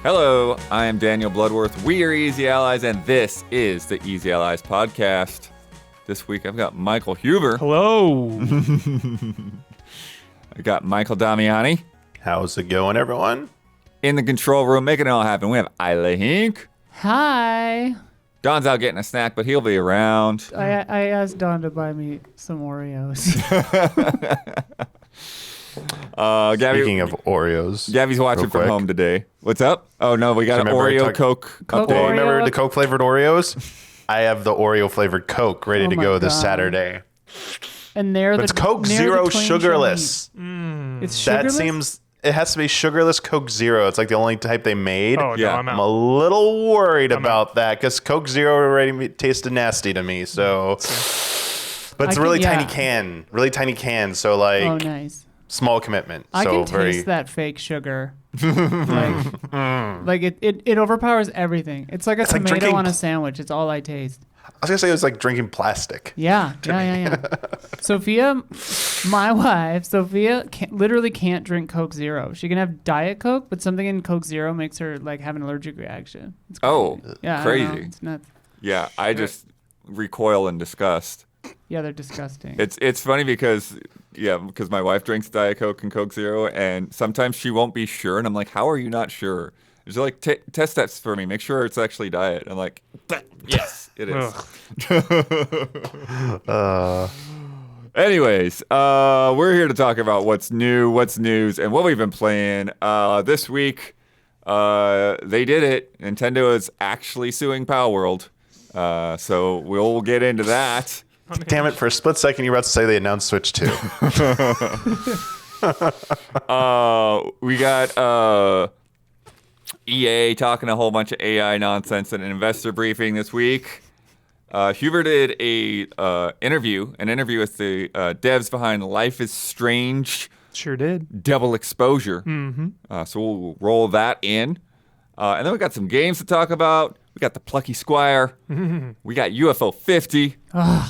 Hello, I am Daniel Bloodworth. We are Easy Allies, and this is the Easy Allies podcast. This week I've got Michael Huber. Hello. I got Michael Damiani. How's it going, everyone? In the control room, making it all happen, we have Isla Hink. Hi. Don's out getting a snack, but he'll be around. I asked Don to buy me some Oreos. Speaking of Oreos. Gabby's watching from home today. What's up? Oh, no, we got an Oreo Coke update. Oreo. Remember the Coke flavored Oreos? I have the Oreo flavored Coke ready to go this Saturday. And they're But it's Coke Zero sugarless. It's sugarless? It has to be sugarless Coke Zero. It's like the only type they made. Oh, Yeah. no, I'm I'm out. a little worried about that because Coke Zero already tasted nasty to me. So, but it's a really tiny can, So like, Oh, nice. small commitment. I So can taste that fake sugar. like it overpowers everything. It's like a It's like tomato drinking- on a sandwich. It's all I taste. I was gonna say it was like drinking plastic. Yeah. Sophia, my wife, literally can't drink Coke Zero. She can have Diet Coke, but something in Coke Zero makes her like have an allergic reaction. It's crazy. Oh, Yeah, I don't know. crazy. It's nuts. Yeah, I just recoil in disgust. Yeah, they're disgusting. It's funny because my wife drinks Diet Coke and Coke Zero, and sometimes she won't be sure, and I'm like, how are you not sure? She's like, test that for me, make sure it's actually diet. I'm like, yes, it is. Anyways, we're here to talk about what's new, what's news, and what we've been playing. This week, they did it. Nintendo is actually suing Palworld. So we'll get into that. Damn it! For a split second, you were about to say they announced Switch 2. We got EA talking a whole bunch of AI nonsense at an investor briefing this week. Huber did an interview with the devs behind Life is Strange. Sure did. Double Exposure. So we'll roll that in. And then we got some games to talk about. We got the Plucky Squire. We got UFO 50.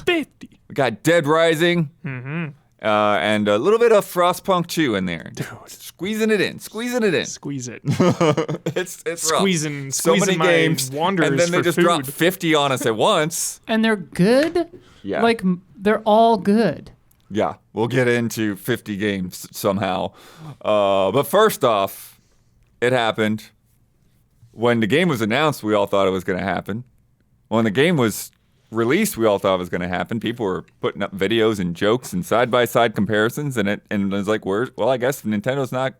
50. We got Dead Rising. And a little bit of Frostpunk 2 in there. Dude. Squeezing it in. Squeeze it. It's rough. Squeezing So many my games. wanders And then they for just food. drop 50 on us at once. And they're good. Yeah. Like they're all good. Yeah, we'll get into 50 games somehow. But first off, it happened. When the game was announced, we all thought it was going to happen. When the game was released, we all thought it was going to happen. People were putting up videos and jokes and side-by-side comparisons, and it was like, well, I guess if Nintendo's not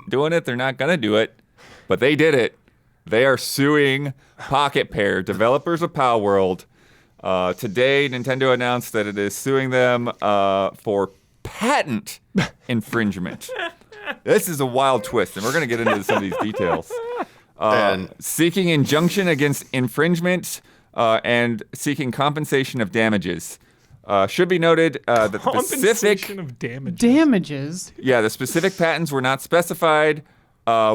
doing it, they're not going to do it. But they did it. They are suing Pocket Pair, developers of Palworld. Today, Nintendo announced that it is suing them for patent infringement. This is a wild twist, and we're going to get into some of these details. Seeking injunction against infringement and seeking compensation of damages. Should be noted that the Compensation of damage. Damages. Yeah, the specific patents were not specified,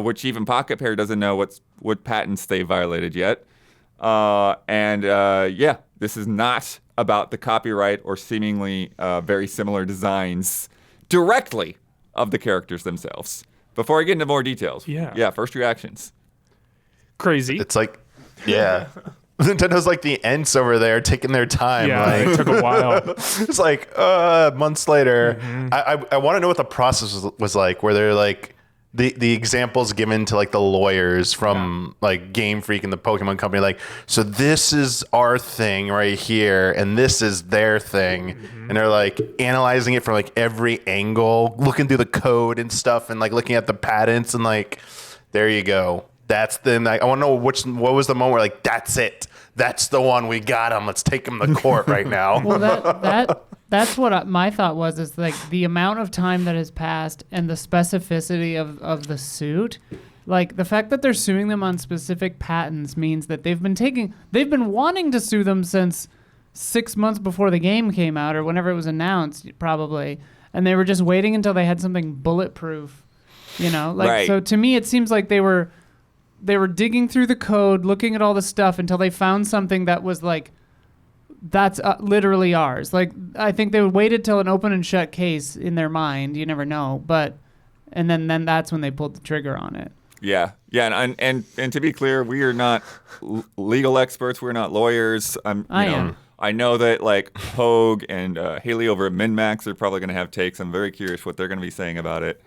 which even Pocket Pair doesn't know what patents they violated yet. This is not about the copyright or seemingly very similar designs directly of the characters themselves. Before I get into more details, first reactions. Crazy. It's like, yeah. Nintendo's like the Ents over there taking their time. Yeah, Like, it took a while. it's like months later. I want to know what the process was like, where they're like the examples given to like the lawyers from like Game Freak and the Pokemon Company, like, so this is our thing right here, and this is their thing, and they're like analyzing it from like every angle, looking through the code and stuff, and like looking at the patents, and like, there you go. That's the. I want to know what was the moment where like, that's it. That's the one. We got him. Let's take him to court right now. Well, that's what my thought was, is like the amount of time that has passed and the specificity of the suit. Like the fact that they're suing them on specific patents means that they've been wanting to sue them since 6 months before the game came out or whenever it was announced, probably. And they were just waiting until they had something bulletproof, Like, so to me, it seems like they were digging through the code, looking at all the stuff until they found something that was like, that's literally ours. Like, I think they waited till an open and shut case in their mind. You never know. And then that's when they pulled the trigger on it. Yeah, and to be clear, we are not legal experts. We're not lawyers. I am. I know that like Hogue and Haley over at MinMax are probably going to have takes. I'm very curious what they're going to be saying about it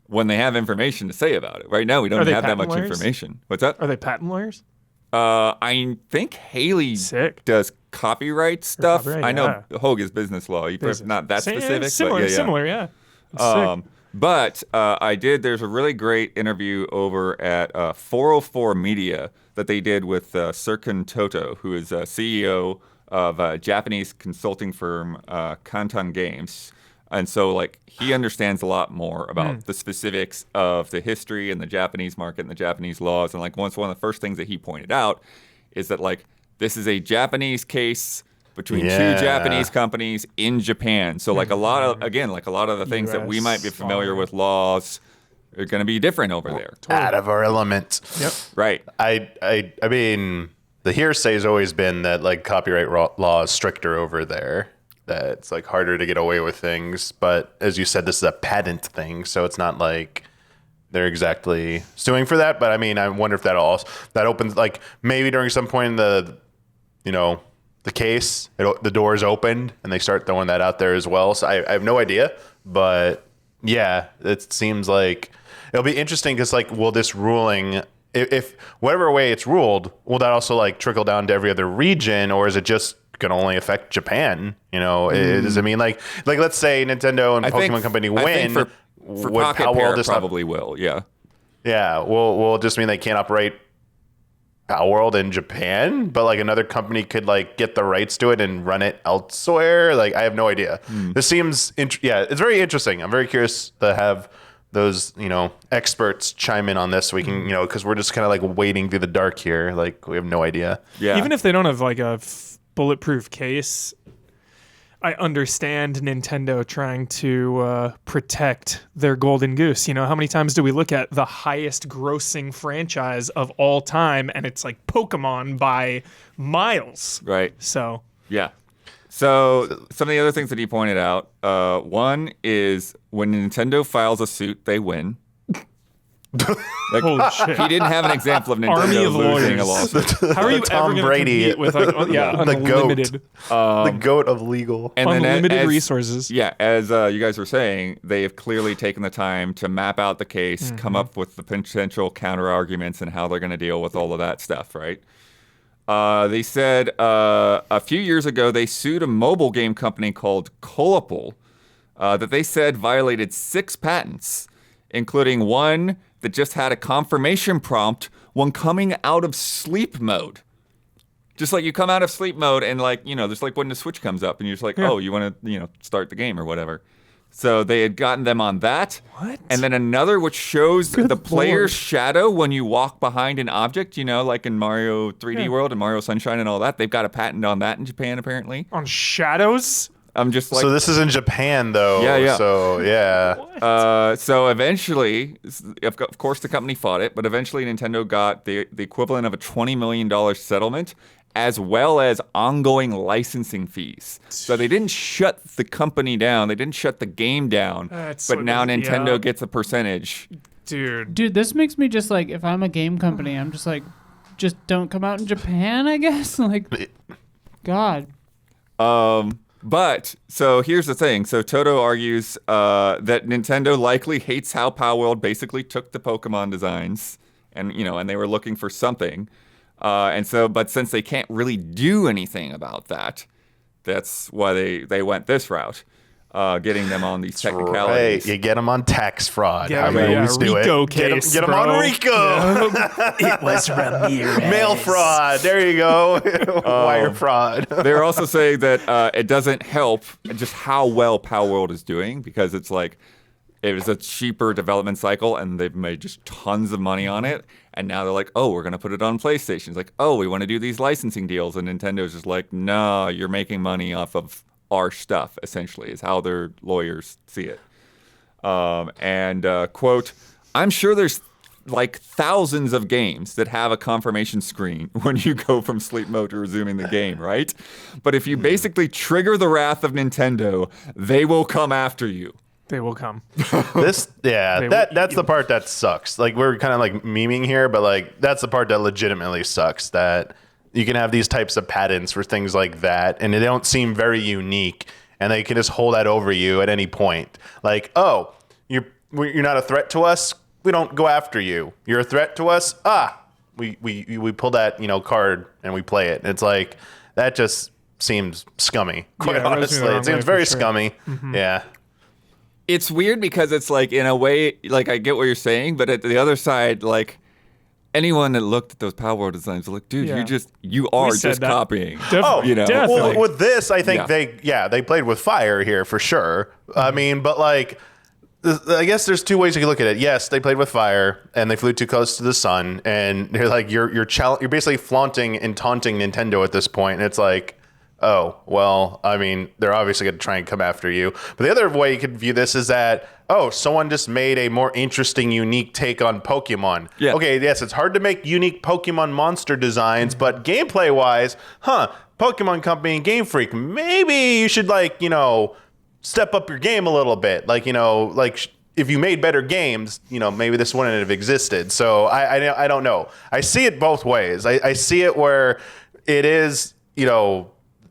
when they have information to say about it. Right now, we don't have that much information. What's that? Are they patent lawyers? I think Haley Sick. does copyright stuff. Copyright, I know Hogue is business law. Not that specific, Similar, but yeah. similar, yeah. Sick. But there's a really great interview over at 404 Media that they did with Serkan Toto, who is CEO of a Japanese consulting firm, Kantan Games. And so, like, he understands a lot more about the specifics of the history and the Japanese market and the Japanese laws. And, like, one of the first things that he pointed out is that, like, this is a Japanese case between two Japanese companies in Japan. So, like, a lot of the things that we might be familiar with laws are going to be different over there. Out of our element. Yep. Right. I mean, the hearsay has always been that like copyright law is stricter over there. That it's like harder to get away with things. But as you said, this is a patent thing, so it's not like they're exactly suing for that. But I mean, I wonder if that opens like maybe during some point in the case, the doors opened and they start throwing that out there as well. So I have no idea, but yeah, it seems like it'll be interesting because like, will this ruling, if whatever way it's ruled, will that also like trickle down to every other region, or is it just going to only affect Japan? Does it mean like let's say Nintendo and Pokemon Company win? For Pocket Pair, probably will. Yeah. Yeah. Will it just mean they can't operate Palworld in Japan, but like another company could like get the rights to it and run it elsewhere? Like, I have no idea. This seems it's very interesting. I'm very curious to have those experts chime in on this so we can because we're just kind of like wading through the dark here. Like, we have no idea. Yeah. Even if they don't have like a bulletproof case, I understand Nintendo trying to protect their golden goose. How many times do we look at the highest grossing franchise of all time, and it's like Pokemon by miles? Right. So. Yeah. So some of the other things that he pointed out, one is when Nintendo files a suit, they win. Like, holy shit. He didn't have an example of Nintendo Army of losing a lawyers. lawsuit. How are you Tom ever going to Brady. compete with like, The unlimited, the goat of legal. And then unlimited resources? Yeah, as you guys were saying, they have clearly taken the time to map out the case, come up with the potential counter arguments and how they're going to deal with all of that stuff, right? They said a few years ago they sued a mobile game company called Colapple that they said violated 6 patents, including one that just had a confirmation prompt when coming out of sleep mode. Just like you come out of sleep mode and like, there's like when the Switch comes up and you're just like, oh, you want to, start the game or whatever. So they had gotten them on that. What? And then another which shows the player's Lord. shadow when you walk behind an object, like in Mario 3D World and Mario Sunshine and all that. They've got a patent on that in Japan, apparently. On shadows? I'm just like... So this is in Japan, though. Yeah. So, yeah. So eventually, of course the company fought it, but eventually Nintendo got the equivalent of a $20 million settlement, as well as ongoing licensing fees. So they didn't shut the company down. They didn't shut the game down. But now Nintendo gets a percentage. Dude, this makes me just like, if I'm a game company, I'm just like, just don't come out in Japan, I guess. Like, God. But, so here's the thing. So Toto argues that Nintendo likely hates how Palworld basically took the Pokemon designs and they were looking for something. But since they can't really do anything about that, that's why they went this route, getting them on these technicalities. Right. You get them on tax fraud. Yeah, I always do Rico it. case, Get them on bro. Rico. it was Ramirez. Mail fraud. There you go. Wire fraud. They're also saying that it doesn't help just how well Palworld is doing, because it's like it was a cheaper development cycle and they've made just tons of money on it. And now they're like, oh, we're going to put it on PlayStation. It's like, oh, we want to do these licensing deals. And Nintendo's just like, no, you're making money off of our stuff, essentially, is how their lawyers see it. Quote, I'm sure there's like thousands of games that have a confirmation screen when you go from sleep mode to resuming the game, right? But if you basically trigger the wrath of Nintendo, they will come after you. They will come. That's the part that sucks. Like, we're kind of like memeing here, but like that's the part that legitimately sucks, that you can have these types of patents for things like that and they don't seem very unique, and they can just hold that over you at any point. Like, oh, you're not a threat to us, we don't go after you. You're a threat to us, we pull that, card and we play it. And it's like, that just seems scummy, quite honestly. It seems very scummy. Mm-hmm. Yeah. It's weird because it's like, in a way, like, I get what you're saying, but at the other side, like, anyone that looked at those Palworld designs was like, dude, you are just copying. Definitely. Well, with this, I think they played with fire here for sure. Mm-hmm. I mean, but like, I guess there's two ways you can look at it. Yes, they played with fire and they flew too close to the sun, and they're like, you're basically flaunting and taunting Nintendo at this point. And it's like, oh, well, I mean, they're obviously going to try and come after you. But the other way you could view this is that, oh, someone just made a more interesting, unique take on Pokemon. Yeah. Okay, yes, it's hard to make unique Pokemon monster designs, but gameplay-wise, Pokemon Company and Game Freak, maybe you should, like, step up your game a little bit. Like, if you made better games, maybe this wouldn't have existed. So I don't know. I see it both ways. I see it where it is,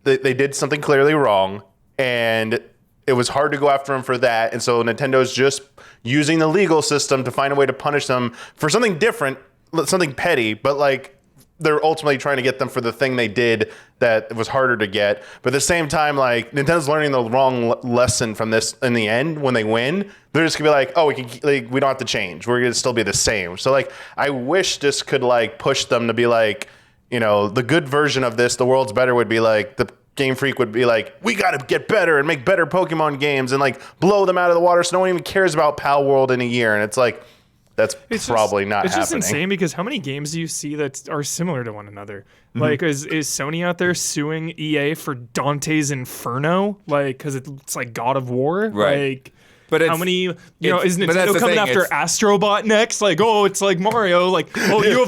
they did something clearly wrong, and it was hard to go after them for that. And so Nintendo's just using the legal system to find a way to punish them for something different, something petty, but like, they're ultimately trying to get them for the thing they did that was harder to get. But at the same time, like, Nintendo's learning the wrong lesson from this in the end. When they win, they're just gonna be like, oh, we don't have to change. We're gonna still be the same. So like, I wish this could like push them to be like, the good version of this, the world's better, would be like, the Game Freak would be like, we got to get better and make better Pokemon games and like blow them out of the water so no one even cares about Palworld in a year. And it's like, it's probably not happening. It's just insane, because how many games do you see that are similar to one another? Mm-hmm. Like, is Sony out there suing EA for Dante's Inferno? Like, because it's like God of War? Right. Like, but how many, is Nintendo coming after Astrobot next? Like, oh, it's like Mario. Like, oh, you have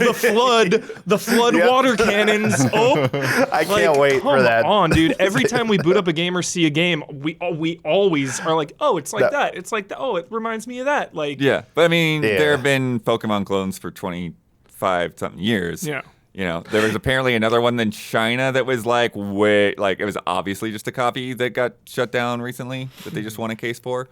the flood water cannons. Oh, I can't wait for that. Come on, dude. Every time we boot up a game or see a game, we always are like, oh, it's like that. It's like, oh, it reminds me of that. Like, yeah. But I mean, there have been Pokemon clones for 25-something years. Yeah. There was apparently another one in China that was like, it was obviously just a copy that got shut down recently that they just won a case for.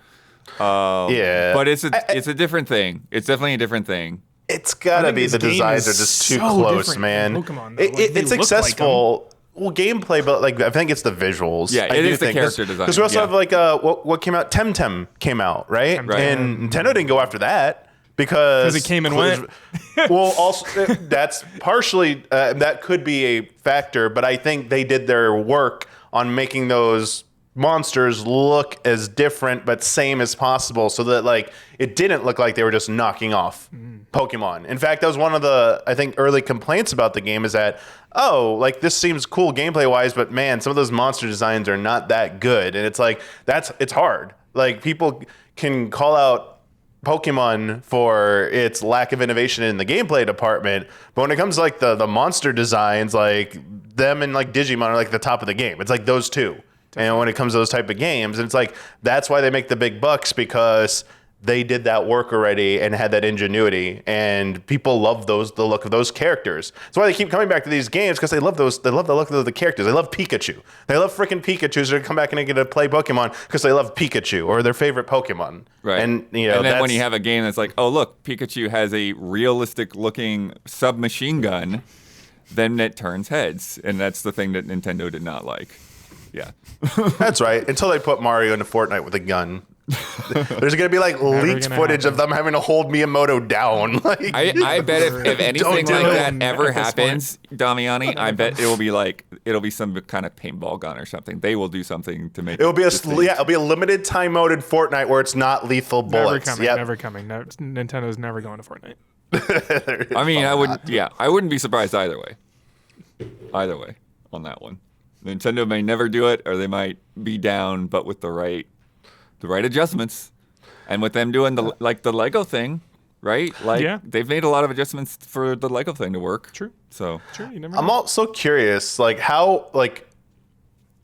But it's a different thing. It's definitely a different thing. It's gotta be the designs are just too close, man. Pokemon, it's successful. Well, gameplay, but like, I think it's the visuals. Yeah, it is the character design. Because we also have like what came out? Temtem came out, right? And Nintendo didn't go after that because it came and went. Well, also that's partially that could be a factor, but I think they did their work on making those monsters look as different but same as possible, so that like it didn't look like they were just knocking off Pokemon. In fact, that was one of the, I think, early complaints about the game, is that, oh, like, this seems cool gameplay wise, but man, some of those monster designs are not that good. And it's like, it's hard. Like, people can call out Pokemon for its lack of innovation in the gameplay department, but when it comes to like the monster designs, like them and like Digimon are like the top of the game. It's like those two. And when it comes to those type of games, and it's like, that's why they make the big bucks, because they did that work already and had that ingenuity, and people love the look of those characters. That's why they keep coming back to these games, because they love the look of the characters. They love Pikachu. They love freaking Pikachu, so they come back and they get to play Pokemon because they love Pikachu or their favorite Pokemon. Right. And then when you have a game that's like, oh look, Pikachu has a realistic looking submachine gun, then it turns heads, and that's the thing that Nintendo did not like. Yeah. That's right. Until they put Mario into Fortnite with a gun. There's going to be like leaked footage of them having to hold Miyamoto down. Like, I bet if anything like that ever happens, Damiani, I bet it'll be some kind of paintball gun or something. They will do something to make it'll be a limited time mode in Fortnite where it's not lethal bullets. Never coming. No, Nintendo's never going to Fortnite. I mean, I wouldn't be surprised either way. Either way on that one. Nintendo may never do it, or they might be down, but with the right adjustments, and with them doing the Lego thing, right? Like, they've made a lot of adjustments for the Lego thing to work. True. So true. You never know. I'm also curious, like, how, like,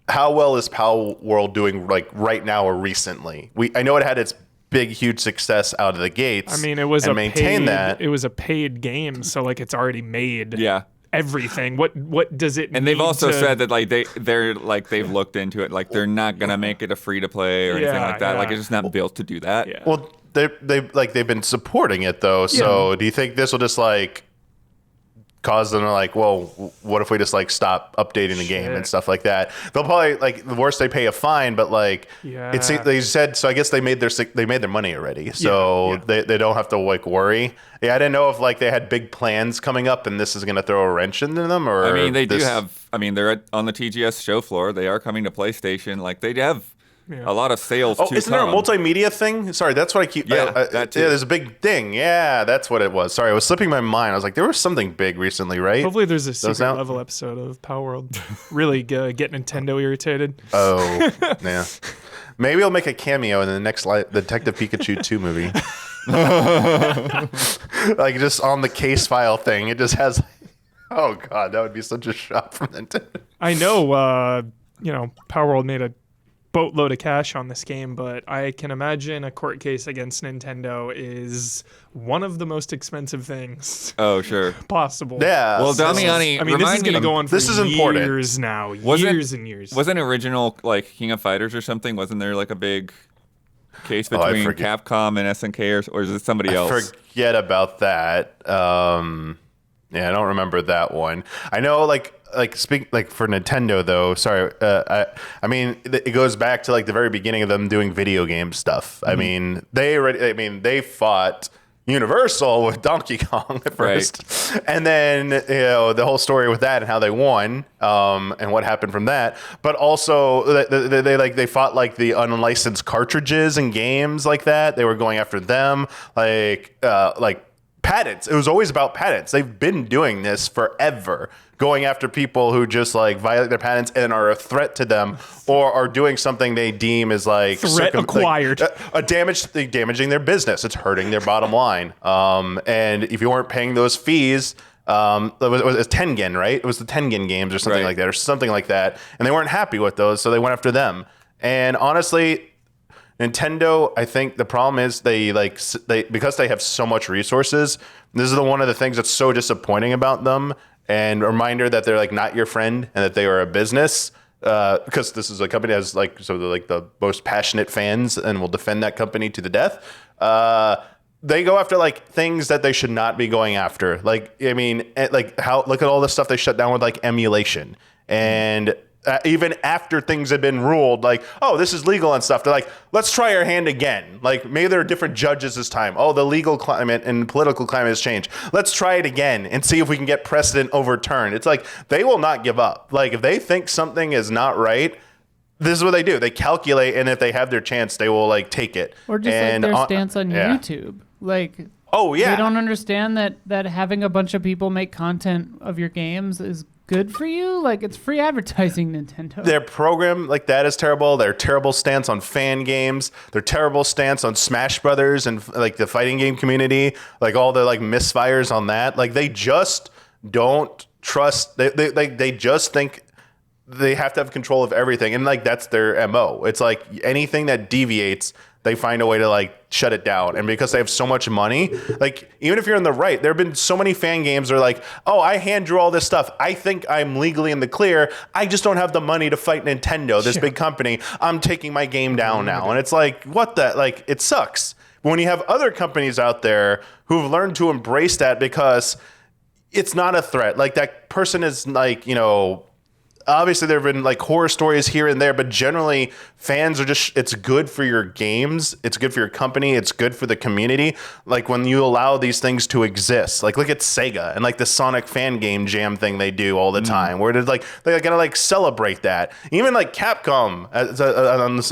how well is Palworld doing like right now or recently? I know it had its big huge success out of the gates. I mean, it was and a maintain paid, that. It was a paid game, so like it's already made. Yeah. Everything. What does it? And they've need also to- said that like they're like they've looked into it, like they're not gonna make it a free to play or anything Yeah, like that. Like yeah. it's just not built to do that. Yeah. Well, they've been supporting it though. So do you think this will just like cause them to like, well, what if we just like stop updating the game and Shit. stuff like that? They'll probably like the worst they pay a fine, but like it's Yeah. they said so. I guess they made their money already, so Yeah. they don't have to like worry. Yeah, I didn't know if like they had big plans coming up and this is gonna throw a wrench into them, or I mean, they do this- have. I mean, they're on the TGS show floor. They are coming to PlayStation. Like they have Yeah. a lot of sales. Oh, to isn't there a come. multimedia thing? Sorry, that's what I keep. Yeah, that too. Yeah, there's a big thing. Yeah, that's what it was. Sorry, it was slipping my mind. I was like, there was something big recently, right? Hopefully, there's a secret sound- level episode of Palworld. Really get Nintendo irritated. Oh, yeah. Maybe I'll make a cameo in the next Detective Pikachu 2 movie. Like just on the case file thing, it just has. Oh God, that would be such a shot from Nintendo. I know, Palworld made a boatload of cash on this game, but I can imagine a court case against Nintendo is one of the most expensive things Oh, sure. possible. Yeah. Well, so- Damiani, I mean, this is going to go on for This is important. years now. Wasn't- Years and years. Wasn't original like King of Fighters or something? Wasn't there like a big case I between forget. Capcom and SNK, or is it somebody else? Forget about that. Yeah, I don't remember that one. I know, like for Nintendo though. Sorry, I mean, it goes back to like the very beginning of them doing video game stuff. I mean, they fought Universal with Donkey Kong at first, and then the whole story with that and how they won, and what happened from that. But also they fought like the unlicensed cartridges and games like that. They were going after them like patents. It was always about patents. They've been doing this forever, going after people who just like violate their patents and are a threat to them, or are doing something they deem as like Threat acquired. damaging their business. It's hurting their bottom line. And if you weren't paying those fees, it was Tengen, right? It was the Tengen games or something Right. like that, or something like that, and they weren't happy with those, so they went after them. And honestly, Nintendo, I think the problem is they because they have so much resources. This is one of the things that's so disappointing about them, and a reminder that they're like not your friend and that they are a business. Because this is a company that has like they're like the most passionate fans and will defend that company to the death. They go after like things that they should not be going after. Like I mean, look at all the stuff they shut down with like emulation and. Even after things had been ruled, like, oh, this is legal and stuff, they're like, let's try our hand again. Like, maybe there are different judges this time. Oh, the legal climate and political climate has changed. Let's try it again and see if we can get precedent overturned. It's like, they will not give up. Like, if they think something is not right, this is what they do. They calculate, and if they have their chance, they will, like, take it. Or just and like their stance on yeah. YouTube. Like, Oh, yeah. they don't understand that having a bunch of people make content of your games is good for you. Like, it's free advertising, Nintendo. Their program like that is terrible. Their terrible stance on fan games. Their terrible stance on Smash Brothers and like the fighting game community. Like all the like misfires on that. Like they just don't trust. They just think they have to have control of everything, and like that's their MO. It's like anything that deviates, they find a way to like shut it down. And because they have so much money, like even if you're in the right, there have been so many fan games that are like, oh, I hand drew all this stuff. I think I'm legally in the clear. I just don't have the money to fight Nintendo, this big company. I'm taking my game down now. And it's like, what the, like, it sucks. But when you have other companies out there who've learned to embrace that because it's not a threat. Like that person is like, obviously there have been like horror stories here and there, but generally fans are just, it's good for your games. It's good for your company. It's good for the community. Like when you allow these things to exist, like look at Sega and like the Sonic fan game jam thing they do all the time where they're gonna like celebrate that. Even like Capcom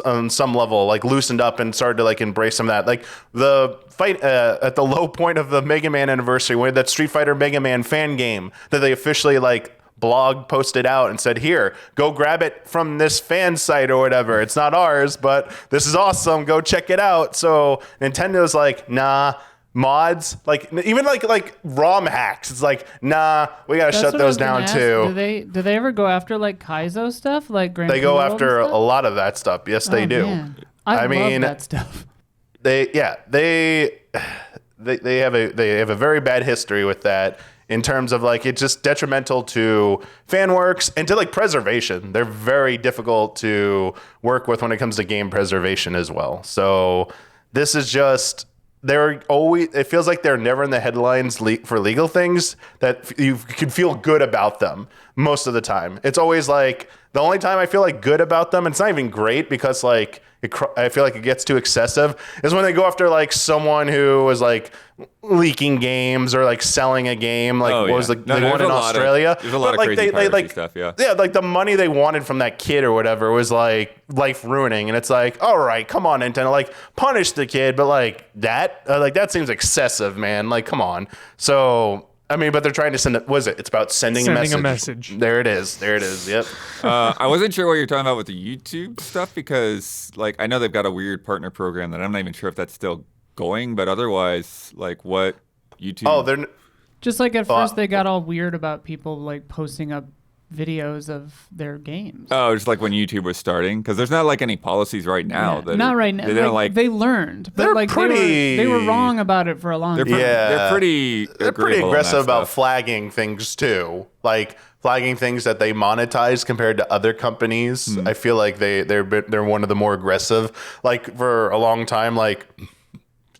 on some level, like loosened up and started to like embrace some of that. Like the fight at the low point of the Mega Man anniversary, when that Street Fighter Mega Man fan game that they officially like blog posted out and said, here, go grab it from this fan site or whatever. It's not ours, but this is awesome. Go check it out. So Nintendo's like, nah, mods, like even like ROM hacks. It's like, nah, we gotta That's shut what I was those down gonna ask. too. Do they ever go after like Kaizo stuff, like Grand They go Theft Auto after and a lot of that stuff. Yes, they Oh, do. man. I mean, love that stuff. They have a very bad history with that in terms of like it's just detrimental to fan works and to like preservation. They're very difficult to work with when it comes to game preservation as well. So this is just it feels like they're never in the headlines for legal things that you can feel good about them most of the time. It's always like the only time I feel like good about them, and it's not even great because like I feel like it gets too excessive, is when they go after like someone who was like leaking games or like selling a game. Like what was the one in Australia? There's a lot of crazy piracy stuff, yeah. Yeah, like the money they wanted from that kid or whatever was like life ruining, and it's like, all right, come on, Nintendo, like punish the kid, but like that seems excessive, man. Like, come on. So I mean, but they're trying to send it. Was it? It's about sending a message. There it is. Yep. I wasn't sure what you're talking about with the YouTube stuff because, like, I know they've got a weird partner program that I'm not even sure if that's still going. But otherwise, like, what YouTube? Oh, they're Just like at first they got all weird about people like posting up videos of their games. Oh, just like when YouTube was starting, because there's not like any policies right now. Yeah, not right now. They don't like. They learned, but They're like pretty- they were wrong about it for a long time. They're pretty. They're pretty agreeable on aggressive that about stuff. flagging things too, like flagging things that they monetize compared to other companies. I feel like they're one of the more aggressive. Like for a long time, like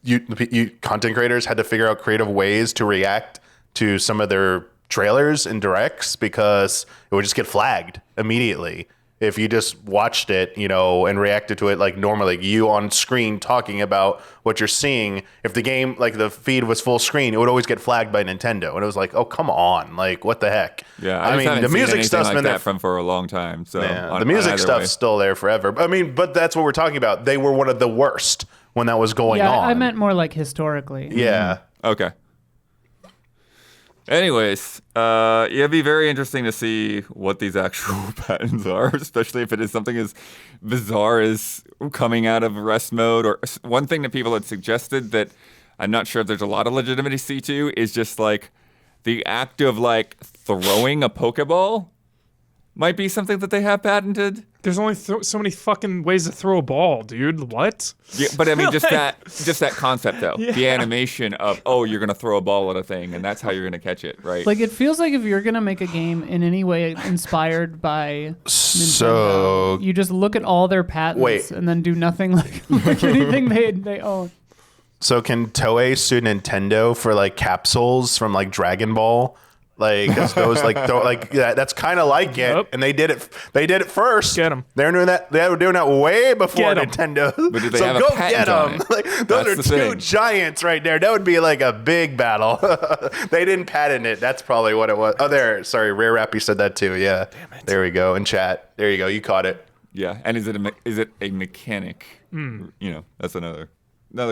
you content creators had to figure out creative ways to react to some of their trailers and directs because it would just get flagged immediately if you just watched it, and reacted to it like normally. You on screen talking about what you're seeing. If the game, like the feed was full screen, it would always get flagged by Nintendo, and it was like, oh come on, like what the heck? Yeah, I mean the music stuff's like been there that from for a long time. So the music stuff's still there forever. I mean, but that's what we're talking about. They were one of the worst when that was going on. I meant more like historically. Yeah. Okay. Anyways, it'd be very interesting to see what these actual patents are, especially if it is something as bizarre as coming out of rest mode. Or one thing that people had suggested that I'm not sure if there's a lot of legitimacy to is just like the act of like throwing a Pokeball might be something that they have patented. There's only so many fucking ways to throw a ball, dude. What? Yeah, but I mean, just that concept though, the animation of you're gonna throw a ball at a thing, and that's how you're gonna catch it, right? Like it feels like if you're gonna make a game in any way inspired by So Nintendo, you just look at all their patents and then do nothing like anything they own. So can Toei sue Nintendo for like capsules from like Dragon Ball? Like those that's kind of like it, Yep. and they did it first. Get 'em. They were doing that way before Get 'em. Nintendo. But did they so have a go patent get on them. it? Like those That's are the two thing. giants right there. That would be like a big battle. They didn't patent it. That's probably what it was. Oh, there. Sorry, Rare Rappy said that too. Yeah. Damn it. There we go. In chat. There you go. You caught it. Yeah, and is it a mechanic? That's another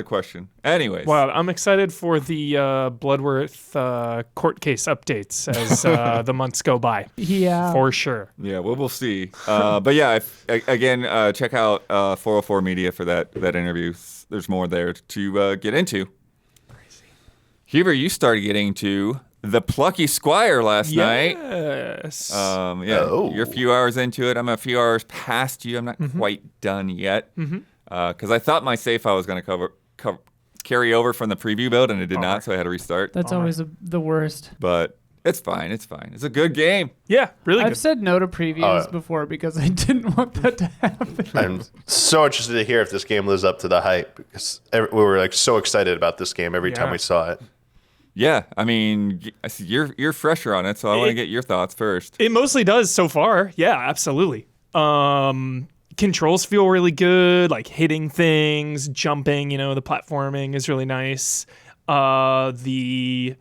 question. Anyways, Well, I'm excited for the Bloodworth court case updates as the months go by. Yeah. For sure. yeah, we'll see. But yeah, check out 404 Media for that interview. There's more there to get into. Crazy. Huber, you started getting to the Plucky Squire last night. Yes. You're a few hours into it. I'm a few hours past you. I'm not quite done yet. Because I thought my save file was going to carry over from the preview build, and it did not, so I had to restart. That's always the worst. But it's fine. It's fine. It's a good game. Yeah, really I've good. said no to previews before because I didn't want that to happen. I'm so interested to hear if this game lives up to the hype because we were like so excited about this game every time we saw it. Yeah, I mean, I see you're fresher on it, so I want to get your thoughts first. It mostly does so far. Yeah, absolutely. Controls feel really good, like hitting things, jumping, the platforming is really nice. The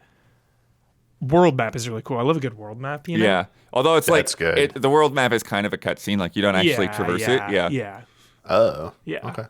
world map is really cool. I love a good world map, Yeah. Although it's That's good. the world map is kind of a cutscene, like you don't actually traverse it. Yeah. Yeah. Oh. Yeah. Okay.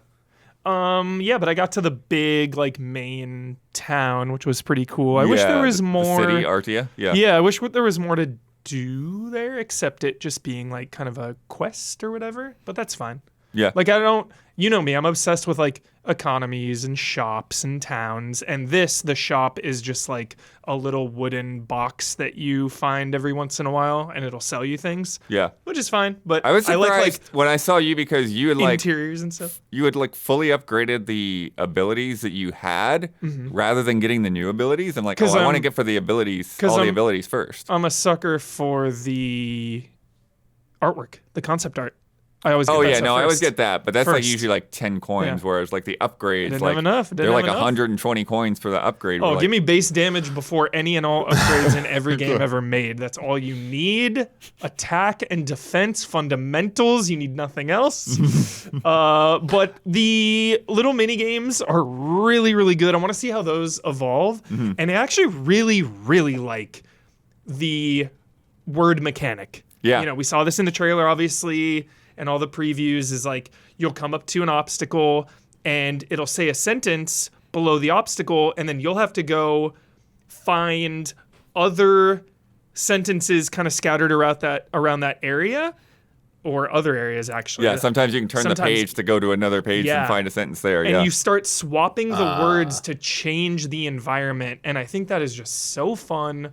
Yeah, but I got to the big main town, which was pretty cool. I wish there was more. The city, Artia. Yeah. Yeah, I wish there was more to do there, except it just being kind of a quest or whatever. But that's fine. Yeah. Like I don't, you know me, I'm obsessed with like economies and shops and towns. And the shop is just like a little wooden box that you find every once in a while and it'll sell you things. Yeah. Which is fine. But I was surprised like when I saw you because you had like interiors and stuff. you had like fully upgraded the abilities that you had rather than getting the new abilities. I'm like, oh, I want to get for the abilities, all the abilities first. I'm a sucker for the artwork, the concept art. I always get that stuff I always first. get that, but that's like First. usually like 10 coins, Yeah. whereas like the upgrades, Didn't like have enough. Didn't they're have like enough. 120 coins for the upgrade. Oh, We're give me like, base damage before any and all upgrades in every game ever made. That's all you need. Attack and defense fundamentals. You need nothing else. But the little mini games are really, really good. I want to see how those evolve. And I actually really, really like the word mechanic. Yeah. You know, we saw this in the trailer, obviously, and all the previews is like you'll come up to an obstacle and it'll say a sentence below the obstacle, and then you'll have to go find other sentences kind of scattered around that area, or other areas actually. yeah, sometimes you can turn the page to go to another page and find a sentence there. And you start swapping the words to change the environment, and I think that is just so fun.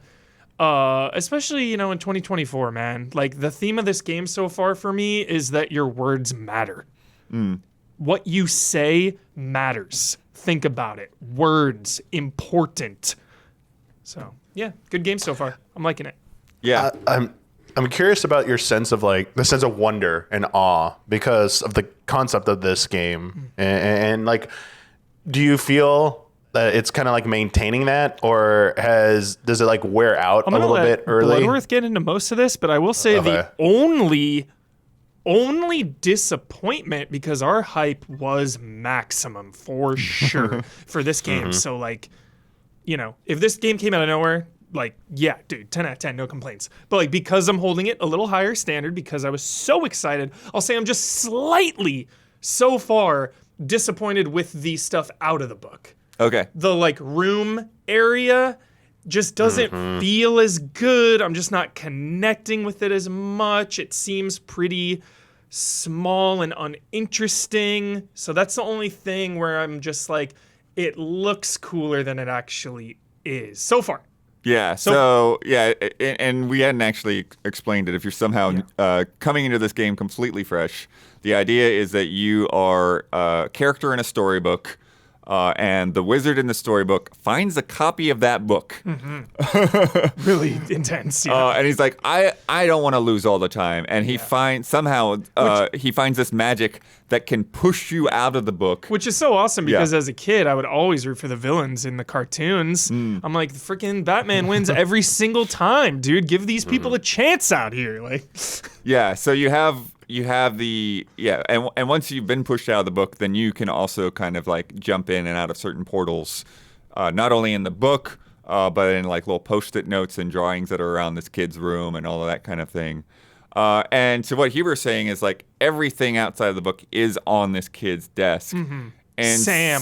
Especially, you know, in 2024, man. Like, the theme of this game so far for me is that your words matter. What you say matters. Think about it. Words, important. So, yeah, good game so far. I'm liking it. Yeah. I'm curious about your sense of like the sense of wonder and awe because of the concept of this game, and like, do you feel that it's kind of like maintaining that, or does it like wear out a little bit early? Bloodworth get into most of this, but I will say the only disappointment, because our hype was maximum for sure for this game. So like, you know, if this game came out of nowhere, like, yeah, dude, 10 out of 10, no complaints. But like, because I'm holding it a little higher standard, because I was so excited, I'll say I'm just slightly so far disappointed with the stuff out of the book. Okay. The like room area just doesn't feel as good. I'm just not connecting with it as much. It seems pretty small and uninteresting. So that's the only thing where I'm just like, it looks cooler than it actually is so far. Yeah. So yeah, and we hadn't actually explained it. If you're somehow coming into this game completely fresh, the idea is that you are a character in a storybook. And the wizard in the storybook finds a copy of that book. Really intense. Yeah. And he's like, I don't want to lose all the time. And he finds he finds this magic that can push you out of the book. Which is so awesome because as a kid, I would always root for the villains in the cartoons. I'm like, freaking Batman wins every single time, dude. Give these people a chance out here. Like, yeah. So you have and once you've been pushed out of the book, then you can also kind of like jump in and out of certain portals, not only in the book, but in like little post-it notes and drawings that are around this kid's room and all of that kind of thing. And so what Huber's saying is like everything outside of the book is on this kid's desk. And Sam.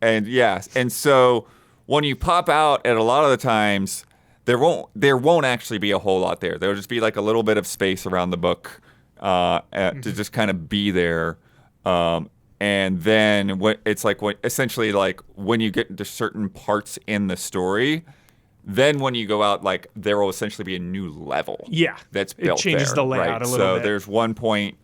And so when you pop out at a lot of the times, there won't actually be a whole lot there. There'll just be like a little bit of space around the book. To just kind of be there, and then essentially like when you get into certain parts in the story, then when you go out, like there will essentially be a new level. Yeah, that's built. It changes there, the layout right? a little bit. So there's one point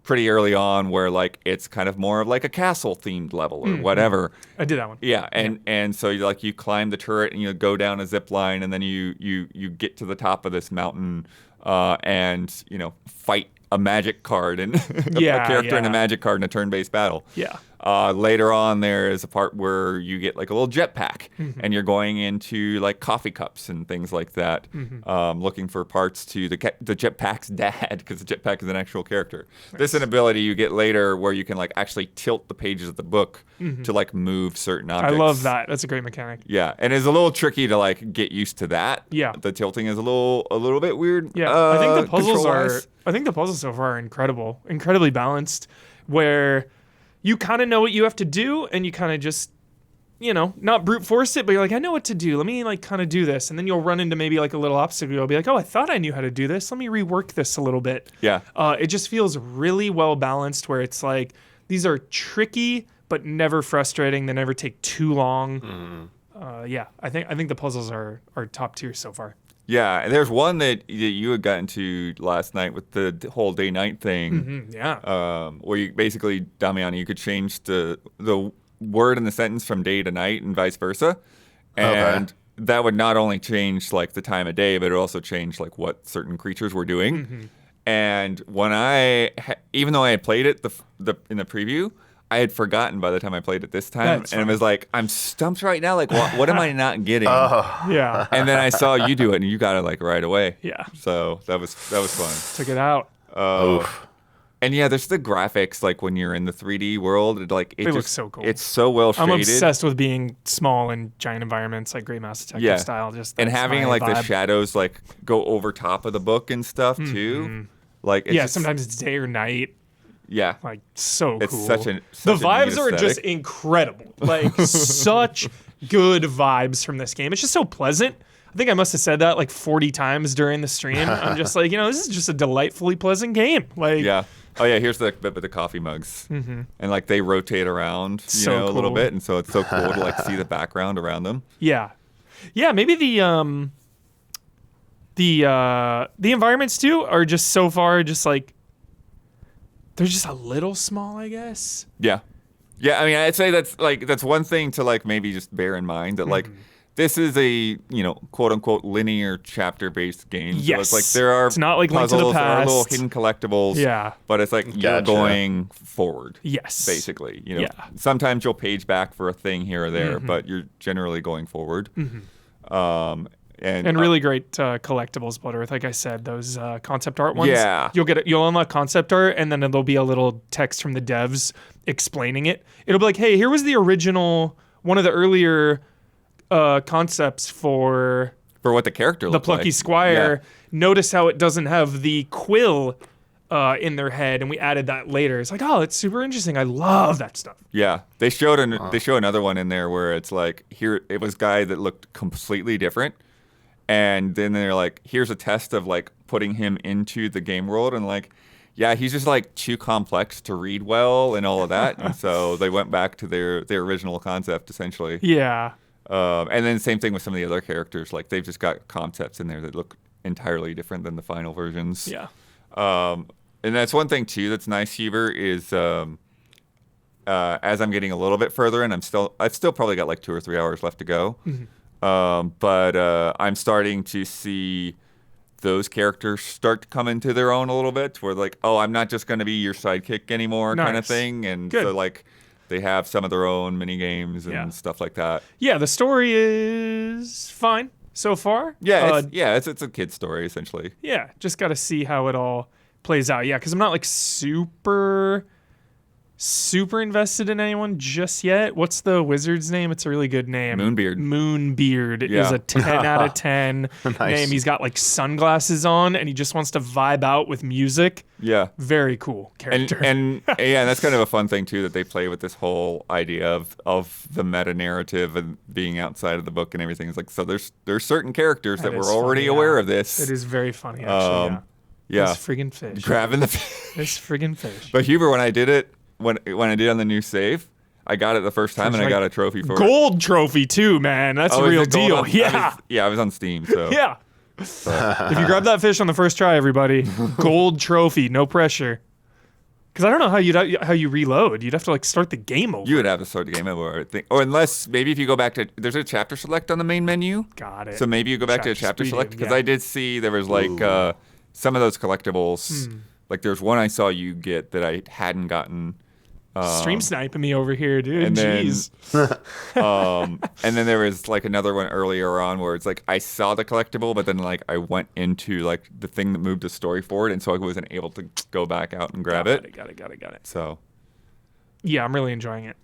pretty early on where like it's kind of more of like a castle themed level or whatever. I did that one. Yeah, and so you climb the turret and you go down a zip line and then you get to the top of this mountain. And fight a magic card and a character in a magic card in a turn-based battle. Yeah. Later on, there is a part where you get like a little jetpack, and you're going into like coffee cups and things like that, looking for parts to the jetpack's dad, because the jetpack is an actual character. Nice. This is an ability you get later where you can like actually tilt the pages of the book to like move certain objects. I love that. That's a great mechanic. Yeah, and it's a little tricky to like get used to that. Yeah, the tilting is a little bit weird. Yeah, I think the puzzles so far are incredibly balanced, where you kind of know what you have to do, and you kind of just not brute force it, but you're like, I know what to do. Let me like kind of do this. And then you'll run into maybe like a little obstacle. You'll be like, oh, I thought I knew how to do this. Let me rework this a little bit. Yeah. It just feels really well balanced where it's like, these are tricky, but never frustrating. They never take too long. Yeah, I think the puzzles are top tier so far. Yeah, and there's one that you had gotten to last night with the whole day-night thing. Yeah. Where you basically, Damiani, you could change the word in the sentence from day to night and vice versa. And that would not only change like the time of day, but it would also change like what certain creatures were doing. And when even though I had played it in the preview, I had forgotten by the time I played it this time. And it was like, I'm stumped right now. Like, what am I not getting? Yeah. And then I saw you do it, and you got it like right away. Yeah. So that was fun. Took it out. And yeah, there's the graphics, like when you're in the 3D world, They look so cool. It's so well shaded. I'm obsessed with being small in giant environments, like Great Mass Detective style. And having like vibe. the shadows like go over top of the book and stuff too. Like it's sometimes it's day or night. Yeah. Like so It's cool. such the vibes are just aesthetic. incredible. Like such good vibes from this game. It's just so pleasant. I think I must have said that like 40 times during the stream. I'm just like, this is just a delightfully pleasant game. Like Yeah. Oh yeah, here's the bit with the coffee mugs. And like they rotate around, So a little cool. bit, and so it's so cool to like see the background around them. Yeah. Yeah, maybe the environments too are just so far just like they're just a little small, I guess. Yeah. Yeah, I mean, I'd say that's one thing to like maybe just bear in mind that like this is a, quote unquote linear chapter based game. Yes. So it's like there are It's not like Link to the puzzles, there are little Past. hidden collectibles. Yeah. But it's like you're Gotcha. going forward. Yes. Basically. Yeah. Sometimes you'll page back for a thing here or there, but you're generally going forward. And really great collectibles, Butterworth. Like I said, those concept art ones. Yeah. You'll unlock concept art, and then there'll be a little text from the devs explaining it. It'll be like, hey, here was the original, one of the earlier concepts for what the character the looked Plucky like. Squire. Yeah. Notice how it doesn't have the quill in their head, and we added that later. It's like, oh, it's super interesting. I love that stuff. Yeah, they showed they show another one in there where it's like here it was a guy that looked completely different, and then they're like, here's a test of like putting him into the game world, and like, yeah, he's just like too complex to read well and all of that, and so they went back to their original concept essentially. Yeah. And then same thing with some of the other characters, like they've just got concepts in there that look entirely different than the final versions. Yeah. And that's one thing too that's nice, Huber, is as I'm getting a little bit further in, I've still probably got like 2 or 3 hours left to go. But I'm starting to see those characters start to come into their own a little bit, where like, oh, I'm not just going to be your sidekick anymore, kind of Nice. thing. And Good. so like they have some of their own mini games and stuff like that. Yeah, the story is fine so far. Yeah, it's a kid's story essentially. Yeah, just got to see how it all plays out. Yeah, because I'm not like super invested in anyone just yet. What's the wizard's name? It's a really good name. Moonbeard. Moonbeard is Yeah. a 10 out of 10 name. He's got like sunglasses on and he just wants to vibe out with music. Yeah. Very cool character. And yeah, that's kind of a fun thing too, that they play with this whole idea of the meta narrative and being outside of the book and everything. It's like, so there's certain characters that is were already funny, aware yeah. of this. It is very funny, actually. Yeah. This friggin' fish. Grabbing the This friggin' fish. But Huber, when I did it, when I did on the new save, I got it the first time and I got a trophy for it. Gold trophy too, man. That's Oh, a is real it gold deal. on- Yeah. I was on Steam, so Yeah. If you grab that fish on the first try, everybody, gold trophy, no pressure. Because I don't know how you reload. You'd have to like start the game over. you would have to start the game over, I think. Or unless maybe if you go back to, there's a chapter select on the main menu. Got it. So maybe you go back to a chapter Chapter speeding, select, because yeah. I did see there was like some of those collectibles. Like there's one I saw you get that I hadn't gotten. Stream sniping me over here, dude. And then, Jeez. and then there was like another one earlier on where it's like I saw the collectible, but then like I went into like the thing that moved the story forward, and so I wasn't able to go back out and grab it. Got it. So Yeah, I'm really enjoying it.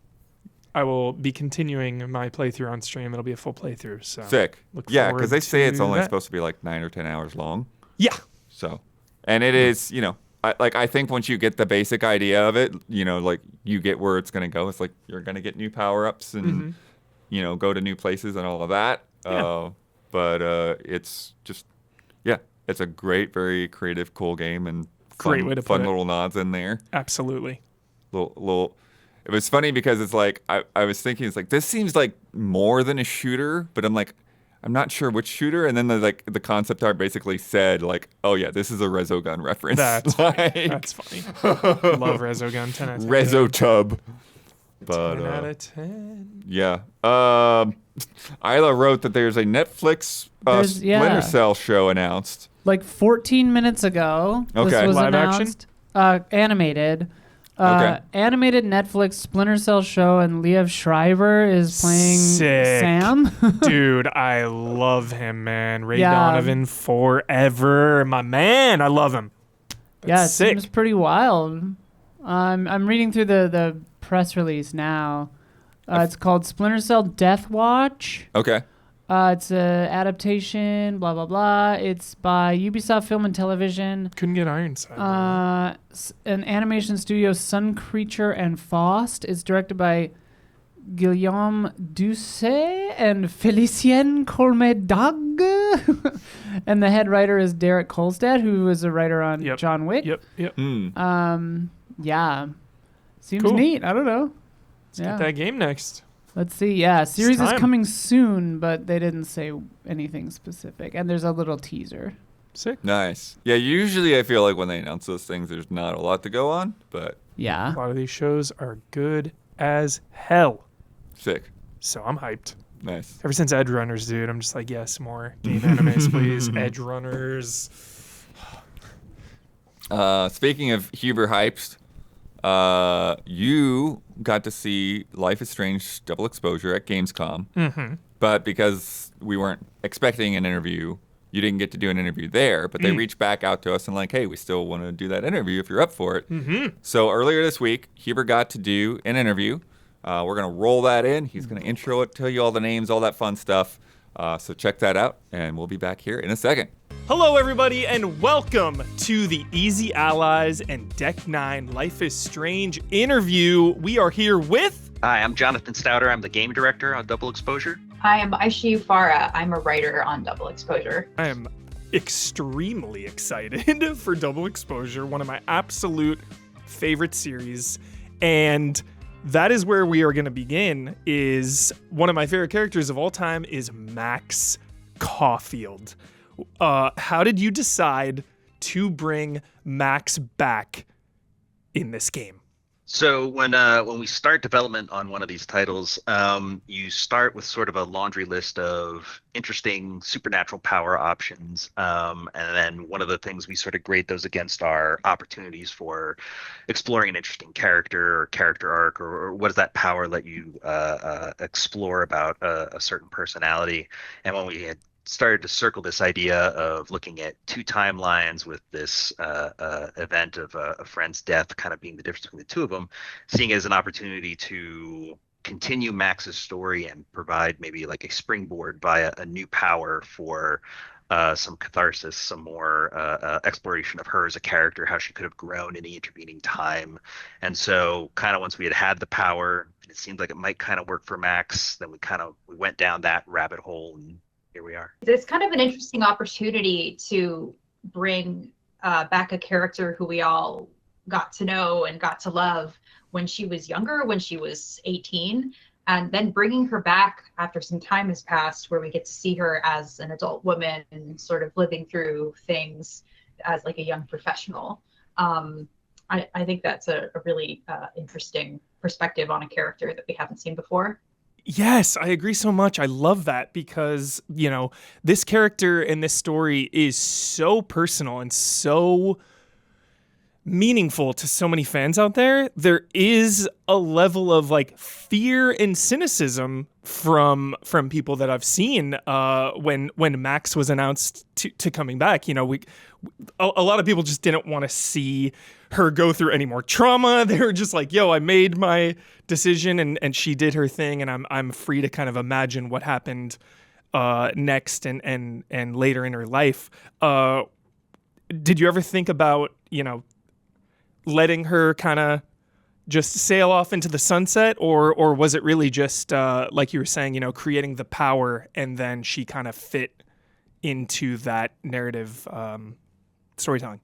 I will be continuing my playthrough on stream. It'll be a full playthrough. So sick. Look Yeah, forward because they say it's to only that. supposed to be like 9 or 10 hours long. Yeah. So, and it is, I think once you get the basic idea of it, like you get where it's going to go. It's like you're going to get new power ups and go to new places and all of that. Yeah. But it's just, it's a great, very creative, cool game, and Great way to put fun it. little nods in there. Absolutely. Little. It was funny because it's like I was thinking, it's like, this seems like more than a shooter, but I'm like, I'm not sure which shooter. And then the concept art basically said like, oh yeah, this is a Resogun reference. That's Like, funny. Love Resogun. 10 out of 10. Resotub. But 10 out of 10. yeah. Isla wrote that there's a Netflix Splinter Cell show announced. Like 14 minutes ago, Okay. this was Live action? announced. Animated. Okay. Animated Netflix Splinter Cell show, and Liev Schreiber is playing Sick. Sam. Dude, I love him, man. Ray Yeah. Donovan forever. My man. I love him. Yeah, it sick. seems pretty wild. I'm reading through the press release now. It's called Splinter Cell Death Watch. Okay. It's a adaptation, blah, blah, blah. It's by Ubisoft Film and Television. Couldn't get Ironside. An animation studio, Sun Creature and Faust. It's directed by Guillaume Doucet and Félicien Colmedag. And the head writer is Derek Kolstad, who was a writer on Yep. John Wick. Yep. Yeah. Seems Cool. neat. I don't know. Let's get that game next. Let's see. Yeah, series is time. coming soon, but they didn't say anything specific. And there's a little teaser. Sick. Nice. Yeah, usually I feel like when they announce those things, there's not a lot to go on, but Yeah. A lot of these shows are good as hell. sick. So I'm hyped. Nice. Ever since Edge Runners, dude, I'm just like, yes, more game animes, please. Edge Runners. Speaking of Huber hypes, you got to see Life is Strange Double Exposure at Gamescom, but because we weren't expecting an interview, you didn't get to do an interview there, but they reached back out to us and like, hey, we still want to do that interview if you're up for it. So earlier this week, Huber got to do an interview. We're going to roll that in. He's going to intro it, tell you all the names, all that fun stuff. So check that out, and we'll be back here in a second. Hello, everybody, and welcome to the Easy Allies and Deck 9 Life is Strange interview. We are here with... Hi, I'm Jonathan Stouter. I'm the game director on Double Exposure. Hi, I'm Aisha Farah. I'm a writer on Double Exposure. I am extremely excited for Double Exposure, one of my absolute favorite series. And that is where we are going to begin. Is one of my favorite characters of all time is Max Caulfield. How did you decide to bring Max back in this game? So when we start development on one of these titles, you start with sort of a laundry list of interesting supernatural power options, and then one of the things we sort of grade those against are opportunities for exploring an interesting character or character arc, or what does that power let you explore about a certain personality. And when we had started to circle this idea of looking at two timelines with this event of a friend's death kind of being the difference between the two of them, seeing it as an opportunity to continue Max's story and provide maybe like a springboard via a new power for some catharsis, some more exploration of her as a character, how she could have grown in the intervening time. And so kind of once we had the power, and it seemed like it might kind of work for Max, then we went down that rabbit hole, and here we are. It's kind of an interesting opportunity to bring back a character who we all got to know and got to love when she was younger, when she was 18, and then bringing her back after some time has passed where we get to see her as an adult woman and sort of living through things as like a young professional. I think that's a really interesting perspective on a character that we haven't seen before. Yes, I agree so much. I love that because, this character and this story is so personal and so meaningful to so many fans out there. There is a level of like fear and cynicism from people that I've seen when Max was announced to coming back. A lot of people just didn't want to see her go through any more trauma. They were just like, yo, I made my decision and she did her thing, and I'm free to kind of imagine what happened next and later in her life. Did you ever think about, letting her kind of just sail off into the sunset, or was it really just like you were saying, creating the power and then she kind of fit into that narrative storytelling?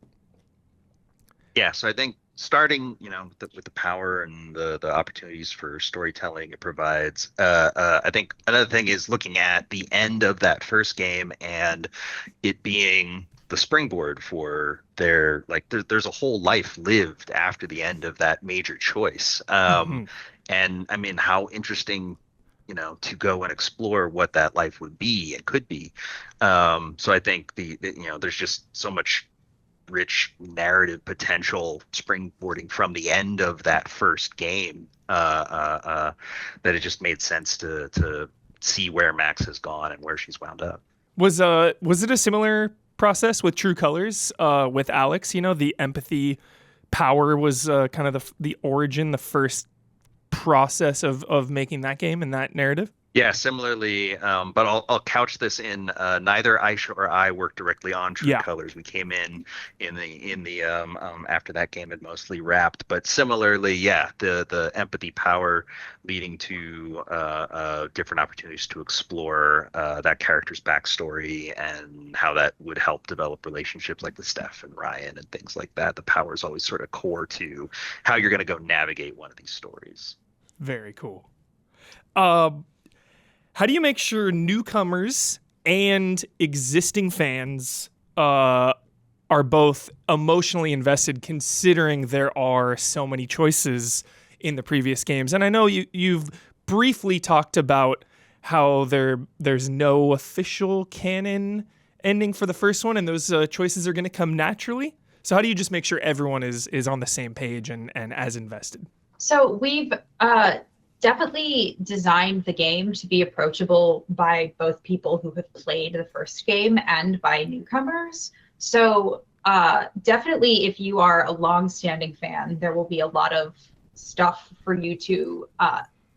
Yeah, so I think starting, with the power and the opportunities for storytelling it provides. I think another thing is looking at the end of that first game and it being the springboard for there's a whole life lived after the end of that major choice. And I mean, how interesting, to go and explore what that life would be and could be. So I think there's just so much rich narrative potential springboarding from the end of that first game that it just made sense to see where Max has gone and where she's wound up. Was it a similar process with True Colors with Alex? The empathy power was kind of the origin, the first process of making that game and that narrative? Yeah, similarly, but I'll couch this in neither Aisha or I worked directly on True Colors. We came in the after that game had mostly wrapped, but similarly, the empathy power leading to different opportunities to explore that character's backstory and how that would help develop relationships like with Steph and Ryan and things like that. The power is always sort of core to how you're going to go navigate one of these stories. Very cool. How do you make sure newcomers and existing fans are both emotionally invested, considering there are so many choices in the previous games? And I know you've briefly talked about how there's no official canon ending for the first one, and those choices are going to come naturally. So how do you just make sure everyone is on the same page and as invested? So we've definitely designed the game to be approachable by both people who have played the first game and by newcomers. So definitely, if you are a long-standing fan, there will be a lot of stuff for you to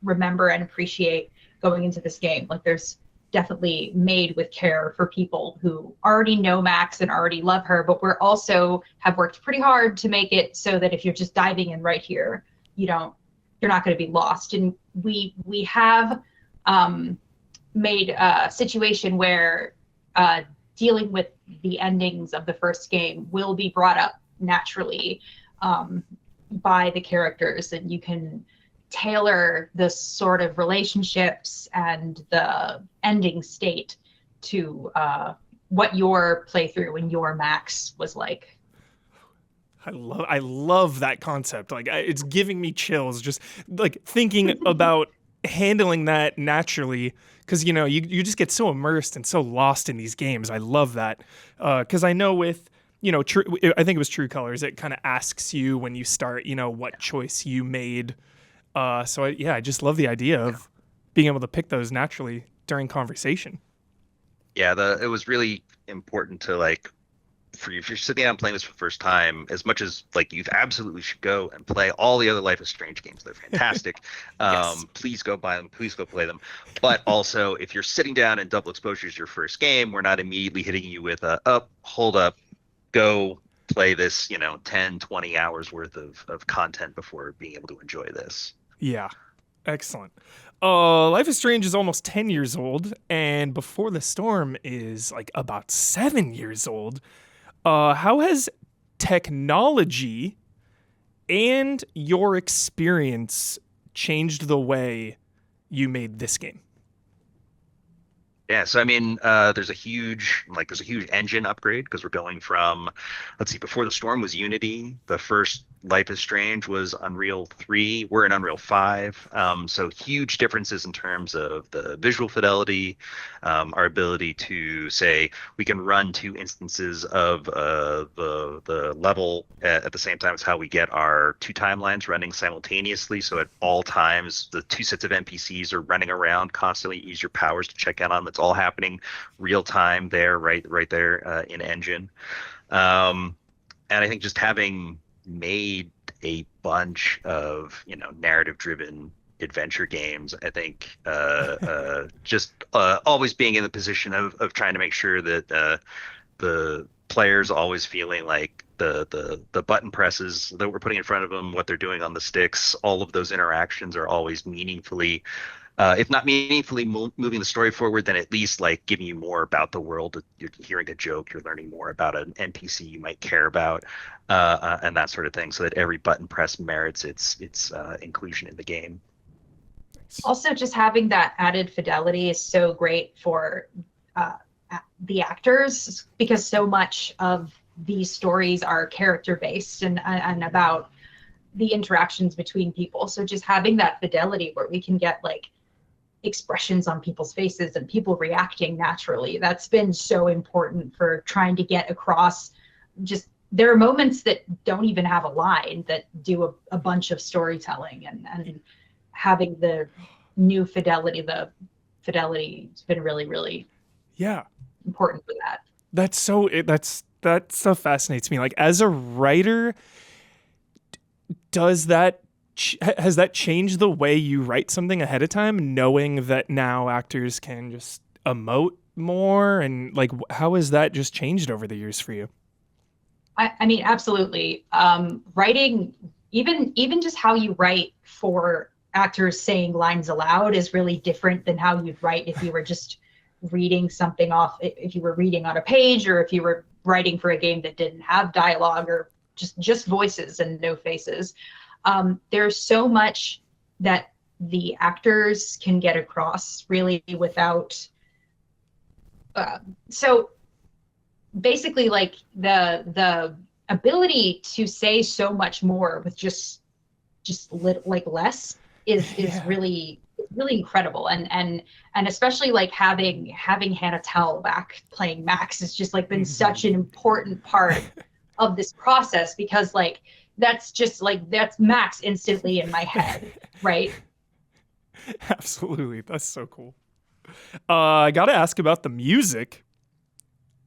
remember and appreciate going into this game. Like, there's definitely made with care for people who already know Max and already love her, but we're also have worked pretty hard to make it so that if you're just diving in right here, you're not going to be lost. And we have made a situation where dealing with the endings of the first game will be brought up naturally by the characters, and you can tailor the sort of relationships and the ending state to what your playthrough and your Max was like. I love that concept. Like, it's giving me chills just like thinking about handling that naturally, because you just get so immersed and so lost in these games. I love that because I know with I think it was True Colors, it kind of asks you when you start what choice you made. So I just love the idea of being able to pick those naturally during conversation. Yeah, it was really important to for you, if you're sitting down playing this for the first time, as much as you absolutely should go and play all the other Life is Strange games. They're fantastic. Yes. Please go buy them. Please go play them. But also, if you're sitting down and Double Exposure is your first game, we're not immediately hitting you with hold up, go play this, 10, 20 hours worth of content before being able to enjoy this. Yeah. Excellent. Life is Strange is almost 10 years old, and Before the Storm is about 7 years old. How has technology and your experience changed the way you made this game? Yeah, so I mean, there's a huge engine upgrade because we're going from, Before the Storm was Unity. The first Life is Strange was Unreal 3. We're in Unreal 5. So huge differences in terms of the visual fidelity, our ability to say we can run two instances of the level at the same time as how we get our two timelines running simultaneously. So at all times, the two sets of NPCs are running around constantly. Use your powers to check in on them. It's all happening real time there, right there in engine. And I think just having made a bunch of narrative driven adventure games, I think just always being in the position of trying to make sure that the players always feeling like the button presses that we're putting in front of them, what they're doing on the sticks, all of those interactions are always meaningfully, if not meaningfully moving the story forward, then at least like giving you more about the world. You're hearing a joke, you're learning more about an NPC you might care about, and that sort of thing, so that every button press merits its inclusion in the game. Also, just having that added fidelity is so great for the actors, because so much of these stories are character based and about the interactions between people. So just having that fidelity where we can get like expressions on people's faces and people reacting naturally, that's been so important for trying to get across. Just there are moments that don't even have a line that do a bunch of storytelling, and having the new fidelity, the fidelity has been really, really important for that. That stuff fascinates me. Like, as a writer, has that changed the way you write something ahead of time, knowing that now actors can just emote more? And like, how has that just changed over the years for you? I mean, absolutely. Writing, even just how you write for actors saying lines aloud is really different than how you'd write if you were just reading something off, if you were reading on a page, or if you were writing for a game that didn't have dialogue, or just voices and no faces. There's so much that the actors can get across really without so basically, like the ability to say so much more with just like less is really incredible, and especially like having Hannah Tell back playing Max has just like been such an important part of this process, because like that's Max instantly in my head, right? Absolutely, that's so cool. I gotta ask about the music.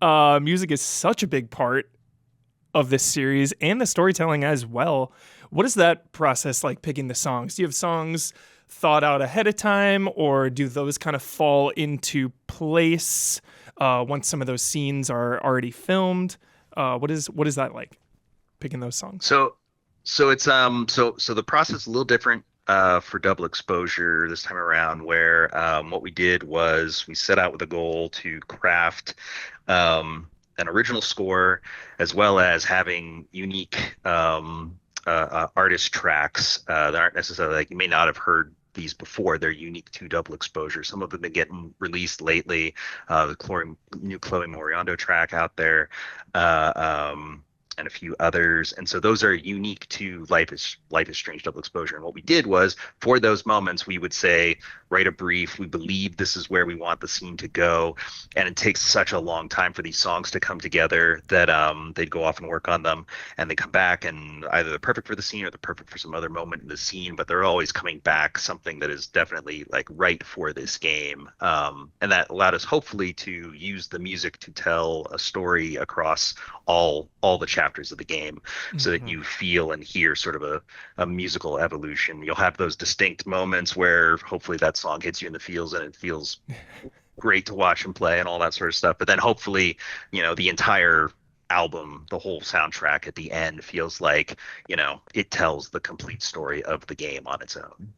Music is such a big part of this series and the storytelling as well. What is that process like, picking the songs? Do you have songs thought out ahead of time, or do those kind of fall into place once some of those scenes are already filmed? What is that like, picking those songs? So it's so the process is a little different for Double Exposure this time around, where what we did was we set out with a goal to craft an original score, as well as having unique artist tracks that aren't necessarily, like, you may not have heard these before. They're unique to Double Exposure. Some of them have been getting released lately. The new Chloe Moriando track out there, and a few others. And so those are unique to Life is Strange Double Exposure. And what we did was, for those moments, we would say, write a brief. We believe this is where we want the scene to go. And it takes such a long time for these songs to come together that they'd go off and work on them. And they come back, and either they're perfect for the scene or they're perfect for some other moment in the scene. But they're always coming back something that is definitely like right for this game. And that allowed us, hopefully, to use the music to tell a story across all the chapters of the game, so that you feel and hear sort of a musical evolution. You'll have those distinct moments where hopefully that song hits you in the feels and it feels great to watch and play and all that sort of stuff. But then hopefully, the entire album, the whole soundtrack at the end feels like, it tells the complete story of the game on its own.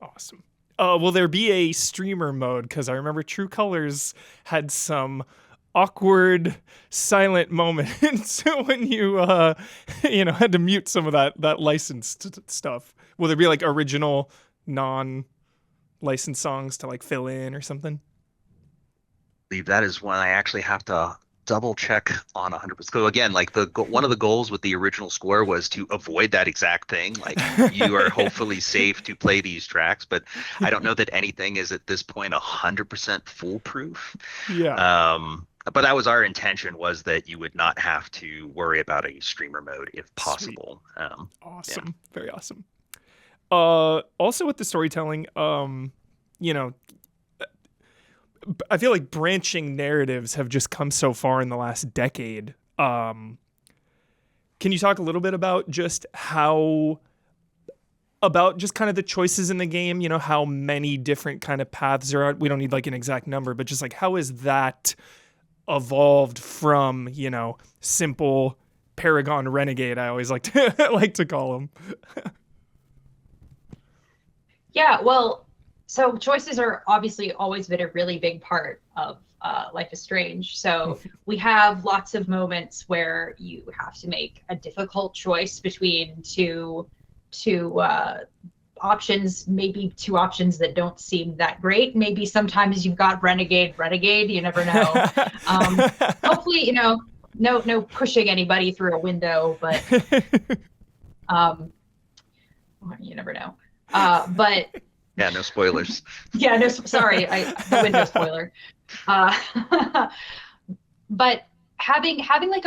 Awesome. Will there be a streamer mode? Because I remember True Colors had some awkward silent moments when you had to mute some of that licensed stuff. Will there be like original non-licensed songs to like fill in or something? I believe that is one I actually have to double check on 100%. So again, like one of the goals with the original score was to avoid that exact thing. Like, you are hopefully safe to play these tracks, but I don't know that anything is at this point 100% foolproof. Yeah. But that was our intention, was that you would not have to worry about a streamer mode if possible. Awesome. Yeah. Very awesome. Also with the storytelling, I feel like branching narratives have just come so far in the last decade. Can you talk a little bit about just kind of the choices in the game, how many different kind of paths there are? We don't need like an exact number, but just like, how is that evolved from, simple Paragon Renegade, I always like to call him. Yeah, well, so choices are obviously always been a really big part of Life is Strange. So we have lots of moments where you have to make a difficult choice between two options, maybe two options that don't seem that great. Maybe sometimes you've got renegade, you never know. Hopefully, no pushing anybody through a window, but you never know. But Yeah, no spoilers. yeah, no, sorry, the window spoiler. But having like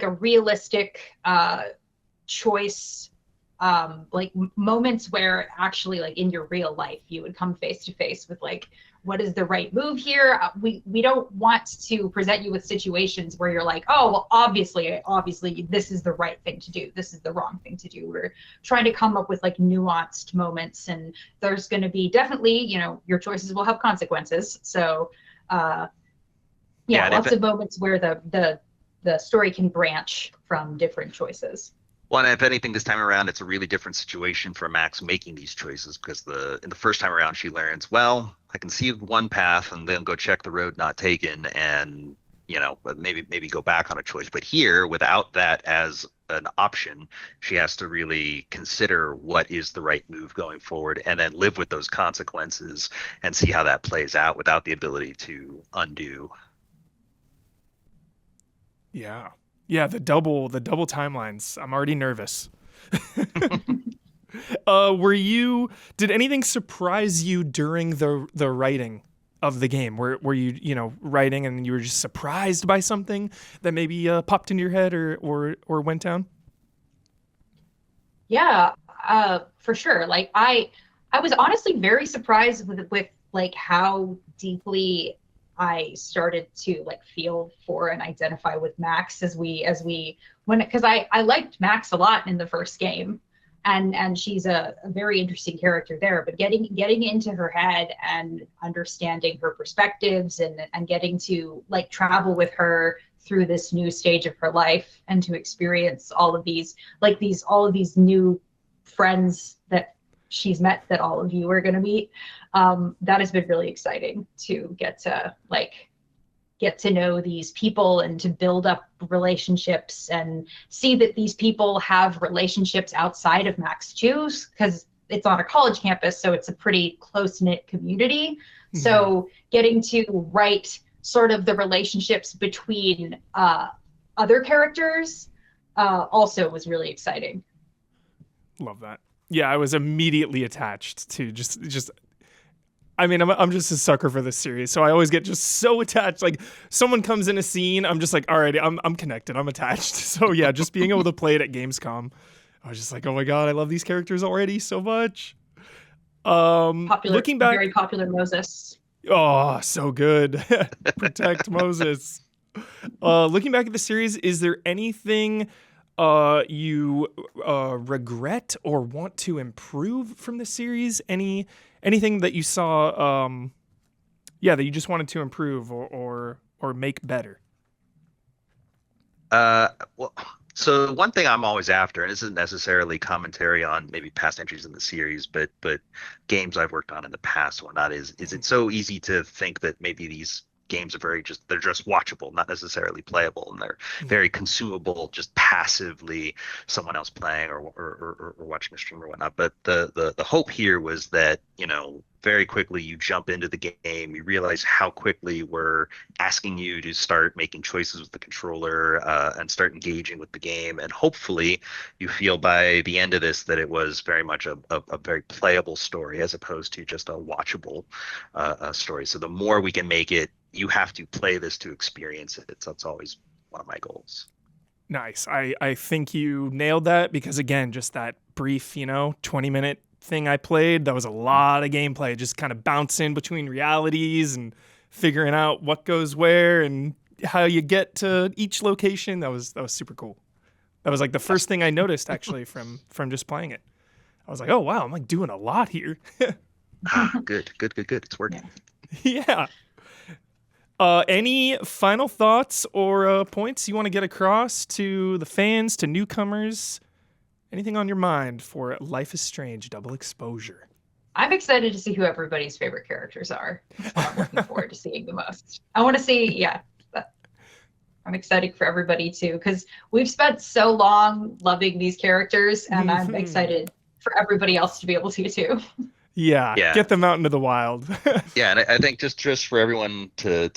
a realistic choice, like moments where actually, like in your real life, you would come face to face with like, what is the right move here? We don't want to present you with situations where you're like, oh, well, obviously this is the right thing to do, this is the wrong thing to do. We're trying to come up with like nuanced moments, and there's going to be definitely, your choices will have consequences. So lots of moments where the story can branch from different choices. Well, and if anything, this time around, it's a really different situation for Max making these choices, because in the first time around, she learns, well, I can see one path and then go check the road not taken, and maybe go back on a choice. But here, without that as an option, she has to really consider what is the right move going forward, and then live with those consequences and see how that plays out without the ability to undo. Yeah. Yeah, the double timelines. I'm already nervous. Did anything surprise you during the writing of the game? Were you writing and you were just surprised by something that maybe popped into your head or went down? Yeah, for sure. Like I was honestly very surprised with like how deeply I started to like feel for and identify with Max because I liked Max a lot in the first game, and she's a very interesting character there. But getting into her head and understanding her perspectives and getting to like travel with her through this new stage of her life and to experience all of these new friends that she's met that all of you are going to meet. That has been really exciting to get to know these people and to build up relationships and see that these people have relationships outside of Max too, because it's on a college campus, so it's a pretty close-knit community. Mm-hmm. So getting to write sort of the relationships between other characters also was really exciting. Love that. Yeah, I was immediately attached to just. I mean, I'm just a sucker for this series, so I always get just so attached. Like someone comes in a scene, I'm just like, all right, I'm connected, I'm attached. So yeah, just being able to play it at Gamescom, I was just like, oh my god, I love these characters already so much. Looking back, very popular Moses. Oh, so good. Protect Moses. Looking back at the series, is there anything you regret or want to improve from the series? Anything that you saw, that you just wanted to improve or make better? So one thing I'm always after, and this isn't necessarily commentary on maybe past entries in the series, but games I've worked on in the past, whatnot, is it's so easy to think that maybe these games are they're just watchable, not necessarily playable, and they're very consumable, just passively someone else playing or watching a stream or whatnot. But the hope here was that, very quickly you jump into the game, you realize how quickly we're asking you to start making choices with the controller and start engaging with the game, and hopefully you feel by the end of this that it was very much a very playable story as opposed to just a watchable story. So the more we can make it, you have to play this to experience it. That's always one of my goals. Nice. I think you nailed that, because again, just that brief, 20-minute thing I played, that was a lot of gameplay, just kind of bouncing between realities and figuring out what goes where and how you get to each location. That was super cool. That was like the first thing I noticed actually from just playing it. I was like, oh wow, I'm like doing a lot here. Good. It's working. Yeah. Any final thoughts or points you want to get across to the fans, to newcomers? Anything on your mind for Life is Strange Double Exposure? I'm excited to see who everybody's favorite characters are. That's what I'm looking forward to seeing the most. I want to see, I'm excited for everybody too, because we've spent so long loving these characters, and I'm excited for everybody else to be able to too. Yeah, get them out into the wild. Yeah, and I think just for everyone to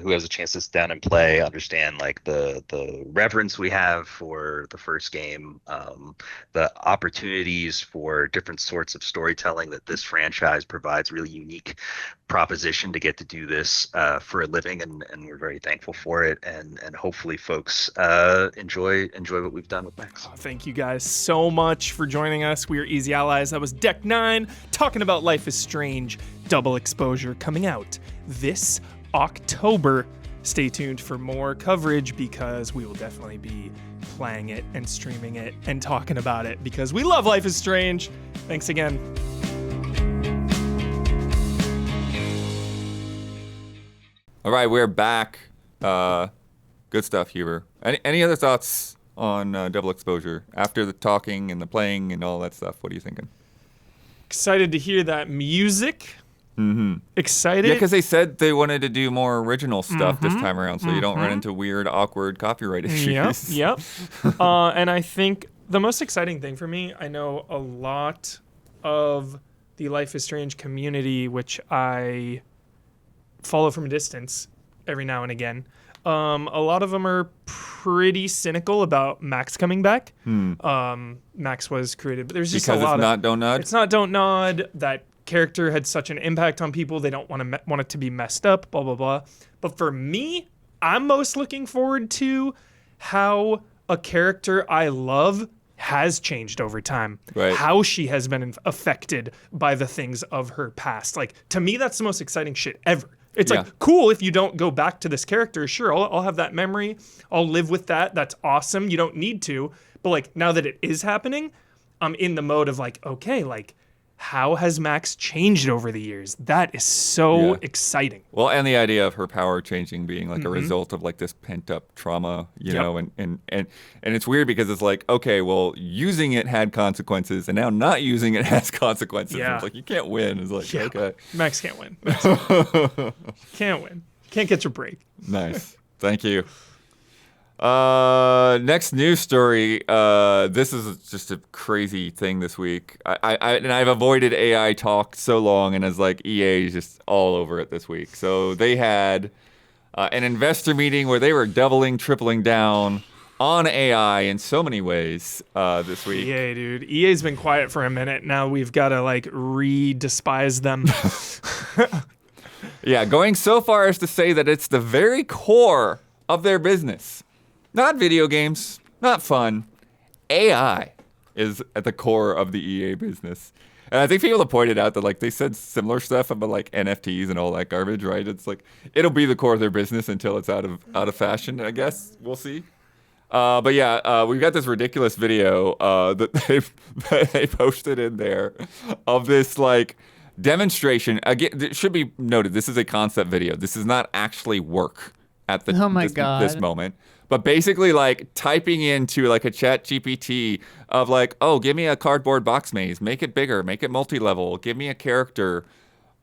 who has a chance to sit down and play, understand like the reverence we have for the first game, the opportunities for different sorts of storytelling that this franchise provides, really unique proposition to get to do this for a living, and we're very thankful for it, and hopefully folks enjoy what we've done with Max. Thank you guys so much for joining us. We are Easy Allies. That was Deck 9 talking about Life is Strange Double Exposure, coming out this October. Stay tuned for more coverage, because we will definitely be playing it and streaming it and talking about it, because we love Life is Strange. Thanks again. All right, we're back. Good stuff, Huber. Any other thoughts on Double Exposure after the talking and the playing and all that stuff? What are you thinking? Excited to hear that music. Excited. Yeah, because they said they wanted to do more original stuff this time around, so you don't run into weird, awkward copyright issues. Yep. And I think the most exciting thing for me, I know a lot of the Life is Strange community, which I follow from a distance every now and again. A lot of them are pretty cynical about Max coming back. Max was created, but there's just because a lot it's not Don't Nod? It's not Don't Nod. That character had such an impact on people. They don't want it to be messed up, blah, blah, blah. But for me, I'm most looking forward to how a character I love has changed over time. Right. How she has been affected by the things of her past. Like, to me, that's the most exciting shit ever. It's like, cool if you don't go back to this character. Sure, I'll have that memory. I'll live with that. That's awesome. You don't need to. But like, now that it is happening, I'm in the mode of like, okay, like, how has Max changed over the years? That is so exciting. Well, and the idea of her power changing being like a result of like this pent up trauma, you know, and it's weird because it's like, okay, well, using it had consequences, and now not using it has consequences. Yeah. It's like you can't win. It's like, okay. Max can't win. Can't win. Can't get your break. Nice. Thank you. Next news story. This is just a crazy thing this week. I've avoided AI talk so long, and it's like EA is just all over it this week. So they had an investor meeting where they were doubling, tripling down on AI in so many ways this week. EA, dude. EA's been quiet for a minute. Now we've got to like re-despise them. Yeah, going so far as to say that it's the very core of their business. Not video games, not fun. AI is at the core of the EA business. And I think people have pointed out that like they said similar stuff about like NFTs and all that garbage, right? It's like it'll be the core of their business until it's out of fashion, I guess. We'll see. But yeah, we've got this ridiculous video that they posted in there of this like demonstration. Again, it should be noted, this is a concept video. This is not actually work at this moment. But basically, like, typing into, like, a chat GPT of, like, oh, give me a cardboard box maze. Make it bigger. Make it multi-level. Give me a character.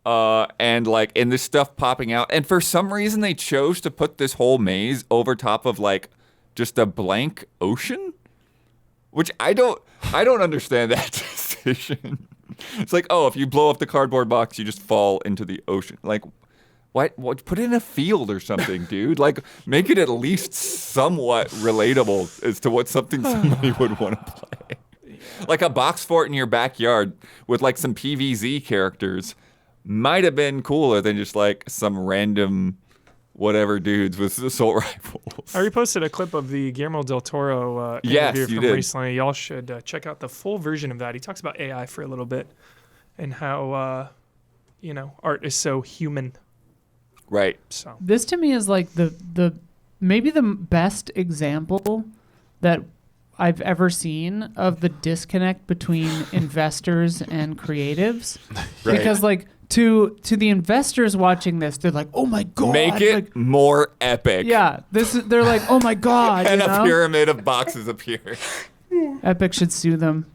And, like, and this stuff popping out. And for some reason, they chose to put this whole maze over top of, like, just a blank ocean? Which I don't understand that decision. It's like, oh, if you blow up the cardboard box, you just fall into the ocean. Like, what? Put it in a field or something, dude. Like, make it at least somewhat relatable as to what something somebody would want to play. Like a box fort in your backyard with like some PVZ characters might have been cooler than just like some random whatever dudes with assault rifles. I reposted a clip of the Guillermo del Toro interview from recently. Y'all should check out the full version of that. He talks about AI for a little bit and how, art is so human. Right. So this to me is like the maybe the best example that I've ever seen of the disconnect between investors and creatives. Right. Because like to the investors watching this, they're like, "Oh my god!" Make it like, more epic. yeah, they're like, "Oh my god!" And you a know? pyramid of boxes appear. Epic should sue them.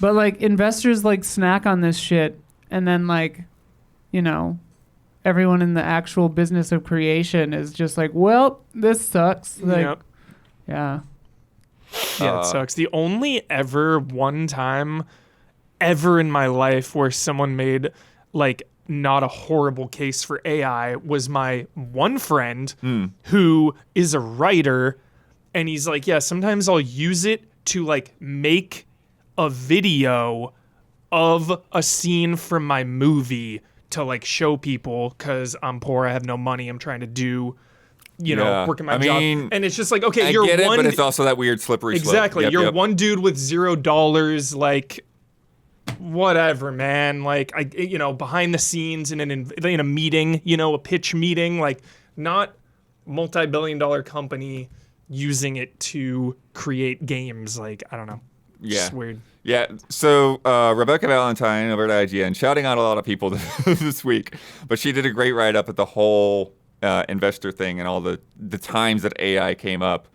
But like investors like snack on this shit, and then like, everyone in the actual business of creation is just like, well, this sucks. Like, Yep. yeah. Yeah, it sucks. The only ever one time ever in my life where someone made like not a horrible case for AI was my one friend who is a writer, and he's like, yeah, sometimes I'll use it to like make a video of a scene from my movie to like show people because I'm poor, I have no money, I'm trying to do Yeah. working my I job. mean, And it's just like, okay, I you're get it, one but it's also that weird slippery slope. exactly. Yep, You're yep. one dude with $0, like whatever, man. Like behind the scenes in a meeting, a pitch meeting, like not multi-billion-dollar company using it to create games. Like I don't know. Yeah. It's weird. Yeah, so Rebecca Valentine over at IGN shouting out a lot of people this week, but she did a great write-up at the whole investor thing and all the times that AI came up.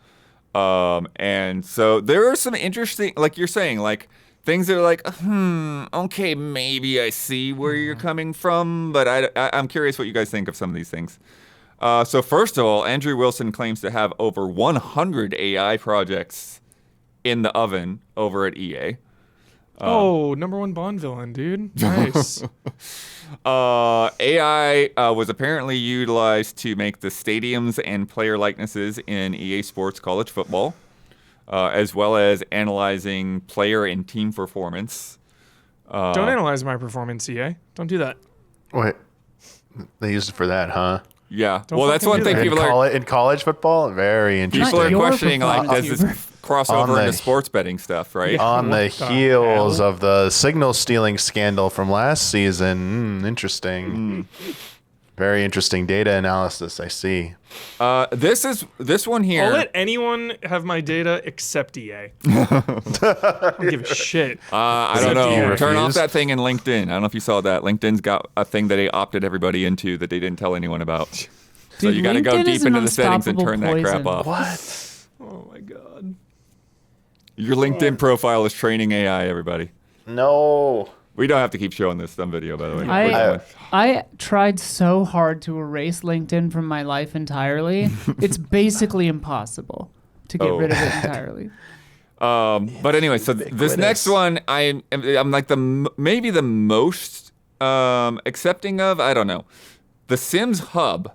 And so there are some interesting, like you're saying, like things that are like, okay, maybe I see where you're coming from, but I'm curious what you guys think of some of these things. So first of all, Andrew Wilson claims to have over 100 AI projects in the oven over at EA. number one Bond villain, dude. Nice. AI was apparently utilized to make the stadiums and player likenesses in EA Sports College Football, as well as analyzing player and team performance. Don't analyze my performance, EA. Don't do that. Wait, they used it for that, huh? Yeah. Don't Well, that's fucking one do thing that. people In college football, very interesting. are your questioning, like, does performance. this cross over On into the- sports betting stuff, right? On the What the heels hell? of the signal stealing scandal from last season. Interesting. Very interesting data analysis, I see. This one here. I'll let anyone have my data except EA. I don't give a shit. I don't know. you Turn off refuse? that thing in LinkedIn. I don't know if you saw that. LinkedIn's got a thing that they opted everybody into that they didn't tell anyone about. So Dude, you got to go LinkedIn deep is an into the settings and turn unstoppable that crap poison. off. What? Oh my god. Your LinkedIn profile is training AI, everybody. No. We don't have to keep showing this dumb video, by the way. We're I done. I tried so hard to erase LinkedIn from my life entirely. It's basically impossible to get rid of it entirely. But anyway, so this next one, I'm like maybe the most accepting of. I don't know. The Sims Hub,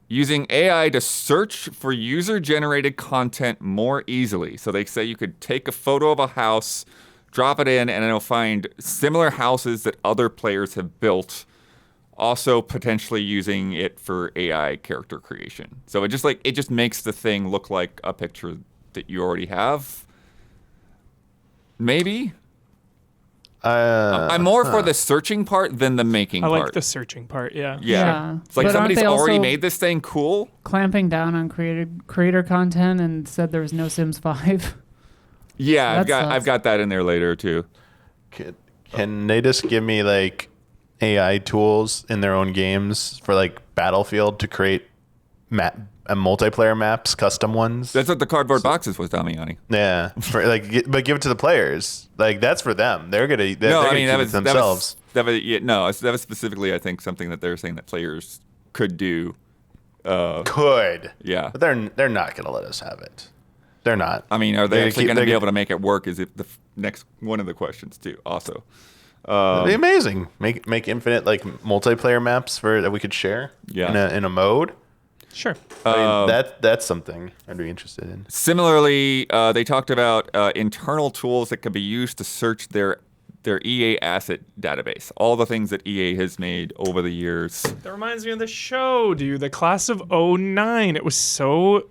using AI to search for user-generated content more easily. So they say you could take a photo of a house, drop it in, and it'll find similar houses that other players have built. Also, potentially using it for AI character creation. So it just makes the thing look like a picture that you already have. Maybe. I'm more for the searching part than the making I part. like the searching part, yeah. Yeah. It's like But aren't somebody's they already also made this thing cool. clamping down on creator content and said there was no Sims 5? Yeah, That I've sucks. got that in there later too. Can they just give me like AI tools in their own games for like Battlefield to create multiplayer maps, custom ones? That's what the cardboard boxes was, Damiani. Yeah, but give it to the players. Like that's for them. They're gonna. No, I gonna mean keep that it was themselves. that was specifically, I think, something that they're saying that players could do. Could. Yeah. But they're not gonna let us have it. They're not. I mean, are they They're actually keep- going to they're be gonna- able to make it work? Is it the next one of the questions too? Also, It'd be amazing. Make infinite like multiplayer maps that we could share. Yeah. In a mode. Sure. I mean, that's something I'd be interested in. similarly, they talked about internal tools that could be used to search their EA asset database. All the things that EA has made over the years. That reminds me of the show, dude. The class of '09. It was so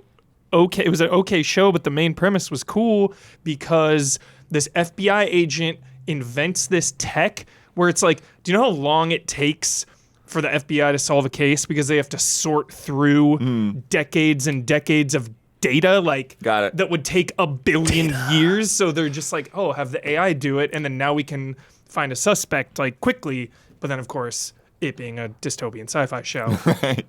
okay. It was an okay show, but the main premise was cool because this FBI agent invents this tech where it's like, do you know how long it takes for the FBI to solve a case because they have to sort through decades and decades of data, like Got it. that would take a billion years. So they're just like, oh, have the AI do it, and then now we can find a suspect like quickly, but then of course, it being a dystopian sci-fi show,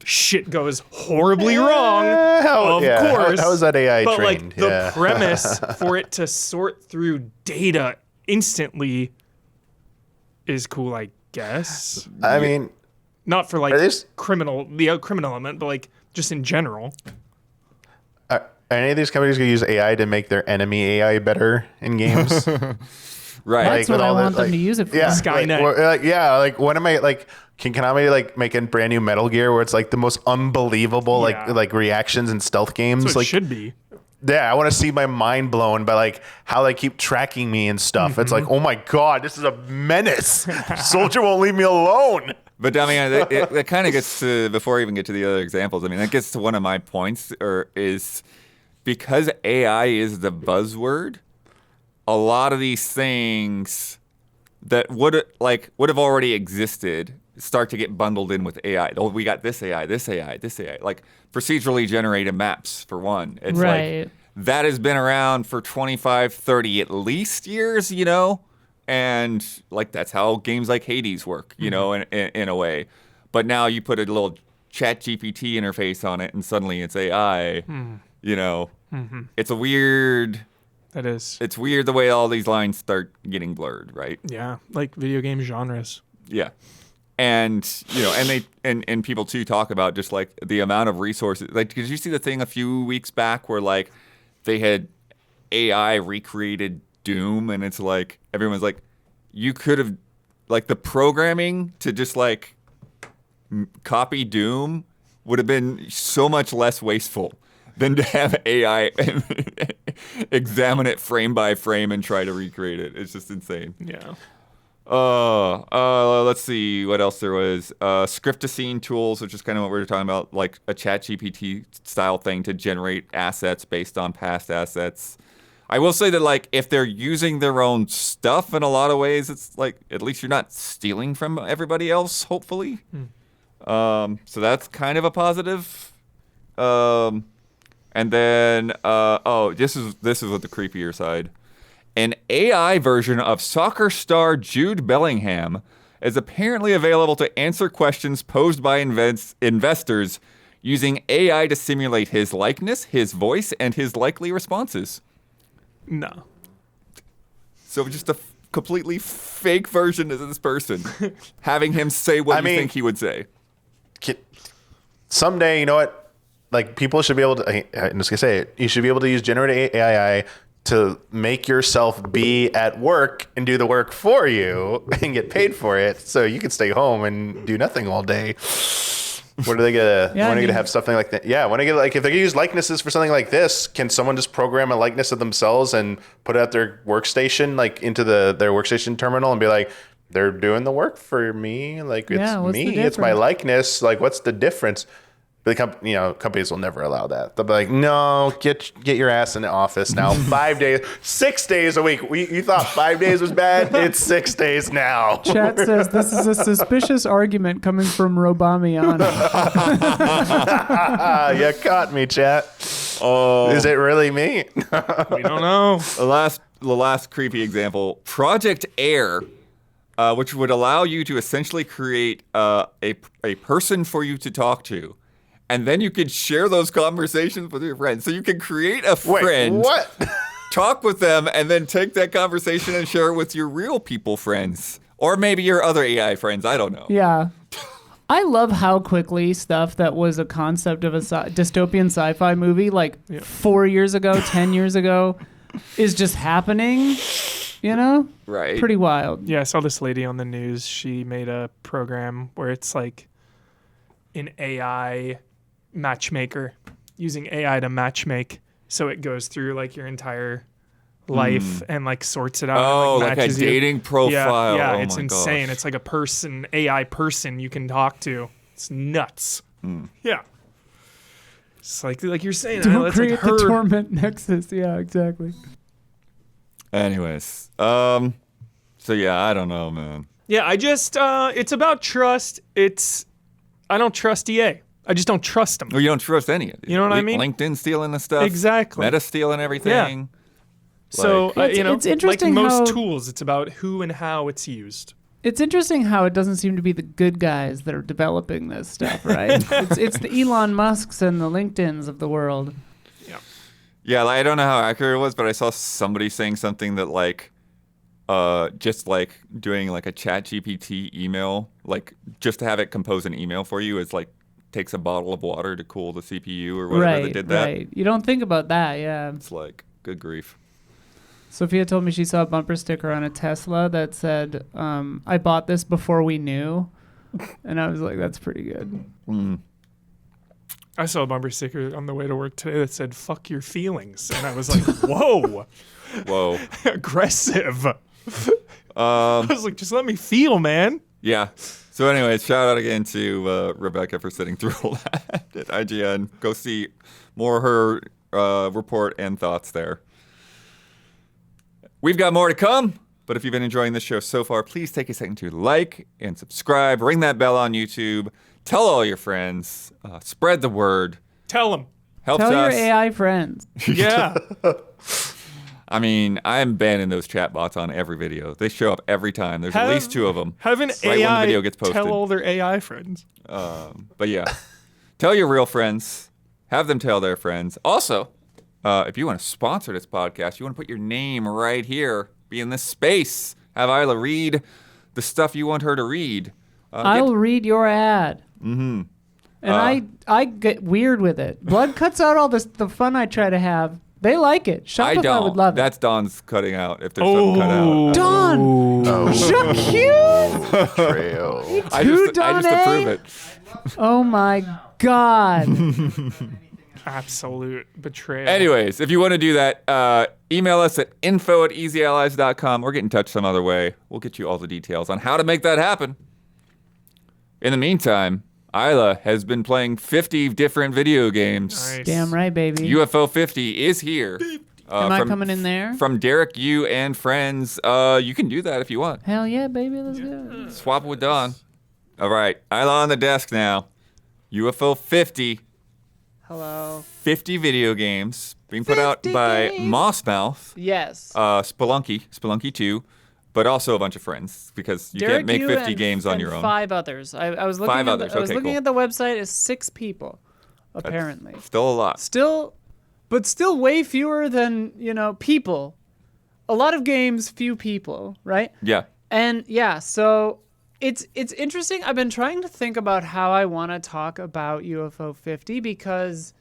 shit goes horribly wrong. Of course. How is that AI but trained? Like the premise for it to sort through data instantly is cool, I guess. I mean, Not for like Are these- criminal element, but like just in general. are any of these companies going to use AI to make their enemy AI better in games? Right. That's what I want them to use it for. Yeah, Skynet. Like when am I like? Can Konami like make a brand new Metal Gear where it's like the most unbelievable Yeah. like reactions in stealth games? That's what Like it should be. yeah, I want to see my mind blown by like how they keep tracking me and stuff. It's like, oh my god, this is a menace. Soldier won't leave me alone. But I mean, it kind of gets to, before I even get to the other examples, I mean, that gets to one of my points, is because AI is the buzzword, a lot of these things that would have already existed start to get bundled in with AI. Oh, we got this AI, this AI, this AI. Like procedurally generated maps, for one. It's Right. like that has been around for 25, 30 at least years, you know? And like that's how games like Hades work, you know, in a way. But now you put a little chat GPT interface on it and suddenly it's AI, you know. It's weird the way all these lines start getting blurred, right? Yeah, like video game genres. Yeah. And, you know, and people too talk about just like the amount of resources. Like, did you see the thing a few weeks back where like they had AI recreated Doom, and it's like everyone's like, you could have, like, the programming to just like copy Doom would have been so much less wasteful than to have AI examine it frame by frame and try to recreate it. It's just insane. Yeah. Let's see what else there was. Script to scene tools, which is kind of what we were talking about, like a chat GPT style thing to generate assets based on past assets. I will say that, like, if they're using their own stuff in a lot of ways, it's like at least you're not stealing from everybody else, hopefully. So that's kind of a positive. And then this is what the creepier side. An AI version of soccer star Jude Bellingham is apparently available to answer questions posed by investors using AI to simulate his likeness, his voice, and his likely responses. No. So just a completely fake version of this person, having him say what you think he would say. Someday, you know what? Like, people should be able to, I'm just going to say it, you should be able to use generative AI to make yourself be at work and do the work for you and get paid for it so you can stay home and do nothing all day. What are they gonna have something like that? Yeah, when I get like, if they use likenesses for something like this, can someone just program a likeness of themselves and put it at their workstation, like into their workstation terminal, and be like, they're doing the work for me, like it's me, it's my likeness, like what's the difference? But companies will never allow that. They'll be like, no, get your ass in the office now. 5 days, 6 days a week. You thought 5 days was bad? It's 6 days now. Chat says this is a suspicious argument coming from Robamian. You caught me, chat. Oh, is it really me? We don't know. The last creepy example, Project Air, which would allow you to essentially create a person for you to talk to. And then you could share those conversations with your friends. So you can create a friend, talk with them, and then take that conversation and share it with your real people friends. Or maybe your other AI friends. I don't know. Yeah. I love how quickly stuff that was a concept of a dystopian sci-fi movie, like 4 years ago, 10 years ago, is just happening, you know? Right. Pretty wild. Yeah, I saw this lady on the news. She made a program where it's like an AI matchmaker, using AI to matchmake, so it goes through like your entire life and like sorts it out. Oh, and, like a dating profile. Yeah, oh it's my insane. Gosh. It's like a AI person you can talk to. It's nuts. Yeah. It's like you're saying. Don't it's create like the torment nexus. Yeah, exactly. Anyways, so yeah, I don't know, man. Yeah, I just it's about trust. I don't trust EA. I just don't trust them. Well, you don't trust any of it. You know what I mean? LinkedIn stealing the stuff. Exactly. Meta stealing everything. So Like- It's interesting like most how- tools, it's about who and how it's used. It's interesting how it doesn't seem to be the good guys that are developing this stuff, right? it's the Elon Musks and the LinkedIns of the world. Yeah, like, I don't know how accurate it was, but I saw somebody saying something that like, just like doing like a Chat GPT email, like just to have it compose an email for you is like takes a bottle of water to cool the CPU or whatever that did that. Right. You don't think about that, yeah. It's like, good grief. Sophia told me she saw a bumper sticker on a Tesla that said, I bought this before we knew. And I was like, that's pretty good. I saw a bumper sticker on the way to work today that said "fuck your feelings," and I was like, "Whoa, Whoa. aggressive." I was like, "Just let me feel, man." Yeah. So anyways, shout out again to Rebecca for sitting through all that at IGN. Go see more of her report and thoughts there. We've got more to come, but if you've been enjoying this show so far, please take a second to like and subscribe. Ring that bell on YouTube. Tell all your friends. Spread the word. Tell them. Helps Tell your us. AI friends. Yeah. I mean, I'm banning those chatbots on every video. They show up every time. There's at least 2 of them. Have an Right when the AI video gets posted. tell all their AI friends. But yeah, tell your real friends. Have them tell their friends. Also, if you want to sponsor this podcast, you want to put your name right here, be in this space, have Isla read the stuff you want her to read. I'll read your ad. Mm-hmm. And I get weird with it. Blood cuts out all the fun I try to have. They like it. I Shopify don't. would love it. That's Don's cutting out. If there's something cut out. Don! Jacques! Trail. I Too just approve it. Oh my God. Absolute betrayal. Anyways, if you want to do that, email us at info@easyallies.com or get in touch some other way. We'll get you all the details on how to make that happen. In the meantime, Isla has been playing 50 different video games. Nice. Damn right, baby. UFO 50 is here. Am I coming in there? From Derek, you, and friends. You can do that if you want. Hell yeah, baby. Let's go. Swap it with Don. All right. Isla on the desk now. UFO 50. Hello. 50 video games being put out 50 by games. Mossmouth, Yes. Spelunky 2, but also a bunch of friends because you can't make 50 games on your own. 5 others. I was looking. 5 others. I was Okay, looking cool. at the website. It's 6 people, apparently. Still a lot. Still way fewer than people. A lot of games, few people, right? Yeah. And yeah, so it's interesting. I've been trying to think about how I want to talk about UFO 50 because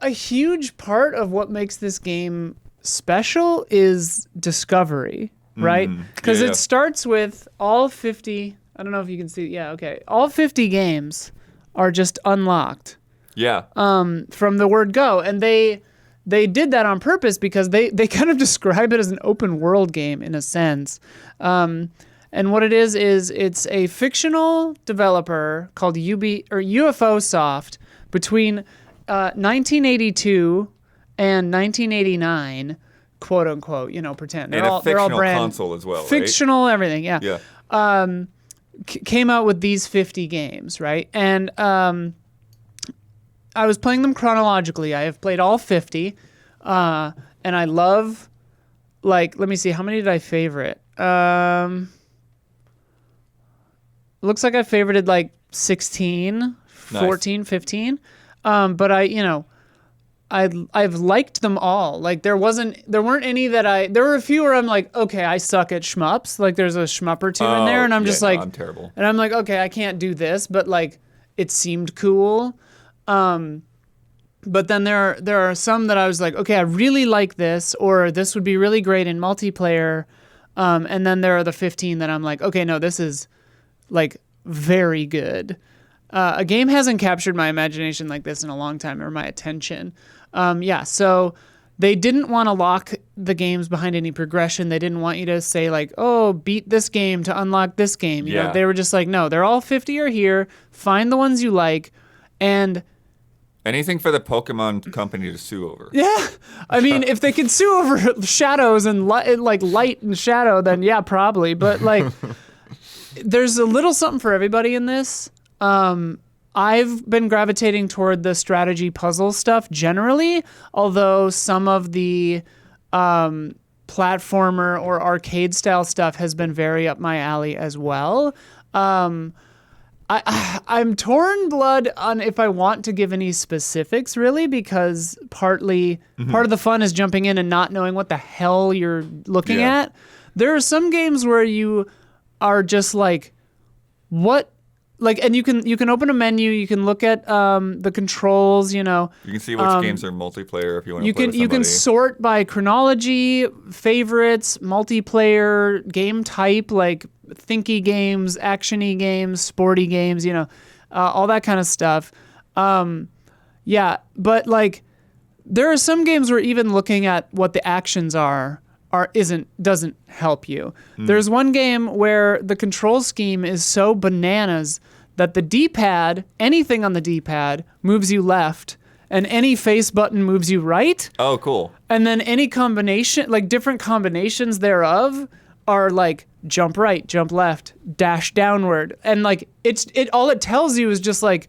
a huge part of what makes this game special is discovery, right? Because yeah. it starts with all 50. I don't know if you can see. Yeah, okay. All 50 games are just unlocked Yeah. from the word go, and they did that on purpose because they kind of describe it as an open world game in a sense. And what it is it's a fictional developer called UFO Soft between 1982 and 1989, quote unquote. Pretend And a fictional console as well, right? fictional everything. Yeah. Yeah. Came out with these 50 games, right? And I was playing them chronologically. I have played all 50, and I love, let me see, how many did I favorite? Looks like I favorited 16, 14, 15. But I've liked them all. There weren't any that there were a few where I'm like, okay, I suck at shmups. There's a shmup or two in there, and I'm just I'm terrible. and I'm like, okay, I can't do this, but it seemed cool. But then there are some that I was like, okay, I really like this, or this would be really great in multiplayer. And then there are the 15 that I'm like, okay, no, this is very good. A game hasn't captured my imagination like this in a long time, or my attention. So they didn't want to lock the games behind any progression. They didn't want you to say beat this game to unlock this game. You know, they were just like, no, they're all 50 are here. Find the ones you like, and Anything for the Pokemon company to sue over. yeah. I mean, if they could sue over shadows and light and shadow, then yeah, probably. But there's a little something for everybody in this. I've been gravitating toward the strategy puzzle stuff generally, although some of the platformer or arcade style stuff has been very up my alley as well. I'm torn blood on if I want to give any specifics, really, because part of the fun is jumping in and not knowing what the hell you're looking at. There are some games where you are just like, what? Like, and you can open a menu, you can look at the controls, You can see which games are multiplayer if you want to play with somebody. You can sort by chronology, favorites, multiplayer, game type, like thinky games, actiony games, sporty games, all that kind of stuff. But like there are some games where even looking at what the actions doesn't help you. There's one game where the control scheme is so bananas that the D-pad, anything on the D-pad, moves you left, and any face button moves you right. Oh, cool. And then any combination, like different combinations thereof, are like jump right, jump left, dash downward, and like all it tells you is just like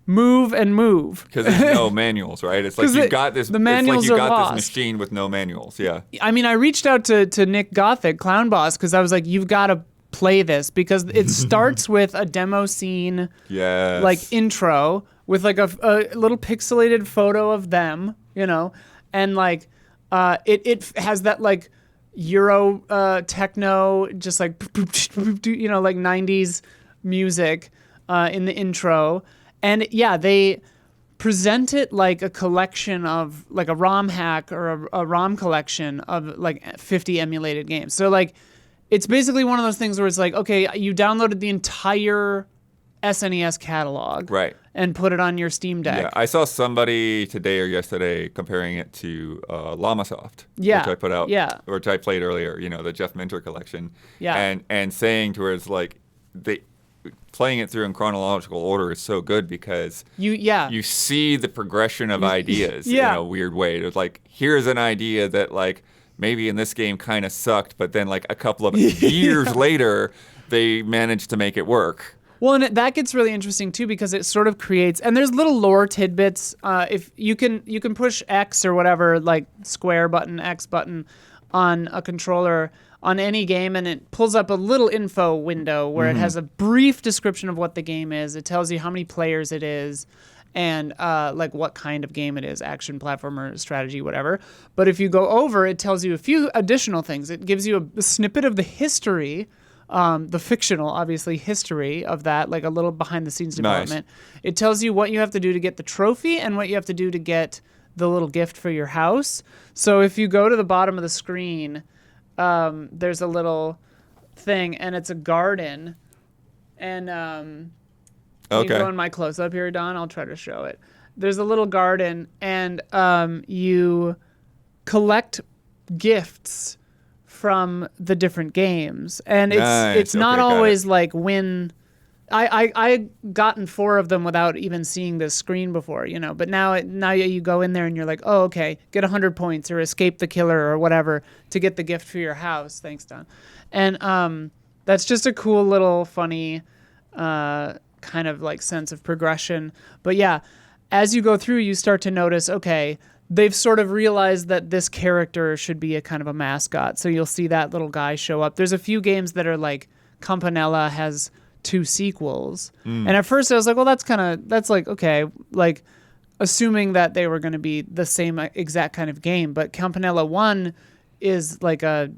move and move. Because there's no manuals, right? It's like you've got this. The manuals it's like you are got lost. this machine with no manuals. Yeah. I mean, I reached out to Nick Gothic, Clown Boss, because I was like, you've got to play this because it starts with a demo scene, like intro with like a little pixelated photo of them, and like it has that like Euro techno, just like like 90s music in the intro. And yeah, they present it like a collection of like a ROM hack or a ROM collection of like 50 emulated games. So like it's basically one of those things where it's like, okay, you downloaded the entire SNES catalog, right, and put it on your Steam Deck. Yeah, I saw somebody today or yesterday comparing it to Llamasoft, which I put out, which I played earlier. The Jeff Minter collection, and saying to her, it's like playing it through in chronological order is so good because you see the progression of ideas in a weird way. It's like, here's an idea that like maybe in this game kind of sucked, but then like a couple of years later they managed to make it work. Well, and that gets really interesting too because it sort of creates, and there's little lore tidbits. If you can push X or whatever, like square button, X button, on a controller on any game, and it pulls up a little info window where it has a brief description of what the game is. It tells you how many players it is, and like what kind of game it is, action, platformer, strategy, whatever. But if you go over, it tells you a few additional things. It gives you a snippet of the history. The fictional, obviously, history of that, like a little behind-the-scenes development. Nice. It tells you what you have to do to get the trophy and what you have to do to get the little gift for your house. So if you go to the bottom of the screen, there's a little thing, and it's a garden. And you go in my close-up here, Don. I'll try to show it. There's a little garden, and you collect gifts from the different games, and it's not always like win. I gotten 4 of them without even seeing the screen before, but now you go in there and you're like, oh, okay, get 100 points or escape the killer or whatever to get the gift for your house. Thanks, Don. And that's just a cool little funny kind of like sense of progression. But yeah, as you go through, you start to notice, okay, they've sort of realized that this character should be a kind of a mascot. So you'll see that little guy show up. There's a few games that are like Campanella has 2 sequels. And at first I was like, well, that's like, okay, like assuming that they were going to be the same exact kind of game. But Campanella 1 is like a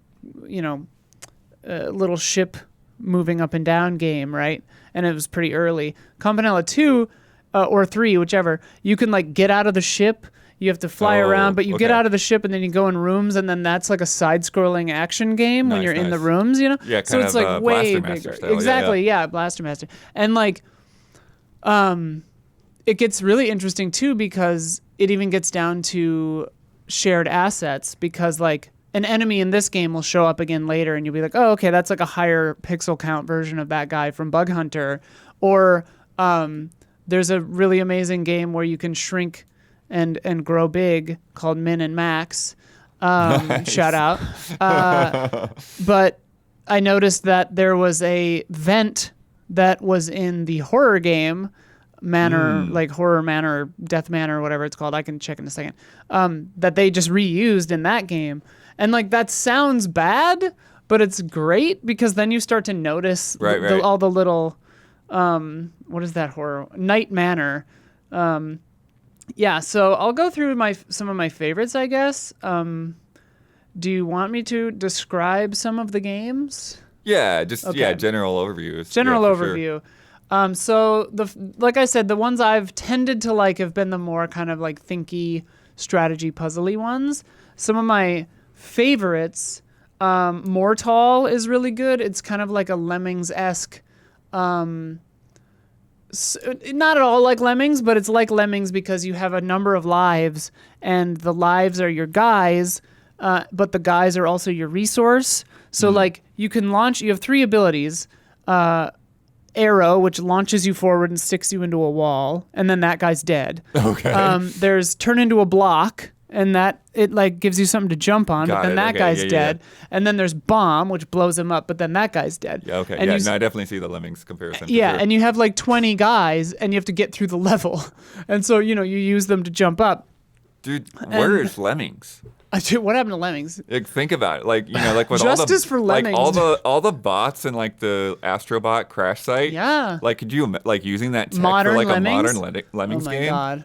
little ship moving up and down game, right? And it was pretty early. Campanella 2 or 3, whichever, you can like get out of the ship. You have to fly around, but you get out of the ship and then you go in rooms, and then that's like a side-scrolling action game when you're in the rooms, Yeah, so it's like way bigger. Style. Exactly, yeah, Blaster Master. And like, it gets really interesting too because it even gets down to shared assets because like an enemy in this game will show up again later, and you'll be like, oh, okay, that's like a higher pixel count version of that guy from Bug Hunter, or there's a really amazing game where you can shrink and grow big called Min and Max. Nice. Shout out. But I noticed that there was a vent that was in the horror game manor, like horror manor, or death manor, or whatever it's called. I can check in a second. That they just reused in that game, and like that sounds bad, but it's great because then you start to notice all the little, what is that horror? Night Manor. Yeah, so I'll go through some of my favorites, I guess. Do you want me to describe some of the games? Yeah, general overview. General overview. Sure. So like I said, the ones I've tended to like have been the more kind of like thinky, strategy, puzzly ones. Some of my favorites, Mortal is really good. It's kind of like a Lemmings-esque. Not at all like Lemmings, but it's like Lemmings because you have a number of lives, and the lives are your guys, but the guys are also your resource. So like you have 3 abilities. Arrow, which launches you forward and sticks you into a wall, and then that guy's dead. Okay. There's turn into a block, and that it like gives you something to jump on, but then that guy's dead. Yeah. And then there's bomb, which blows him up, but then that guy's dead. Yeah, okay. And I definitely see the Lemmings comparison. Yeah, sure. and you have like 20 guys, and you have to get through the level. And so, you use them to jump up. Dude, where is Lemmings? What happened to Lemmings? Like, think about it. Like, like with Justice for Lemmings. Like all the bots in like the Astrobot crash site. Yeah. Like, could you like using that tech modern for like Lemmings? a modern Lemmings game? Oh my god.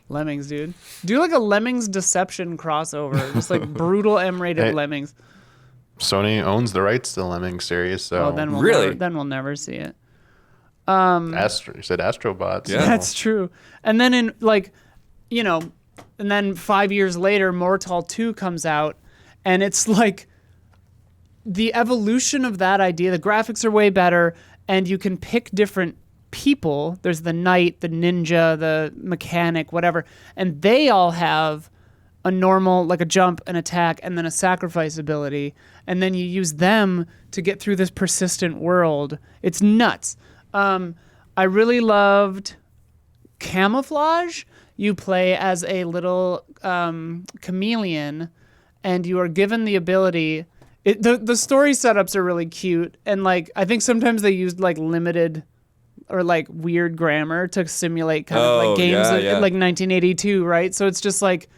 Lemmings, dude. Do like a Lemmings Deception crossover. Just like brutal M-rated Lemmings. Sony owns the rights to the Lemmings series, so then we'll never see it. You said Astrobots. Yeah. So. That's true. And then in like, and then 5 years later, Mortal 2 comes out, and it's like the evolution of that idea. The graphics are way better, and you can pick different people. There's the knight, the ninja, the mechanic, whatever, and they all have a normal, like a jump, an attack, and then a sacrifice ability, and then you use them to get through this persistent world. It's nuts. I really loved Camouflage. You play as a little chameleon, and you are given the ability. The story setups are really cute, and like I think sometimes they used like limited or like weird grammar to simulate kind of like games like 1982, right? So it's just like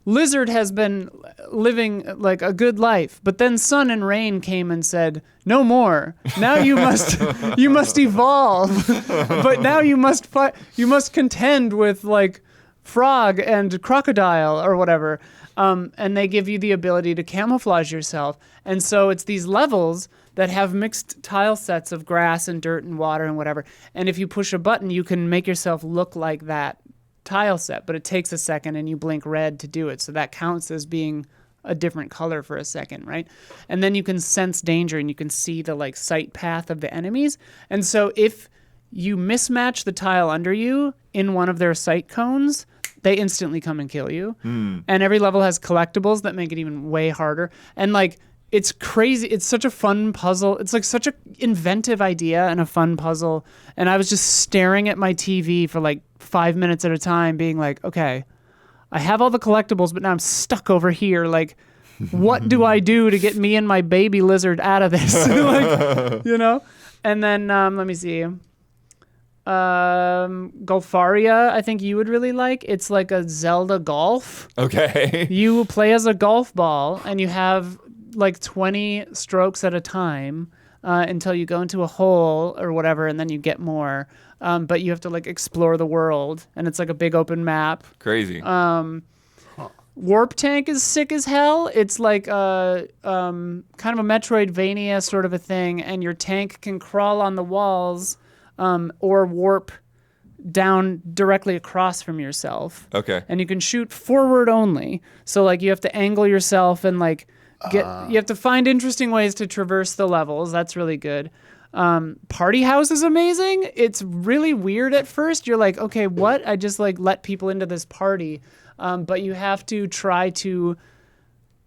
Lizard has been living like a good life, but then Sun and Rain came and said, "No more. Now you must evolve. But now you must contend with like Frog and Crocodile or whatever." And they give you the ability to camouflage yourself. And so it's these levels that have mixed tile sets of grass and dirt and water and whatever. And if you push a button, you can make yourself look like that tile set, but it takes a second and you blink red to do it. So that counts as being a different color for a second, right? And then you can sense danger and you can see the like sight path of the enemies. And so if you mismatch the tile under you in one of their sight cones, they instantly come and kill you. And every level has collectibles that make it even way harder. And like, it's crazy. It's such a fun puzzle. It's like such an inventive idea and a fun puzzle. And I was just staring at my TV for like 5 minutes at a time being like, okay, I have all the collectibles, but now I'm stuck over here. Like, what do I do to get me and my baby lizard out of this? Like, And then, let me see. Golfaria, I think you would really like. It's like a Zelda golf. Okay. You play as a golf ball, and you have like 20 strokes at a time until you go into a hole or whatever, and then you get more. But you have to like explore the world, and it's like a big open map. Crazy. Warp Tank is sick as hell. It's like a kind of a Metroidvania sort of a thing, and your tank can crawl on the walls or warp down directly across from yourself. Okay. And you can shoot forward only. So like you have to angle yourself and like you have to find interesting ways to traverse the levels. That's really good. Party House is amazing. It's really weird at first. You're like, okay, what? I just like let people into this party. But you have to try to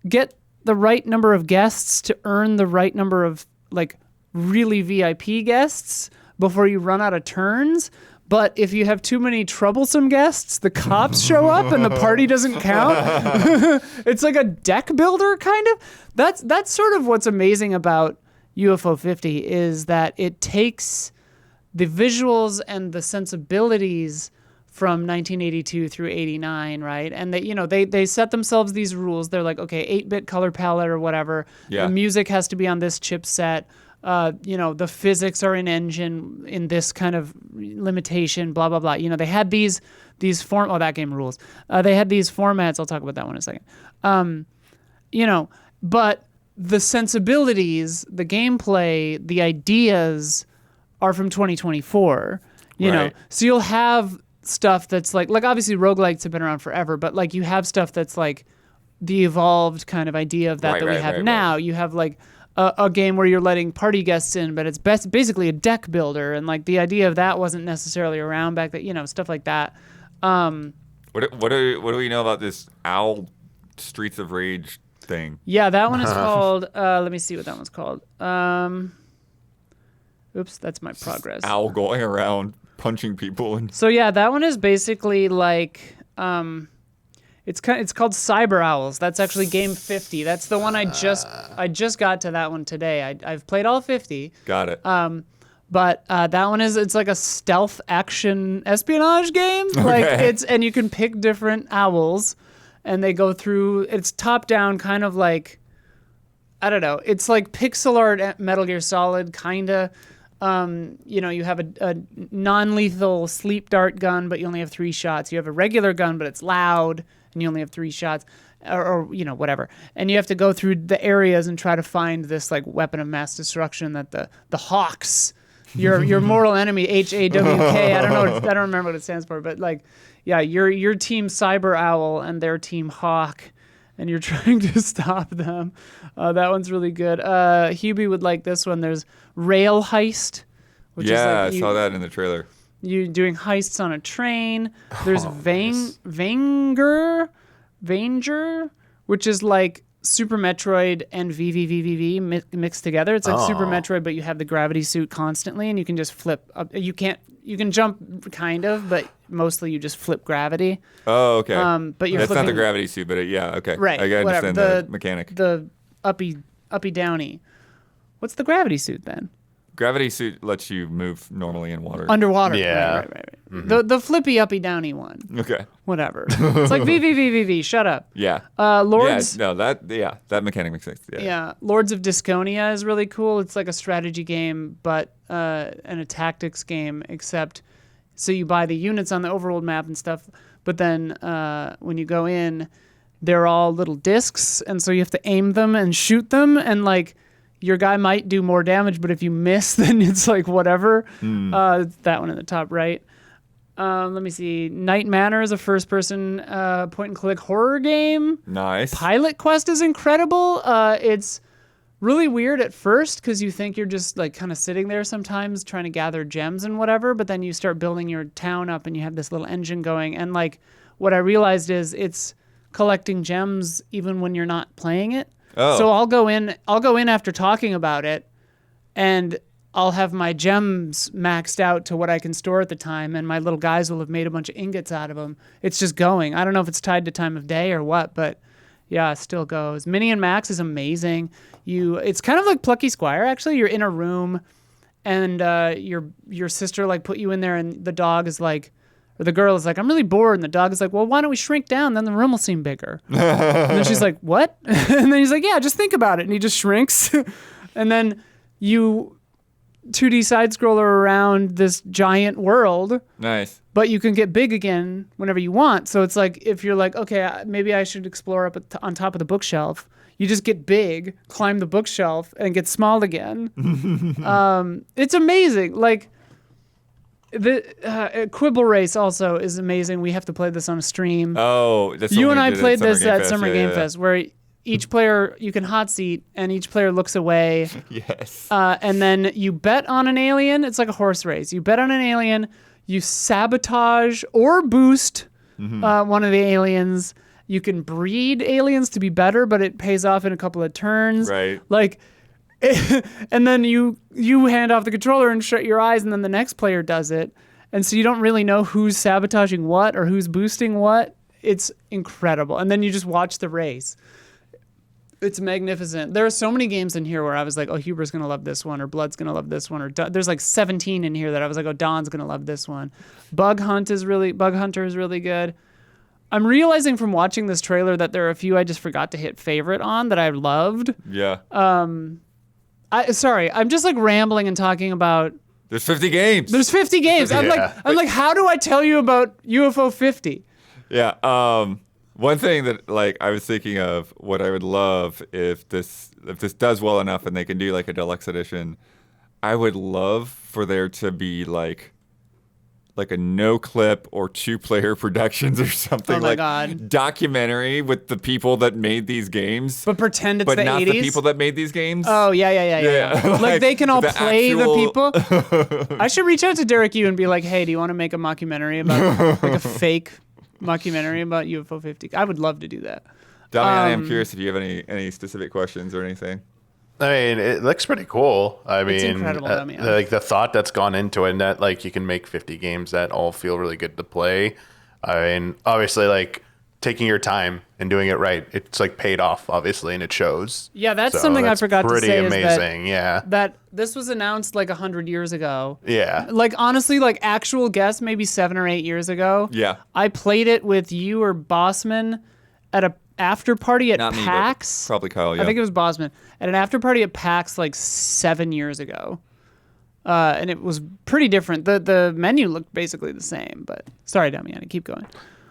get the right number of guests to earn the right number of like really VIP guests before you run out of turns. But if you have too many troublesome guests, the cops show up and the party doesn't count. It's like a deck builder kind of. That's sort of what's amazing about UFO 50 is that it takes the visuals and the sensibilities from 1982 through 89, right? And they set themselves these rules. They're like, okay, 8-bit color palette or whatever. Yeah. The music has to be on this chipset. The physics are in engine in this kind of limitation, blah, blah, blah. They had these that game rules. They had these formats. I'll talk about that one in a second. But the sensibilities, the gameplay, the ideas are from 2024, Right. So you'll have stuff that's like obviously roguelikes have been around forever, but like you have stuff that's like the evolved kind of idea of that we have now. You have like a game where you're letting party guests in, but it's basically a deck builder, and like the idea of that wasn't necessarily around back then, stuff like that. What do we know about this Owl Streets of Rage thing? Yeah, that one is called, let me see what that one's called. Oops, that's my progress. Owl going around punching people and So yeah, that one is basically like it's called Cyber Owls. That's actually game 50. That's the one I just got to that one today. I've played all 50. got it. But that one it's like a stealth action espionage game. Like and you can pick different owls and they go through, it's top down kind of like, I don't know. It's like pixel art Metal Gear Solid kinda. You have a non-lethal sleep dart gun, but you only have 3 shots. You have a regular gun, but it's loud, and you only have 3 shots, or whatever. And you have to go through the areas and try to find this like weapon of mass destruction that the Hawks, your mortal enemy, HAWK. I don't remember what it stands for, but like, yeah, your team Cyber Owl and their team Hawk, and you're trying to stop them. That one's really good. Hubie would like this one. There's Rail Heist, which is like I saw that in the trailer. you doing heists on a train. There's Vanger, which is like Super Metroid and VVVVV mixed together. It's like Super Metroid, but you have the gravity suit constantly, and you can just flip up. You can jump kind of, but mostly you just flip gravity. Oh, okay. But you're That's not the flipping- gravity suit, but okay. Right, I whatever. understand the mechanic. The uppy downy. What's the gravity suit then? Gravity suit lets you move normally in water. Underwater. Yeah. Right. Mm-hmm. The flippy uppy downy one. Okay. Whatever. It's like VVVVV. Shut up. Yeah. Lords. Yeah, no, that mechanic makes sense. Yeah. Lords of Disconia is really cool. It's like a strategy game, but and a tactics game, except so you buy the units on the overworld map and stuff, but then when you go in, they're all little discs, and so you have to aim them and shoot them, and like your guy might do more damage, but if you miss, then it's like whatever. That one in the top right. Let me see. Night Manor is a first-person point-and-click horror game. Nice. Pilot Quest is incredible. It's really weird at first because you think you're just like kind of sitting there sometimes trying to gather gems and whatever, but then you start building your town up and you have this little engine going. And like what I realized is it's collecting gems even when you're not playing it. Oh. So I'll go in after talking about it, and I'll have my gems maxed out to what I can store at the time, and my little guys will have made a bunch of ingots out of them. It's just going. I don't know if it's tied to time of day or what, but yeah, it still goes. Mini and Max is amazing. It's kind of like Plucky Squire, actually. You're in a room, and your sister like put you in there, and the dog is like, or the girl is like, I'm really bored, and the dog is like, well, why don't we shrink down? Then the room will seem bigger. And then she's like, what? And then he's like, yeah, just think about it. And he just shrinks. And then you 2D side scroller around this giant world, Nice. but you can get big again whenever you want. So it's like, if you're like, okay, maybe I should explore up on top of the bookshelf, you just get big, climb the bookshelf, and get small again. It's amazing. Like, the Quibble Race also is amazing. We have to play this on a stream. Oh, that's You what and we I did played this at Fest. Summer Yeah, Game yeah. Fest, where each player, you can hot seat, and each player looks away. Yes. And then you bet on an alien. It's like a horse race. You bet on an alien. You sabotage or boost one of the aliens. You can breed aliens to be better, but it pays off in a couple of turns. Right. Like, and then you hand off the controller and shut your eyes, and then the next player does it. And so you don't really know who's sabotaging what or who's boosting what. It's incredible. And then you just watch the race. It's magnificent. There are so many games in here where I was like, oh, Huber's going to love this one, or Blood's going to love this one, or there's like 17 in here that I was like, oh, Don's going to love this one. Bug Hunter is really good. I'm realizing from watching this trailer that there are a few I just forgot to hit favorite on that I loved. Yeah. Sorry, I'm just like rambling and talking about. There's 50 games. There's 50 games. I'm like, how do I tell you about UFO 50? Yeah. One thing that like I was thinking of, what I would love if this does well enough and they can do like a deluxe edition, I would love for there to be like a no clip or 2-player productions or something, Oh my like God. documentary with the people that made these games, But pretend it's but the not 80s. the people that made these games. Oh yeah. Like they can all play the people. I should reach out to Derek Yu and be like, hey, do you want to make a mockumentary about like a fake mockumentary about UFO 50? I would love to do that. Damian, I am curious if you have any specific questions or anything. I mean, it looks pretty cool. I mean, incredible, Damian. like the thought that's gone into it, and that like you can make 50 games that all feel really good to play. I mean, obviously, like taking your time and doing it right, it's like paid off, obviously, and it shows. Yeah, that's something I forgot to say. Pretty amazing, that this was announced like 100 years ago. Yeah. Like honestly, like actual guess, maybe 7 or 8 years ago. Yeah. I played it with you or Bossman at a after party at Not me, but PAX. probably Kyle. Yeah. I think it was Bosman at an after party at PAX like 7 years ago, and it was pretty different. The menu looked basically the same. But sorry, Damiani, keep going.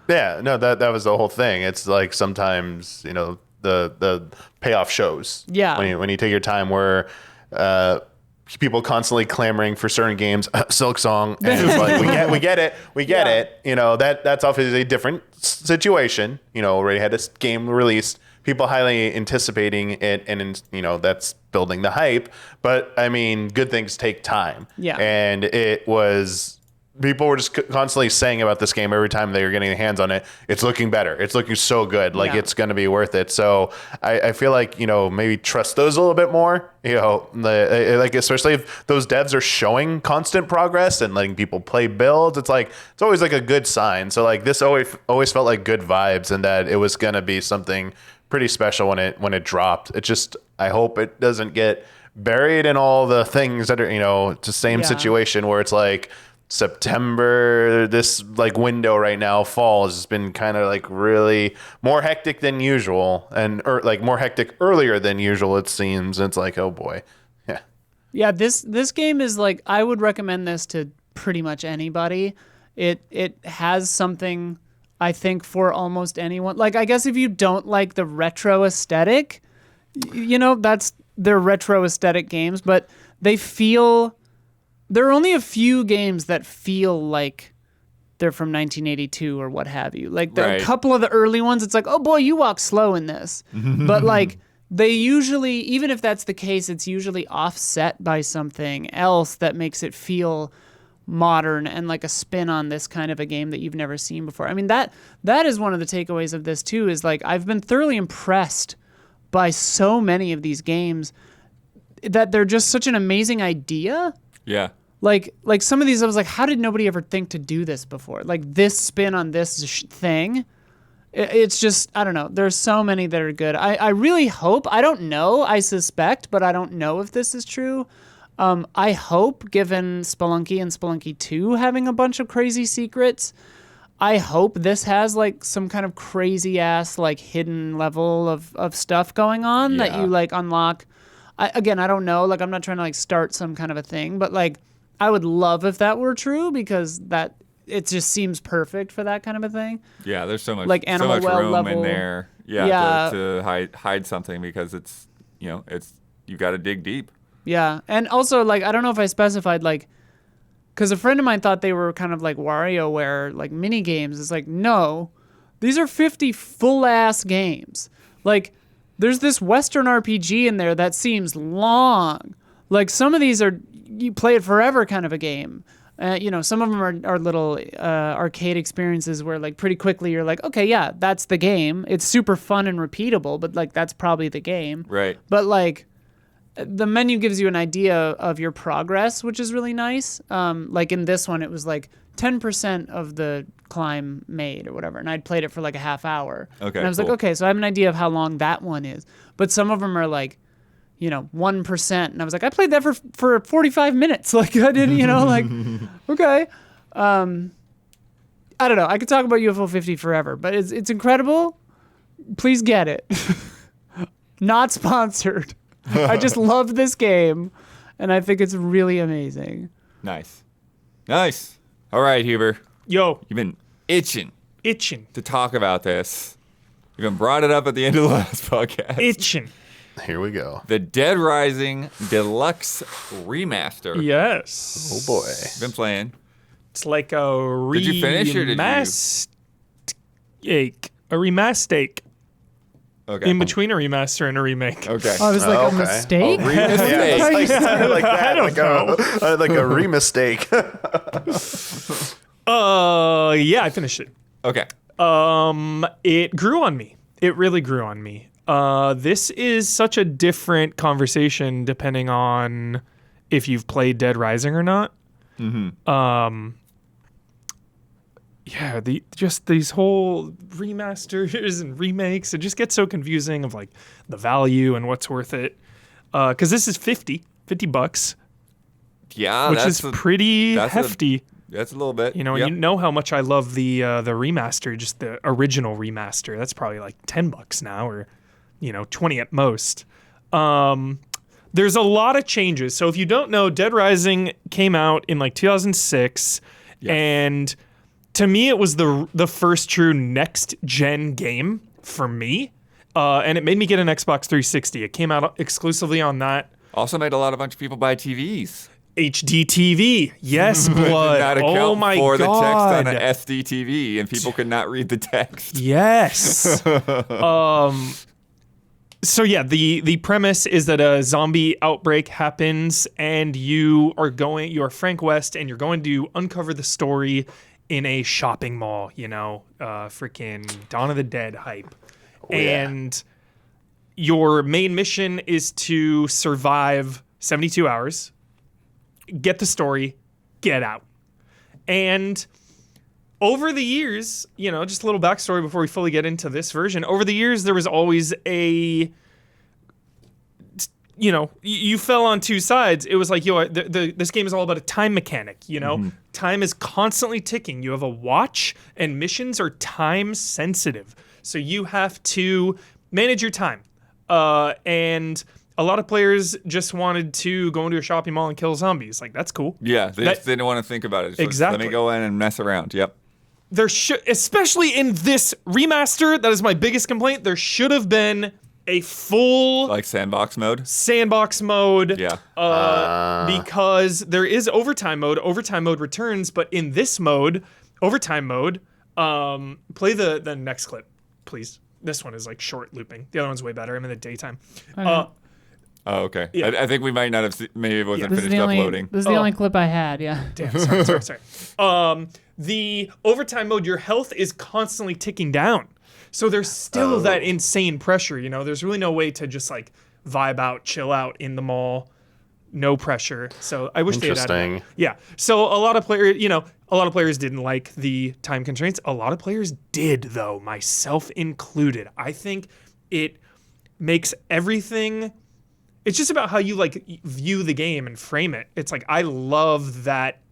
Yeah, no, that was the whole thing. It's like sometimes, you know, the payoff shows. Yeah. When you take your time, where people constantly clamoring for certain games, Silk Song, and it's like we get it. You know, that's obviously a different situation. You know, already had this game released, people highly anticipating it, and you know that's building the hype. But I mean, good things take time. Yeah. And it was. People were just constantly saying about this game every time they were getting their hands on it, it's looking better. It's looking so good. Like, it's going to be worth it. So I feel like, you know, maybe trust those a little bit more, you know, like, especially if those devs are showing constant progress and letting people play builds. It's like, it's always like a good sign. So like this always felt like good vibes, and that it was going to be something pretty special when it dropped. It just, I hope it doesn't get buried in all the things that are, you know, it's the same situation where it's like, September, this like window right now, fall has been kind of like really more hectic than usual, and like more hectic earlier than usual, it seems. And it's like, oh boy. Yeah, this game is like, I would recommend this to pretty much anybody. It has something, I think, for almost anyone. Like, I guess if you don't like the retro aesthetic, you know, they're retro aesthetic games, but they feel. There are only a few games that feel like they're from 1982 or what have you. Like a couple of the early ones, it's like, oh boy, you walk slow in this. But like they usually, even if that's the case, it's usually offset by something else that makes it feel modern and like a spin on this kind of a game that you've never seen before. I mean, that is one of the takeaways of this too, is like I've been thoroughly impressed by so many of these games that they're just such an amazing idea. Yeah. Like some of these, I was like, how did nobody ever think to do this before? Like this spin on this thing. It's just, I don't know. There's so many that are good. I really hope, I don't know, I suspect, but I don't know if this is true. I hope, given Spelunky and Spelunky 2 having a bunch of crazy secrets, I hope this has like some kind of crazy ass like hidden level of stuff going on that you like unlock. I don't know. Like I'm not trying to like start some kind of a thing, but like I would love if that were true, because that it just seems perfect for that kind of a thing. Yeah, there's so much like animal so much well room level in there. Yeah. To hide something, because it's, you know, it's, you got to dig deep. Yeah, and also like I don't know if I specified like, because a friend of mine thought they were kind of like WarioWare like mini games. It's like, no, these are 50 full ass games. Like there's this Western RPG in there that seems long. Like some of these are, you play it forever kind of a game. You know, some of them are little arcade experiences where like pretty quickly you're like, okay, yeah, that's the game. It's super fun and repeatable, but like that's probably the game. Right. But like the menu gives you an idea of your progress, which is really nice. Like in this one, it was like 10% of the climb made or whatever, and I'd played it for like a half hour. Okay, and I was cool. like, okay, so I have an idea of how long that one is. But some of them are like, 1%, and I was like, I played that for 45 minutes. Like I didn't, like, okay. I don't know. I could talk about UFO 50 forever, but it's incredible. Please get it. Not sponsored. I just love this game, and I think it's really amazing. Nice. All right, Huber. Yo, You've been itching itching. to talk about this. You even brought it up at the end of the last podcast. Itching. Here we go. The Dead Rising Deluxe Remaster. Yes. Oh boy. Been playing. It's like a Did you finish or did you- a remastake. Okay. In between a remaster and a remake. Okay. Oh, it was like Okay. a mistake? Remake. Yeah, it's like that. I don't know. Like a re-mistake. Yeah, I finished it. Okay. It grew on me. It really grew on me. This is such a different conversation depending on if you've played Dead Rising or not. Mm-hmm. Yeah, just these whole remasters and remakes, it just gets so confusing of like the value and what's worth it. Because this is $50 Yeah, which is pretty that's hefty. That's a little bit. And you know how much I love the remaster, just the original remaster. That's probably like $10 now, or 20 at most. There's a lot of changes. So if you don't know, Dead Rising came out in like 2006, and to me it was the first true next gen game for me, and it made me get an Xbox 360. It came out exclusively on that. Also made a bunch of people buy TVs. HD TV, yes, blood. Did not account Oh my for the text god. on an SD TV, and people could not read the text. Yes. So yeah, the premise is that a zombie outbreak happens, and you are Frank West, and you're going to uncover the story in a shopping mall. Freaking Dawn of the Dead hype. And your main mission is to survive 72 hours, get the story, get out. And over the years, just a little backstory before we fully get into this version. Over the years, there was always you fell on two sides. It was like, this game is all about a time mechanic, Time is constantly ticking. You have a watch, and missions are time sensitive. So you have to manage your time. And a lot of players just wanted to go into a shopping mall and kill zombies. Like, that's cool. Yeah, they didn't want to think about it. Just Exactly. Let me go in and mess around. Yep. There should, especially in this remaster, that is my biggest complaint. There should have been a full Like sandbox mode. sandbox mode. Yeah. Because there is overtime mode. Overtime mode returns, but in this mode, overtime mode, play the next clip, please. This one is like short looping. The other one's way better. I'm in the daytime. Oh, okay. Yeah. I think we might not have. Maybe it wasn't This is finished the only. uploading. This is the only clip I had. Yeah. Damn, sorry. The overtime mode, your health is constantly ticking down. So there's still that insane pressure, There's really no way to just like vibe out, chill out in the mall. No pressure. So I wish they had added that. Interesting. Yeah. So a lot of players didn't like the time constraints. A lot of players did, though, myself included. I think it makes everything. It's just about how you like view the game and frame it. It's like, I love that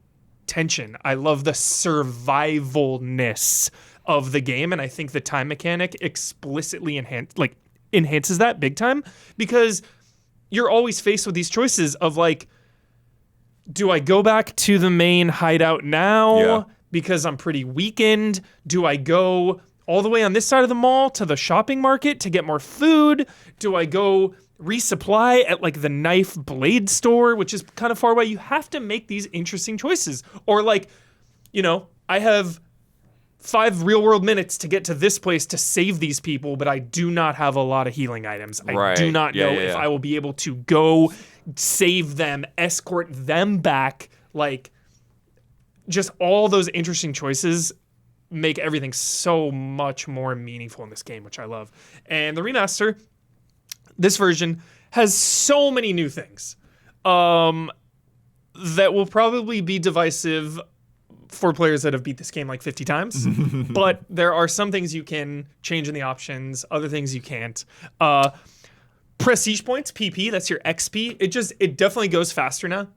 tension. I love the survivalness of the game, and I think the time mechanic explicitly enhances that big time, because you're always faced with these choices of like, do I go back to the main hideout now because I'm pretty weakened? Do I go all the way on this side of the mall to the shopping market to get more food? Do I go resupply at like the knife blade store, which is kind of far away? You have to make these interesting choices. Or like, I have 5 real world minutes to get to this place to save these people, but I do not have a lot of healing items. I do not know if I will be able to go save them, escort them back. Like, just all those interesting choices make everything so much more meaningful in this game, which I love. And the remaster, this version has so many new things that will probably be divisive for players that have beat this game like 50 times. But there are some things you can change in the options, other things you can't. Prestige points, PP, that's your XP. It definitely goes faster now.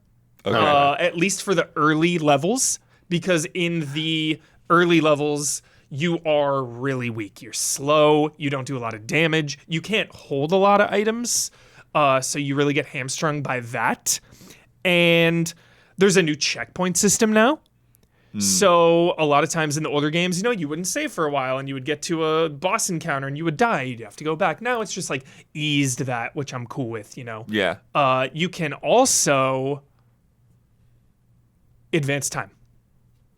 Okay. At least for the early levels, because in the early levels, you are really weak. You're slow. You don't do a lot of damage. You can't hold a lot of items. So you really get hamstrung by that. And there's a new checkpoint system now. So a lot of times in the older games, you wouldn't save for a while and you would get to a boss encounter and you would die. You'd have to go back. Now it's just like eased that, which I'm cool with, Yeah. You can also advance time.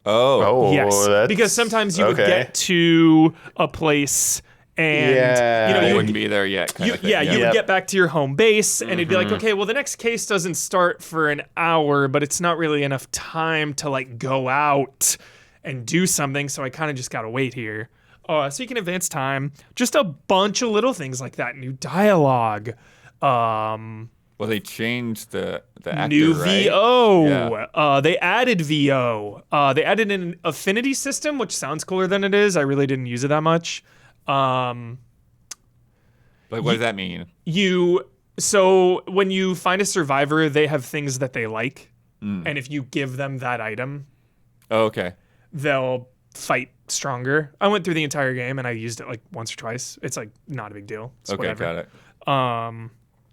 Oh. Yes, that's- because sometimes you would okay. get to a place and Yeah. you You would wouldn't be there yet. Kind of thing. you would Yep. get back to your home base and it'd be like, okay, well the next case doesn't start for an hour, but it's not really enough time to like go out and do something, so I kind of just gotta wait here. So you can advance time, just a bunch of little things like that. New dialogue, Well, they changed the actor, new right? VO. Yeah. They added VO. They added an affinity system, which sounds cooler than it is. I really didn't use it that much. Like, what does that mean? So when you find a survivor, they have things that they like, and if you give them that item, Oh, okay. they'll fight stronger. I went through the entire game and I used it like once or twice. It's like not a big deal. It's Okay, whatever. got it.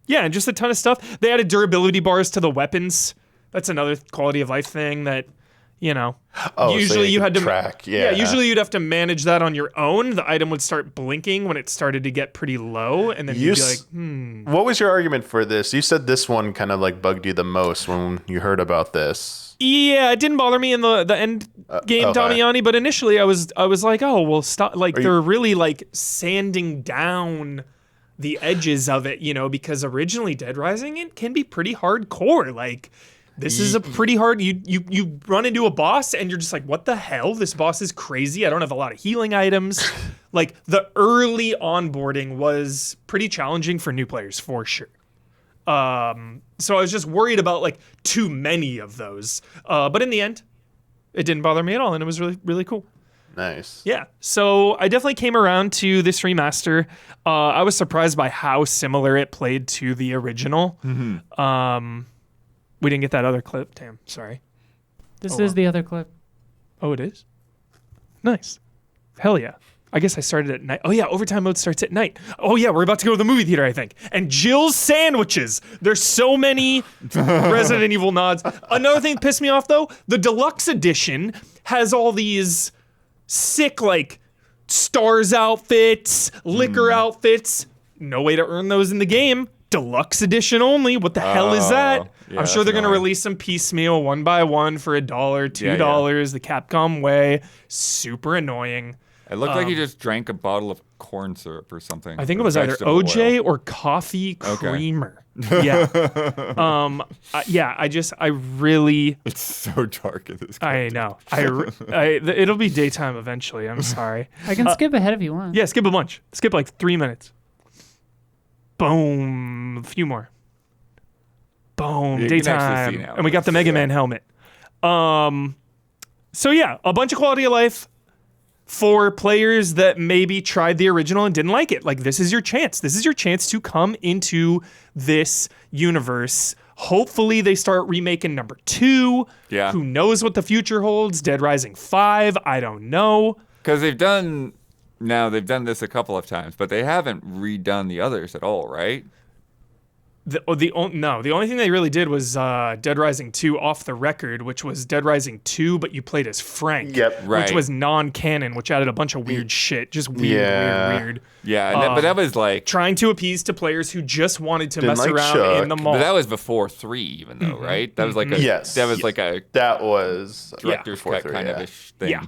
Yeah, and just a ton of stuff. They added durability bars to the weapons. That's another quality of life thing that, Oh, usually so you had to track. Yeah. usually you'd have to manage that on your own. The item would start blinking when it started to get pretty low, and then you'd be like, What was your argument for this? You said this one kind of like bugged you the most when you heard about this. Yeah, it didn't bother me in the end game, okay. Damiani, but initially I was like, oh, well, stop. Like they're really like sanding down the edges of it, because originally Dead Rising, it can be pretty hardcore. Like this is a pretty hard. You run into a boss and you're just like, what the hell? This boss is crazy. I don't have a lot of healing items. Like the early onboarding was pretty challenging for new players for sure. So I was just worried about like too many of those. But in the end, it didn't bother me at all, and it was really, really cool. Nice. Yeah, so I definitely came around to this remaster. I was surprised by how similar it played to the original. We didn't get that other clip. Damn, sorry. This Oh, is wow. the other clip. Oh, it is? Nice. Hell yeah. I guess I started at night. Oh yeah, overtime mode starts at night. Oh yeah, we're about to go to the movie theater, I think. And Jill's sandwiches. There's so many Resident Evil nods. Another thing that pissed me off though, the deluxe edition has all these sick like stars outfits, liquor outfits. No way to earn those in the game. Deluxe edition only. What the hell is that? yeah, I'm sure they're that's gonna annoying. release some piecemeal one by one for $1, $2, the Capcom way. Super annoying. It looked like you just drank a bottle of corn syrup or something. I think it or was either vegetable OJ oil. or coffee creamer. Yeah. I really, It's so dark in this game. I know. It'll be daytime eventually. I'm sorry. I can skip ahead if you want. Yeah, skip a bunch. Skip like 3 minutes. Boom. A few more. Boom. You can actually Daytime. see now, And we got the but Mega yeah. Man helmet. So yeah, a bunch of quality of life for players that maybe tried the original and didn't like it. Like, this is your chance. This is your chance to come into this universe. Hopefully they start remaking number 2. Yeah. Who knows what the future holds? Dead Rising 5. I don't know. Because they've done this a couple of times, but they haven't redone the others at all, right? The only thing they really did was Dead Rising 2 off the record, which was Dead Rising 2, but you played as Frank. Yep. Right. Which was non-canon, which added a bunch of weird shit. Just weird. Yeah, and but that was like, Trying to appease to players who just wanted to Didn't mess like around Chuck. in the mall. but that was before 3 even though, right? That was like a, Yes. that was like a That was director's before cut three, kind yeah. of ish thing. Yeah.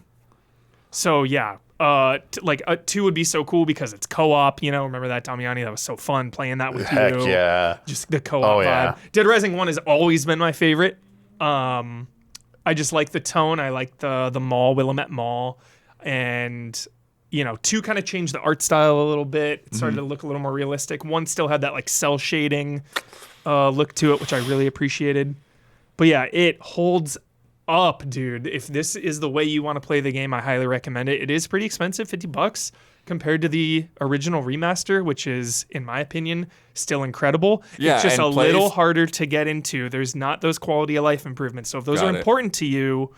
So yeah, 2 would be so cool because it's co-op. Remember that, Damiani? That was so fun playing that with Heck you. yeah. Just the co-op Oh, vibe. yeah. Dead Rising 1 has always been my favorite. I just like the tone. I like the mall, Willamette Mall, and 2 kind of changed the art style a little bit. It started to look a little more realistic. 1 still had that like cell shading look to it, which I really appreciated. But yeah, it holds up, dude. If this is the way you want to play the game, I highly recommend it. It is pretty expensive, $50 compared to the original remaster, which is, in my opinion, still incredible. Yeah, it's just and a little harder to get into. There's not those quality of life improvements. So if those are important to you,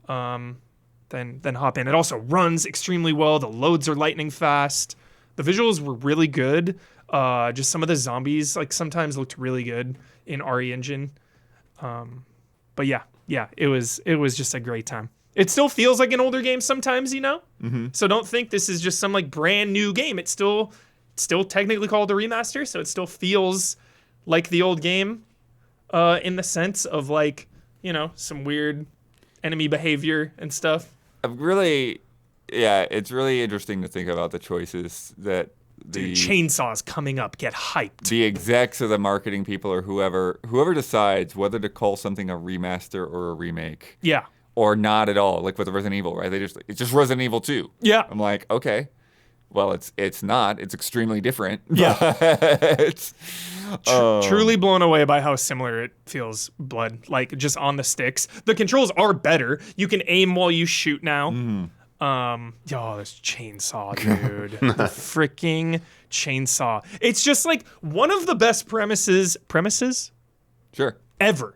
then hop in. It also runs extremely well. The loads are lightning fast. The visuals were really good. Just some of the zombies like sometimes looked really good in RE Engine. But yeah, it was just a great time. It still feels like an older game sometimes, So don't think this is just some like brand new game. It's still technically called a remaster, so it still feels like the old game in the sense of like, some weird enemy behavior and stuff. It's really interesting to think about the choices that Dude, chainsaws coming up, get hyped. The execs or the marketing people or whoever decides whether to call something a remaster or a remake. Yeah. Or not at all, like with Resident Evil, right? It's just Resident Evil 2. Yeah. I'm like, okay. Well, it's not. It's extremely different. Yeah. It's truly blown away by how similar it feels, Blood. Like, just on the sticks. The controls are better. You can aim while you shoot now. This chainsaw, dude. The freaking chainsaw. It's just like one of the best premises Sure. ever.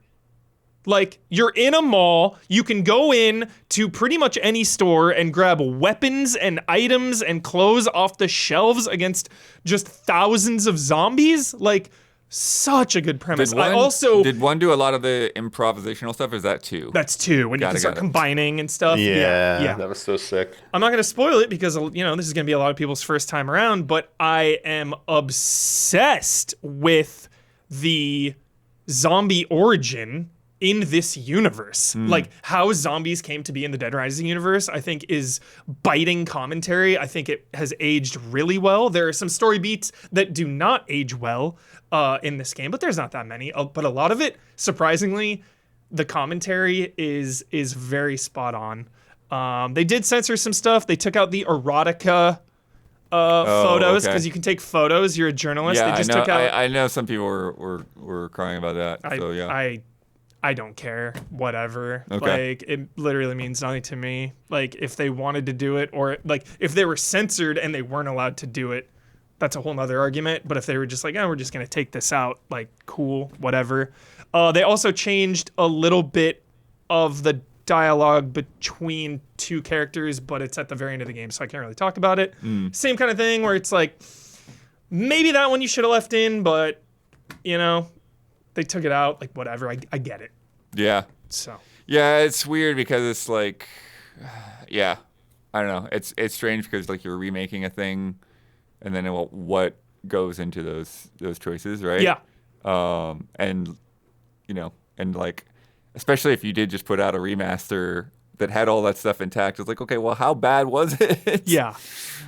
Like, you're in a mall, you can go in to pretty much any store and grab weapons and items and clothes off the shelves against just thousands of zombies. Like, such a good premise. Did 1 do a lot of the improvisational stuff, or is that 2? That's 2, when you can start combining and stuff. Yeah, that was so sick. I'm not going to spoil it because, this is going to be a lot of people's first time around, but I am obsessed with the zombie origin in this universe. Like, how zombies came to be in the Dead Rising universe, I think is biting commentary. I think it has aged really well. There are some story beats that do not age well in this game, but there's not that many. But a lot of it, surprisingly, the commentary is very spot on. They did censor some stuff. They took out the erotica photos because you can take photos. You're a journalist. Yeah, they just I know, took out. I know some people were crying about that. I don't care. Whatever. Okay. Like, it literally means nothing to me. Like, if they wanted to do it, or like if they were censored and they weren't allowed to do it, that's a whole nother argument. But if they were just like, we're just gonna take this out, like, cool, whatever. They also changed a little bit of the dialogue between 2 characters, but it's at the very end of the game, so I can't really talk about it. Same kind of thing where it's like, maybe that one you should have left in, but they took it out, like, whatever. I get it. Yeah. So. Yeah, it's weird because it's like, I don't know. It's strange because like you're remaking a thing, and then what goes into those choices, right? Yeah. And like, especially if you did just put out a remaster that had all that stuff intact, it's like, okay, well, how bad was it? Yeah.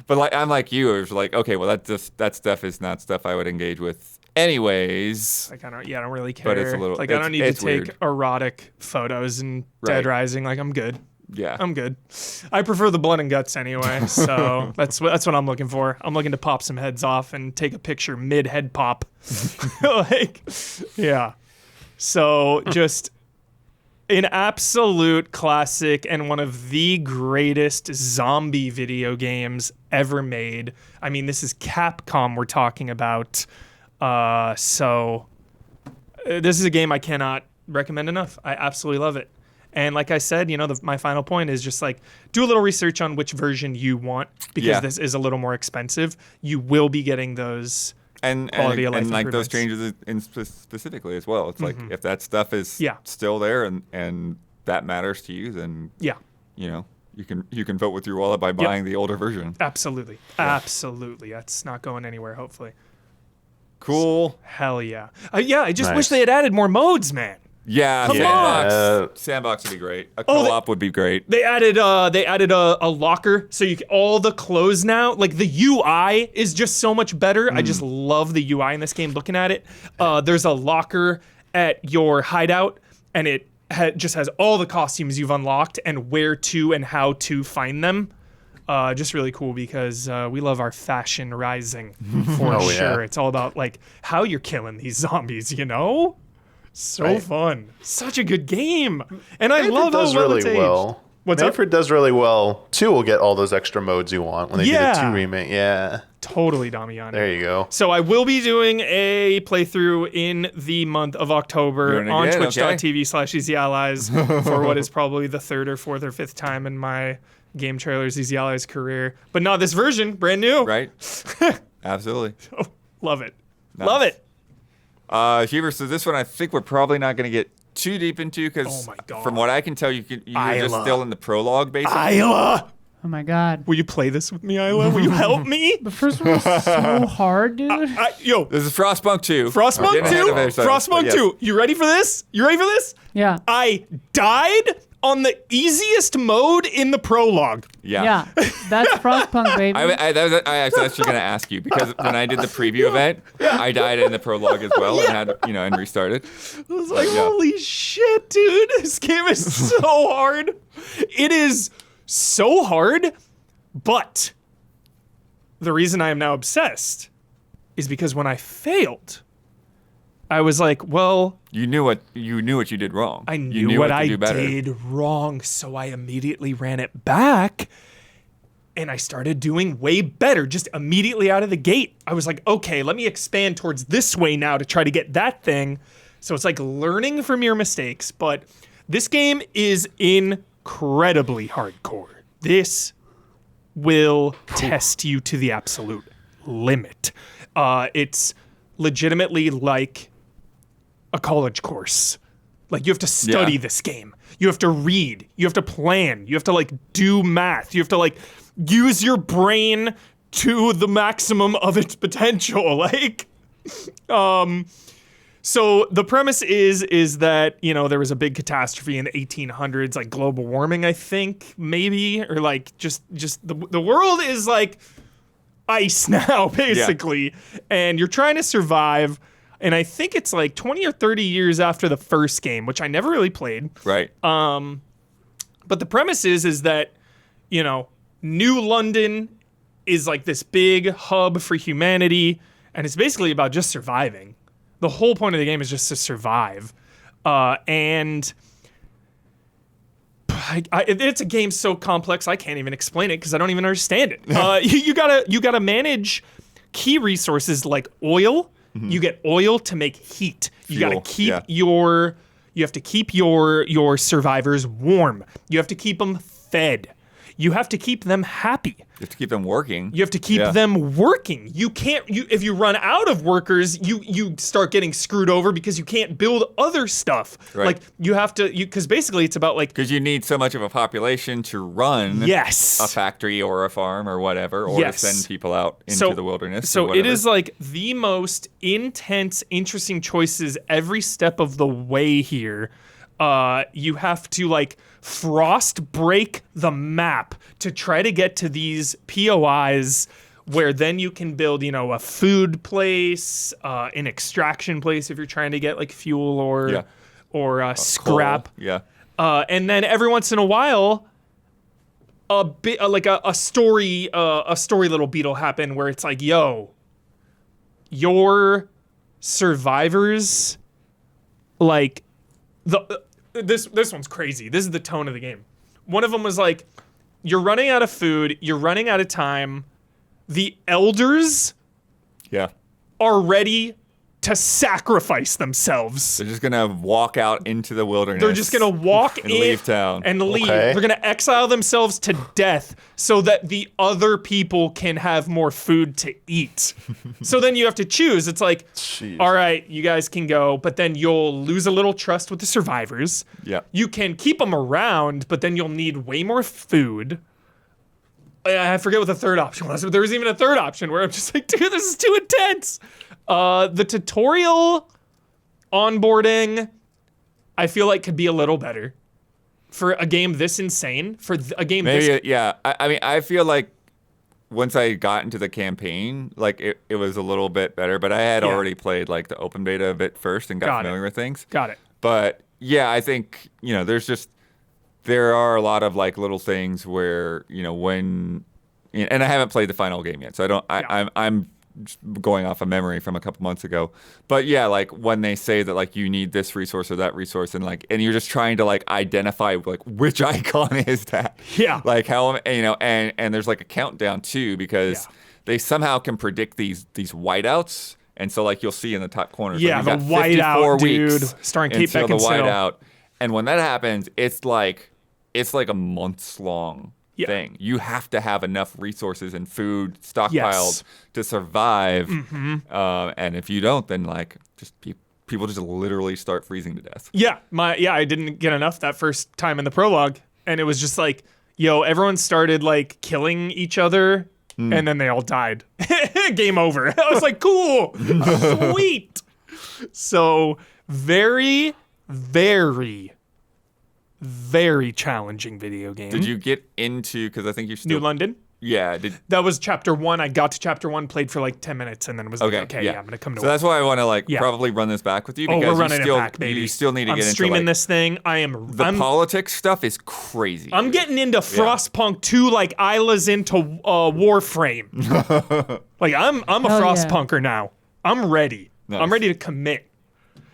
But like, I'm like you. It was like, okay, well, that stuff is not stuff I would engage with. Anyways, like, I don't really care. But it's a little, like, I don't need to take weird. Erotic photos in Dead Rising. Like, I'm good. Yeah, I'm good. I prefer the blood and guts anyway, so that's what I'm looking for. I'm looking to pop some heads off and take a picture mid head pop. Like, yeah. So just an absolute classic and one of the greatest zombie video games ever made. I mean, this is Capcom we're talking about. So this is a game I cannot recommend enough. I absolutely love it. And like I said, my final point is just like, do a little research on which version you want, because this is a little more expensive. You will be getting those quality of life and like those improvements. changes specifically as well. It's like, if that stuff is still there and that matters to you, then you can vote with your wallet by buying the older version. Absolutely. Absolutely. That's not going anywhere, hopefully. Cool. Hell yeah. I just wish they had added more modes, man. Yeah, Come Sandbox would be great. A co-op would be great. They added a locker, so you can, all the clothes now. Like, the UI is just so much better. I just love the UI in this game. Looking at it, there's a locker at your hideout, and it just has all the costumes you've unlocked and where to and how to find them. Just really cool because we love our fashion rising for Oh, sure. yeah. It's all about like how you're killing these zombies, you know? So Right. fun. Such a good game. And I Manfred love how does well really it's aged. well. What's up? Manfred does really well. 2 will get all those extra modes you want when they do the Yeah. 2 remake. Yeah. Totally, Damiani. There you go. So I will be doing a playthrough in the month of October Doing it on again? twitch.tv/EasyAllies for what is probably the 3rd or 4th or 5th time in my Game Trailers Easy Allies career. But not this version, brand new. Right? Absolutely. Love it. Nice. Love it. Huber, so this one I think we're probably not going to get too deep into because Oh my God. from what I can tell, you're just Isla. still in the prologue, basically. Isla! Oh my god. Will you play this with me, Isla? Will you help me? The first one was so hard, dude. Yo, This is Frostpunk 2. We're Frostpunk getting ahead 2? of ourselves, but Frostpunk yes. 2. You ready for this? You ready for this? Yeah. I died on the easiest mode in the prologue. Yeah. That's Frostpunk, baby. I was actually going to ask you because when I did the preview event, I died in the prologue as well and had and restarted. I was like, Yeah. holy shit, dude. This game is so hard. It is so hard, but the reason I am now obsessed is because when I failed, I was like, well, You knew what you did wrong. I You knew what to I do better. did wrong, so I immediately ran it back and I started doing way better just immediately out of the gate. I was like, okay, let me expand towards this way now to try to get that thing. So it's like learning from your mistakes, but this game is incredibly hardcore. This will test you to the absolute limit. It's legitimately like a college course. Like you have to study Yeah. this game. You have to read. You have to plan. You have to like do math. You have to like use your brain to the maximum of its potential. Like, so the premise is that, you know, there was a big catastrophe in the 1800s, like global warming, I think, maybe, or like just the world is like ice now, basically, and you're trying to survive. And I think it's like 20 or 30 years after the first game, which I never really played. Right. But the premise is that, you know, New London is like this big hub for humanity, and it's basically about just surviving. The whole point of the game is just to survive. And it's a game so complex I can't even explain it because I don't even understand it. You gotta manage key resources like oil. You get oil to make heat. You Fuel, gotta keep yeah. you have to keep your survivors warm. You have to keep them fed. You have to keep them happy. You have to keep them working. You have to keep Yeah. them working. You can't. If you run out of workers, you start getting screwed over because you can't build other stuff. Right. Like you have to. Because basically it's about like Because you need so much of a population to run yes. a factory or a farm or whatever, or Yes. to send people out into the wilderness. or So it whatever. is like the most intense, interesting choices every step of the way here. You have to like frost break the map to try to get to these POIs where then you can build, you know, a food place, an extraction place if you're trying to get like fuel or scrap. Coal. Yeah. And then every once in a while, a bit like a story little beat will happen where it's like, yo, your survivors, like this one's crazy. This is the tone of the game. One of them was like, you're running out of food, you're running out of time. The elders Yeah. are ready to sacrifice themselves. They're just going to walk out into the wilderness. They're just gonna walk and in leave town. and leave. Okay. They're gonna exile themselves to death so that the other people can have more food to eat. So then you have to choose. It's like, Jeez. all right, you guys can go, but then you'll lose a little trust with the survivors. Yeah. You can keep them around, but then you'll need way more food. I forget what the third option was, but there was even a third option where I'm just like, dude, this is too intense. The tutorial onboarding, I feel like could be a little better for a game this insane. For a game this, Maybe, yeah. I mean, I feel like once I got into the campaign, like it was a little bit better, but I had Yeah. already played like the open beta a bit first and got Got it. familiar with things. got it. But yeah, I think, you know, there are a lot of like little things where, you know, when and I haven't played the final game yet, so I don't. I'm just going off of memory from a couple months ago. But yeah, like when they say that like you need this resource or that resource, and you're just trying to like identify like which icon is that. Yeah. Like how and there's like a countdown too because they somehow can predict these whiteouts. And so, like, you'll see in the top corner. Yeah, like, the whiteout dude, starring Kate Beckinsale. The whiteout, and when that happens, it's like a months long thing. You have to have enough resources and food stockpiled to survive. And if you don't, then like just people just literally start freezing to death. Yeah, I didn't get enough that first time in the prologue, and it was just like, everyone started like killing each other. And then they all died. Game over. I was like, cool. Sweet. So very, very, very challenging video game. Did you get into, because I think you still... New London? Yeah. That was chapter 1. I got to chapter 1, played for like 10 minutes, and then was like, okay, I'm going to come to So that's why I want to probably run this back with you. Because we're running it back, baby. You still need to I'm get into streaming this thing. I'm politics stuff is crazy. I'm getting into Frostpunk 2 like Isla's into Warframe. Like I'm a Frostpunker now. I'm ready. Nice. I'm ready to commit.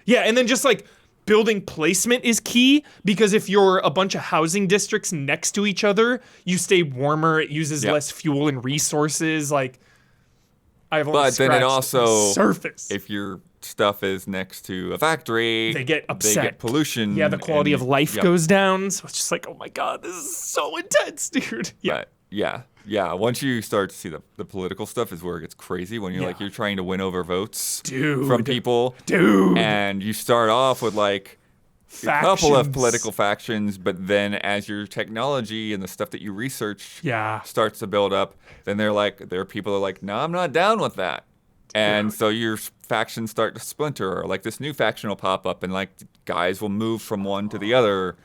Yeah, and then just like building placement is key because if you're a bunch of housing districts next to each other, you stay warmer. It uses less fuel and resources. Like I've only But then it also the surface. If your stuff is next to a factory, they get upset. They get pollution. Yeah, the quality of life goes down. So it's just like, oh my god, this is so intense, dude. Yeah. But yeah. Once you start to see the political stuff is where it gets crazy when you're like you're trying to win over votes from people. And you start off with like a couple of political factions, but then as your technology and the stuff that you research starts to build up, then there are people that are like, no, I'm not down with that. And so your factions start to splinter, or like this new faction will pop up, and like guys will move from one to the other,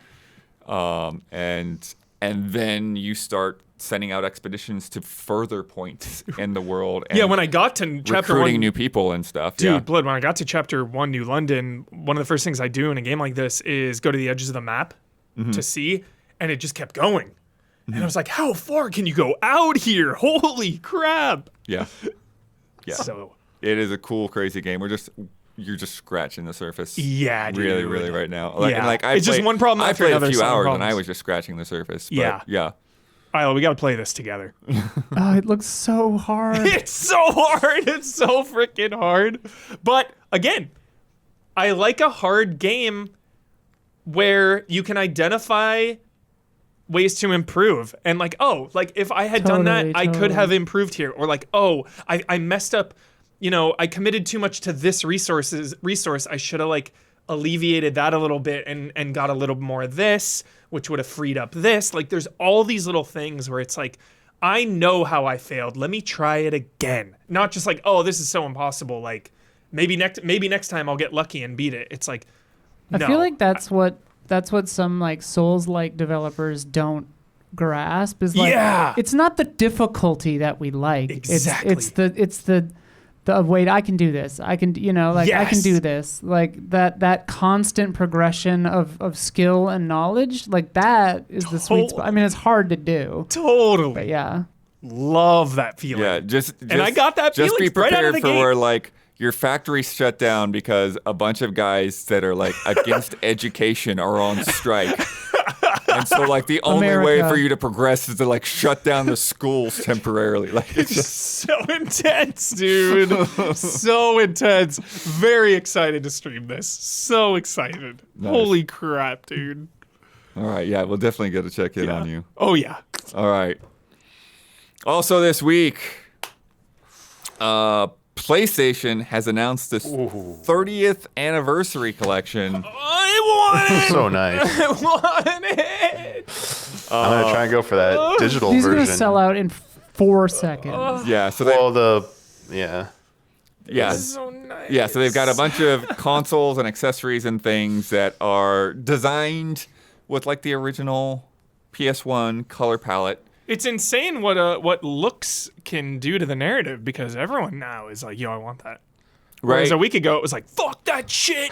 and then you start sending out expeditions to further points in the world. And when I got to chapter 1, recruiting new people and stuff. Dude, Blood, when I got to chapter 1, New London, one of the first things I do in a game like this is go to the edges of the map to see, and it just kept going. And I was like, how far can you go out here? Holy crap. Yeah. So it is a cool, crazy game. You're just scratching the surface. Yeah, dude. Really, really right now. And it's just one problem after another. I played a few hours and I was just scratching the surface. But yeah. Isla, we got to play this together. Oh, it looks so hard. It's so hard. It's so freaking hard. But again, I like a hard game where you can identify ways to improve. And like, if I had done that, I could have improved here. Or like, I messed up. I committed too much to this resource. I should have like alleviated that a little bit and got a little more of this, which would have freed up this. Like there's all these little things where it's like, I know how I failed. Let me try it again. Not just like, this is so impossible. Like maybe next time I'll get lucky and beat it. It's like, I feel like that's what some like Souls-like developers don't grasp is like, it's not the difficulty that we like. Exactly. It's the wait, I can do this. I can, I can do this. Like that constant progression of skill and knowledge, like that is the sweet spot. I mean, it's hard to do. Totally. But yeah. Love that feeling. Yeah, and I got that feeling be right out of the for gate. where like your factory's shut down because a bunch of guys that are like against education are on strike. And so like the only way for you to progress is to like shut down the schools temporarily. Like it's just so intense, dude. So intense. Very excited to stream this. So excited. Nice. Holy crap, dude. All right, yeah, we'll definitely get to check in on you. Oh yeah. All right. Also this week, PlayStation has announced this 30th anniversary collection. I want it. So nice. I want it. I'm gonna try and go for that digital These are version. gonna sell out in 4 seconds. Yeah. So So nice. Yeah. So they've got a bunch of consoles and accessories and things that are designed with like the original PS1 color palette. It's insane what looks can do to the narrative because everyone now is like, yo, I want that. Whereas a week ago it was like, fuck that shit.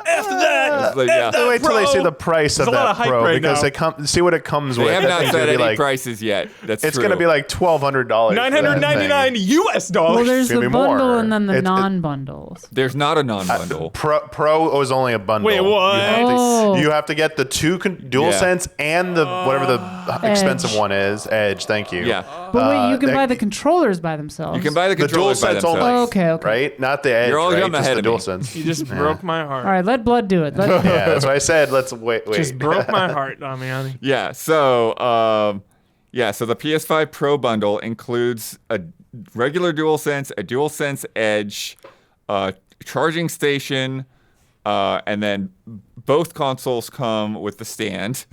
F that. It's like, yeah. Wait till they see the price of There's a lot that of hype Pro right because now. see what it comes They with. have That not thing's set gonna be any like, prices yet. That's it's true. going to be like $1,200. $999 US dollars. Well, there's gonna the be bundle more. and then the It- non-bundles. There's not a non-bundle. Pro was only a bundle. Wait, what? Oh. You have to get the two DualSense and the whatever the expensive Edge. one is. Edge, thank you. Yeah. But wait, you can that- buy the controllers by themselves. You can buy the The controllers by DualSense themselves. only. Oh, okay. Right? Not the Edge. You're all right? jumping Just ahead the of me. DualSense. You just broke my heart. All right, let Blood do it. Let Yeah, that's why I said let's wait. Just broke my heart, Damiani. Yeah. So, so the PS5 Pro bundle includes a regular DualSense, a DualSense Edge, charging station, and then both consoles come with the stand.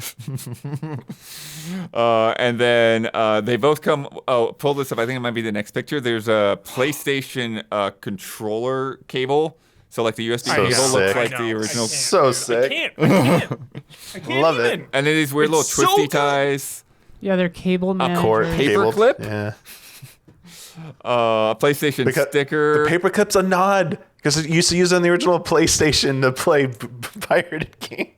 And then they both come. Oh, pull this up. I think it might be the next picture. There's a PlayStation controller cable. So like the USB So cable looks sick. like I the know. original. So sick. I can't Love even. it. And then these weird It's little so twisty good. ties. Yeah, they're cable managers. Cord Paper cables. clip? Yeah. A PlayStation Because sticker. The paper clip's a nod because it used to use on the original PlayStation to play pirated games.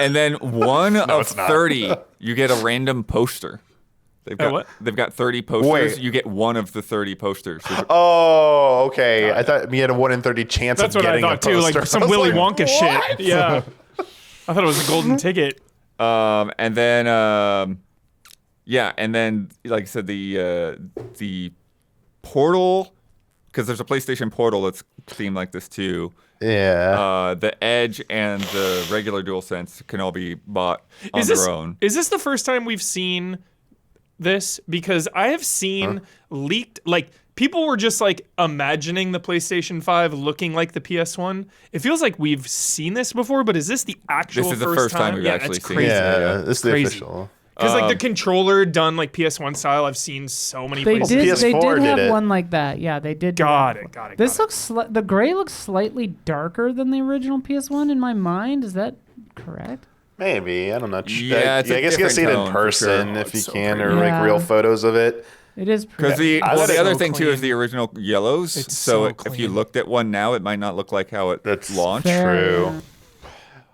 And then one of it's not. 30, you get a random poster. They've got 30 posters. Wait. You get one of the 30 posters. Oh, okay. I thought we had a 1 in 30 chance That's of what I getting a thought too, poster. like some I was Willy like, Wonka shit. Yeah. I thought it was a golden ticket. And then like I said, the Portal, because there's a PlayStation Portal that's themed like this too. Yeah. The Edge and the regular DualSense can all be bought on their own. Is this the first time we've seen this? Because I have seen leaked, like, people were just like imagining the PlayStation 5 looking like the PS1. It feels like we've seen this before, but is this the actual This is the first first time we've yeah, actually that's seen crazy. it. yeah, this is the Crazy. official. Because like the controller done like PS1 style, I've seen so many They places. did. They PS4 did did have it. one like that. Yeah, they did. do Got one. it. Got it. This got it. looks the gray looks slightly darker than the original PS1 in my mind. Is that correct? Maybe. I don't know. Yeah, it's a I guess you gotta see it different in tone, for person sure. if you so can, or pretty. like Yeah. real photos of it. It is Because pretty. I the let it other so thing too clean. is the original yellows. It's so so if you clean. looked at one now, it might not look like how it That's launched. fair. True.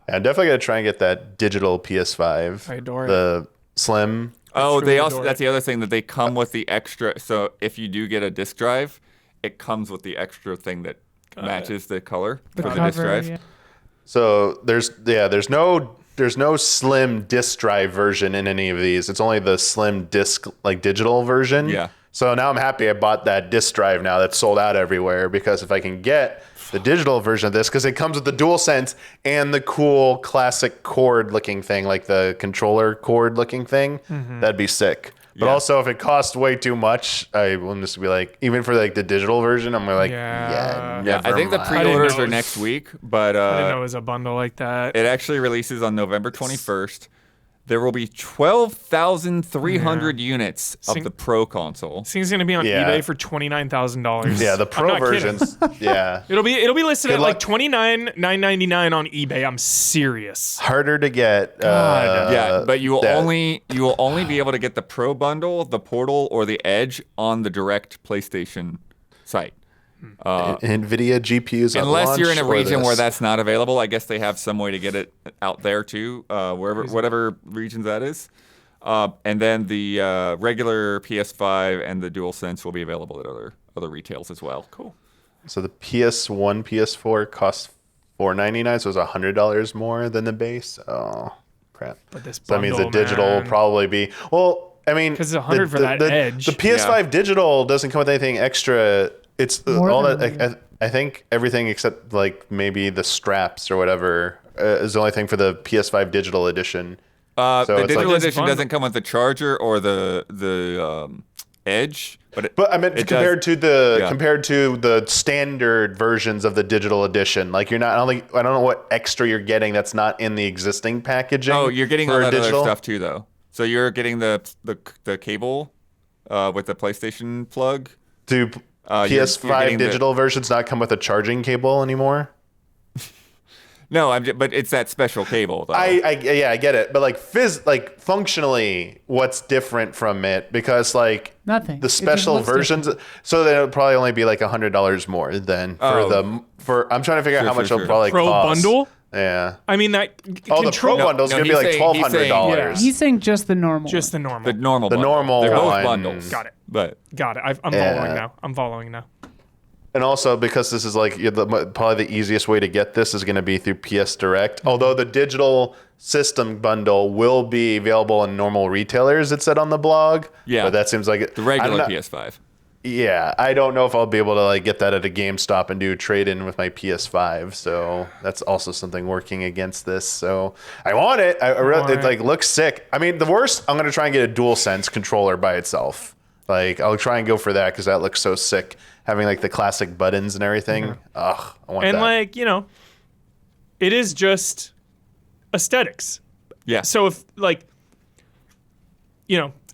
Yeah, I'm definitely gonna try and get that digital PS5. I adore it. The slim. Oh, truly they also adore that's it. the other thing that they come with the extra. So if you do get a disc drive, it comes with the extra thing that matches the color The for the cover. disc drive. Yeah. So there's no slim disc drive version in any of these. It's only the slim disc like digital version. Yeah. So now I'm happy I bought that disc drive now that's sold out everywhere, because if I can get the digital version of this, because it comes with the DualSense and the cool classic cord looking thing, like the controller cord looking thing, that'd be sick. But Yeah. also if it costs way too much, I will just be like, even for like the digital version, I'm like, Yeah. Yeah, I think the mind. pre-orders know. are next week, but I didn't know it was a bundle like that. it actually releases on November 21st. There will be 12,300 units of Sing- the Pro console. This thing's gonna be on Yeah. eBay for $29,000. Yeah, the I'm pro not kidding. versions. Yeah. It'll be listed Good at like luck. $29,999 on eBay. I'm serious. Harder to get. Yeah, but you will that- only be able to get the Pro bundle, the Portal, or the Edge on the direct PlayStation site. NVIDIA GPUs at Unless you're in a launch or region where this? that's not available, I guess they have some way to get it out there too, whatever regions that is. And then the regular PS5 and the DualSense will be available at other retails as well. Cool. So the PS1, PS4 costs $499, so it's $100 more than the base. Oh crap! But this So that means the bundle, digital will man. probably be Because it's $100 for that Edge. The PS5 digital doesn't come with anything extra. It's More all than that. I think everything except like maybe the straps or whatever is the only thing for the PS5 digital edition. So The it's digital like- edition bundle- doesn't come with the charger or the Edge, but But I meant it compared does- to the standard versions of the digital edition, like you're not. I don't know what extra you're getting that's not in the existing packaging. Oh, you're getting for all that digital. other stuff too, though. So you're getting the cable with the PlayStation plug. Do you're PS5 getting the- digital versions not come with a charging cable anymore? No, but it's that special cable though. I get it, but like functionally, what's different from it? Because like Nothing. the It just special looks versions, so then it would probably only be like $100 more than for I'm trying to figure out how much it'll probably Pro cost. bundle? Yeah. I mean that. Oh, the pro bundle is no, gonna be like he's saying- $1,200. He's saying just the normal. Just the normal. the normal. The bundle. normal They're both one. bundles. Got it. But Got it. I'm Yeah. following now. I'm following now. And also because this is like probably the easiest way to get this is going to be through PS Direct. Although the digital system bundle will be available in normal retailers, it said on the blog. Yeah. But that seems like the regular PS5. Yeah, I don't know if I'll be able to like get that at a GameStop and do a trade-in with my PS5. So that's also something working against this. So I want it. It like looks sick. I mean, the worst, I'm gonna try and get a DualSense controller by itself. Like I'll try and go for that because that looks so sick. Having like the classic buttons and everything. Ugh, I want And that. like, it is just aesthetics. Yeah. So if like,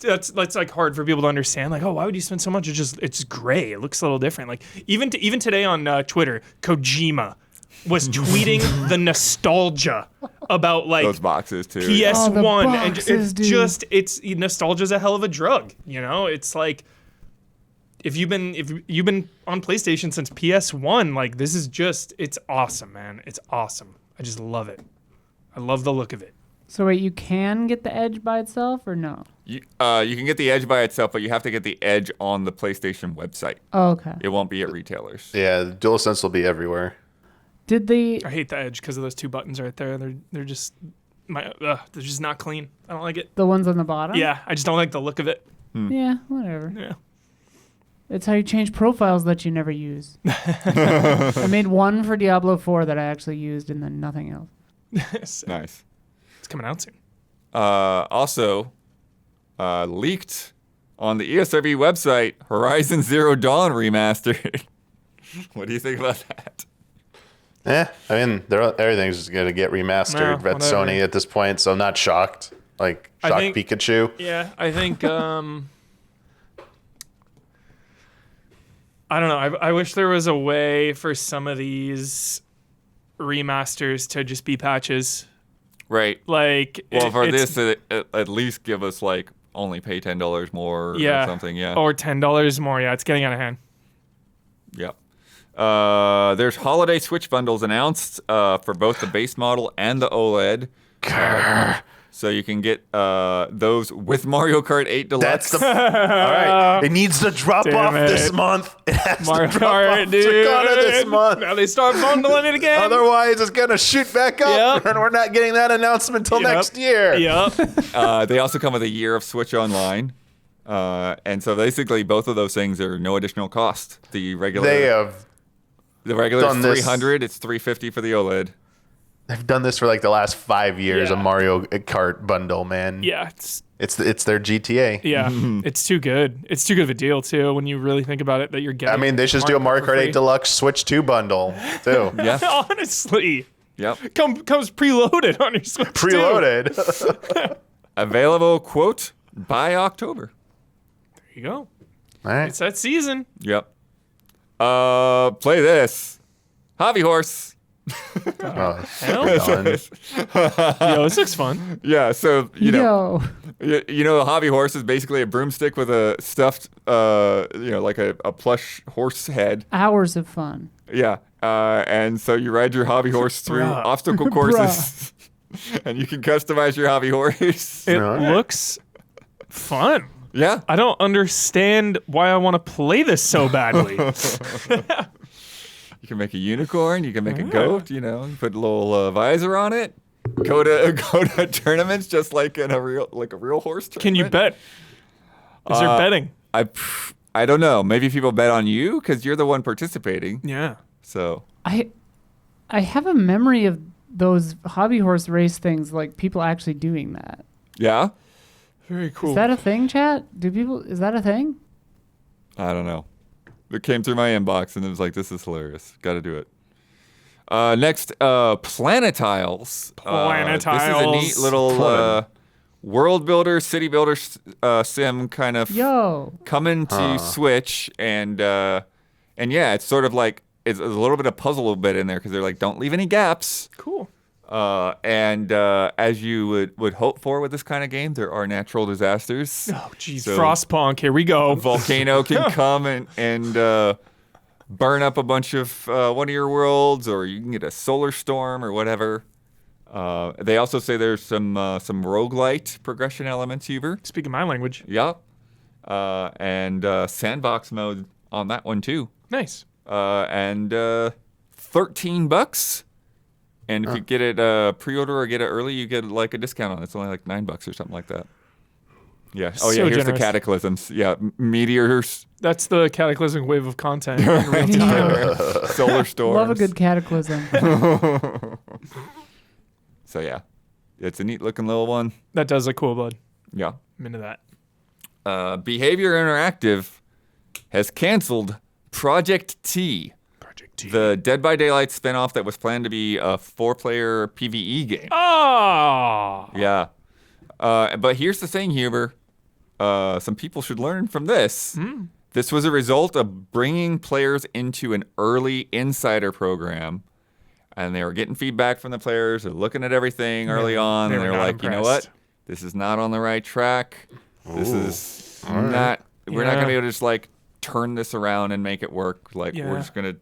that's like hard for people to understand. Like, oh, why would you spend so much? It's gray. It looks a little different. Like even today on Twitter, Kojima was tweeting the nostalgia about like Those boxes too. PS1, Oh, the and boxes, dude. it's nostalgia's a hell of a drug. It's like if you've been on PlayStation since PS1, like this is it's awesome, man. It's awesome. I just love it. I love the look of it. So wait, you can get the Edge by itself or no? You can get the Edge by itself, but you have to get the Edge on the PlayStation website. Oh, okay. It won't be at retailers. Yeah, the DualSense will be everywhere. Did the I hate the Edge because of those two buttons right there. They're just they're just not clean. I don't like it. ones on the bottom? Yeah, I just don't like the look of it. Yeah, whatever. Yeah. It's how you change profiles that you never use. I made one for Diablo 4 that I actually used and then nothing else. Nice. It's coming out soon. Also, leaked on the ESRB website, Horizon Zero Dawn remastered. What do you think about that? I mean, everything's just gonna get remastered No, at whatever. Sony at this point, so I'm not shocked. Like I shocked think- Pikachu. Yeah, I think I don't know. I wish there was a way for some of these remasters to just be patches. Right. Like, Well, for it's- this, at least give us like only pay $10 more yeah, or something. Yeah. or $10 more. Yeah, it's getting out of hand. Yep. There's holiday Switch bundles announced for both the base model and the OLED. So you can get those with Mario Kart 8 Deluxe. That's the all right. It needs to drop Damn off this it. month. It has Mario to drop Kart, off dude. Sakana this month. Now they start bundling it again. Otherwise, it's gonna shoot back up, Yep. and we're not getting that announcement until Yep. next year. Yep. They also come with a year of Switch Online. And so basically both of those things are no additional cost. The regular They have done is this- $300, it's $350 for the OLED. they've done this for like the last 5 years. Yeah. A Mario Kart bundle, man. Yeah, It's their GTA. yeah. It's too good. It's too good of a deal too when you really think about it that you're getting. I mean, they should just do a Mario for Kart 8 free. Deluxe Switch 2 bundle too. Yeah. Honestly, Yep. comes preloaded on your Switch. too. Preloaded. Available, quote, by October. There you go. All right. It's that season. Yep. Play this. Hobby Horse. Oh, Hell, done. yo, this looks fun. Yeah, so, you know, Yo. the Hobby Horse is basically a broomstick with a stuffed, like a plush horse head. Hours of fun. Yeah. And so you ride your hobby horse through Bruh. obstacle courses. And you can customize your hobby horse. It Right. looks fun. Yeah. I don't understand why I want to play this so badly. You can make a unicorn. You can make a goat. You put a little visor on it. Go to tournaments just like in a real horse tournament. Can you bet? Is there betting? I don't know. Maybe people bet on you because you're the one participating. Yeah. So I have a memory of those hobby horse race things, like people actually doing that. yeah, Very cool. Is that a thing, chat? Is that a thing? I don't know. It came through my inbox and it was like, this is hilarious. Got to do it. Next, Planetiles. This is a neat Planetiles. little world builder, city builder sim kind of Yo. coming to Switch, and yeah, it's sort of like is a little bit of puzzle bit in there because they're like, don't leave any gaps. Cool. And as you would hope for with this kind of game, there are natural disasters. Oh, geez. So- Frostpunk. Here we go. A volcano can come and burn up a bunch of one of your worlds, or you can get a solar storm or whatever. They also say there's some roguelite progression elements, Huber. Speaking my language. Yep. And sandbox mode on that one too. Nice. And $13. And if you get it pre-order or get it early, you get like a discount on it. It's only like $9 or something like that. Yeah. Oh yeah. So Here's generous. the cataclysms. Yeah. Meteors, That's the cataclysmic wave of content. in real time. solar storms. Love a good cataclysm. So yeah, it's a neat looking little one. That does look cool, bud. Yeah. I'm into that. Behavior Interactive has canceled Project T, Project T. the Dead by Daylight spinoff that was planned to be a 4-player PvE game. Oh. Yeah. But here's the thing, Huber. Some people should learn from this. This was a result of bringing players into an early insider program. And they were getting feedback from the players. They're looking at everything early on. they And were they're not like, you know impressed. what? This is not on the right track. This is not, we're not Yeah. going to be able to just like turn this around and make it work. Like, Yeah. we're just going to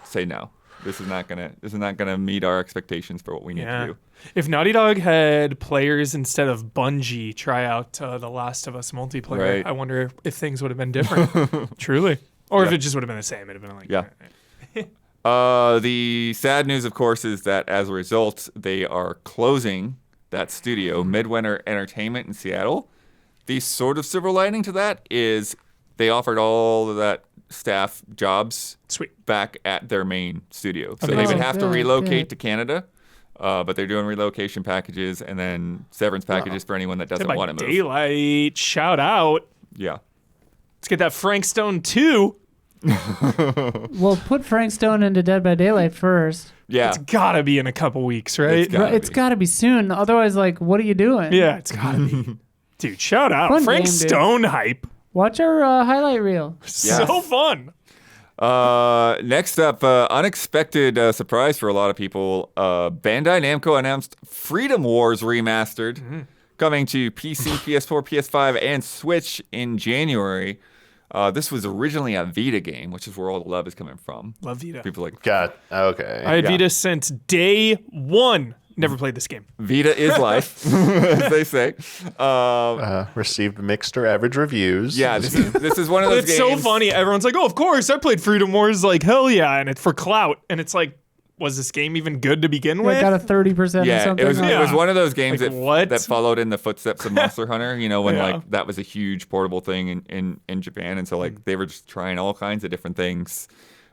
say no. This is not gonna meet our expectations for what we need to do. If Naughty Dog had players instead of Bungie try out The Last of Us multiplayer, Right. I wonder if things would have been different. Truly. Or if it just would have been the same. It'd have been like, Yeah. The sad news, of course, is that as a result, they are closing that studio, Midwinter Entertainment in Seattle. The sort of silver lining to that is they offered all of that staff jobs Sweet. back at their main studio. So Okay. they would Oh, have to good, relocate good. to Canada, but they're doing relocation packages and then severance packages for anyone that doesn't Dead by want to move. Daylight. Shout out. Yeah. Let's get that Frank Stone 2. Well, put Frank Stone into Dead by Daylight first. Yeah. It's gotta be in a couple weeks, right? It's gotta It's be. got to be soon. Otherwise, like, what are you doing? Yeah, it's gotta be. Dude, shout out. Fun Frank game, dude. Stone hype. Watch our highlight reel. So fun. Next up, unexpected surprise for a lot of people. Bandai Namco announced Freedom Wars Remastered, coming to PC, PS4, PS5, and Switch in January. This was originally a Vita game, which is where all the love is coming from. Love Vita. People like, Got okay. I had Yeah. Vita since day one. Never played this game. Vita is life, as they say. Received mixed or average reviews. Yeah, this is one of those It's games. so funny. Everyone's like, oh, of course, I played Freedom Wars. Like, hell yeah. And it's for clout. And it's like, was this game even good to begin It with? got a 30% or Yeah, something. it was Yeah. one of those games Like, what? that followed in the footsteps of Monster Hunter. You know, when Yeah. like that was a huge portable thing in Japan, and so like they were just trying all kinds of different things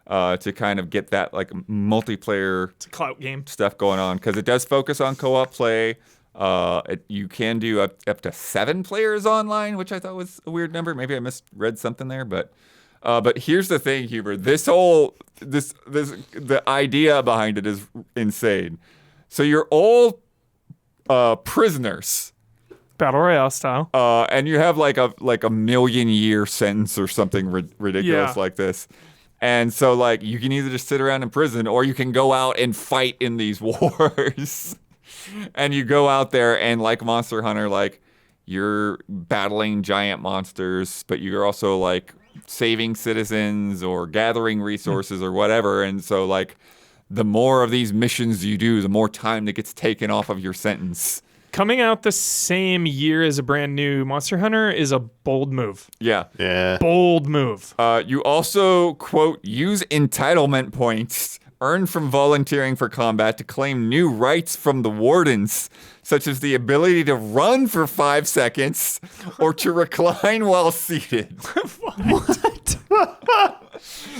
to kind of get that like multiplayer It's a clout game. stuff going on, because it does focus on co-op play. You can do up to 7 players online, which I thought was a weird number. Maybe I misread something there, but here's the thing, Huber. The idea behind it is insane. So you're all prisoners, Battle Royale style. and you have like a 1,000,000-year sentence or something ridiculous Yeah. like this. And so like you can either just sit around in prison, or you can go out and fight in these wars. And you go out there and, like Monster Hunter, like you're battling giant monsters, but you're also like saving citizens or gathering resources or whatever. And so like the more of these missions you do, the more time that gets taken off of your sentence. Coming out the same year as a brand new Monster Hunter is a bold move. Yeah. Yeah. Bold move. You also, quote, use entitlement points earned from volunteering for combat to claim new rights from the wardens, such as the ability to run for 5 seconds or to recline while seated. What?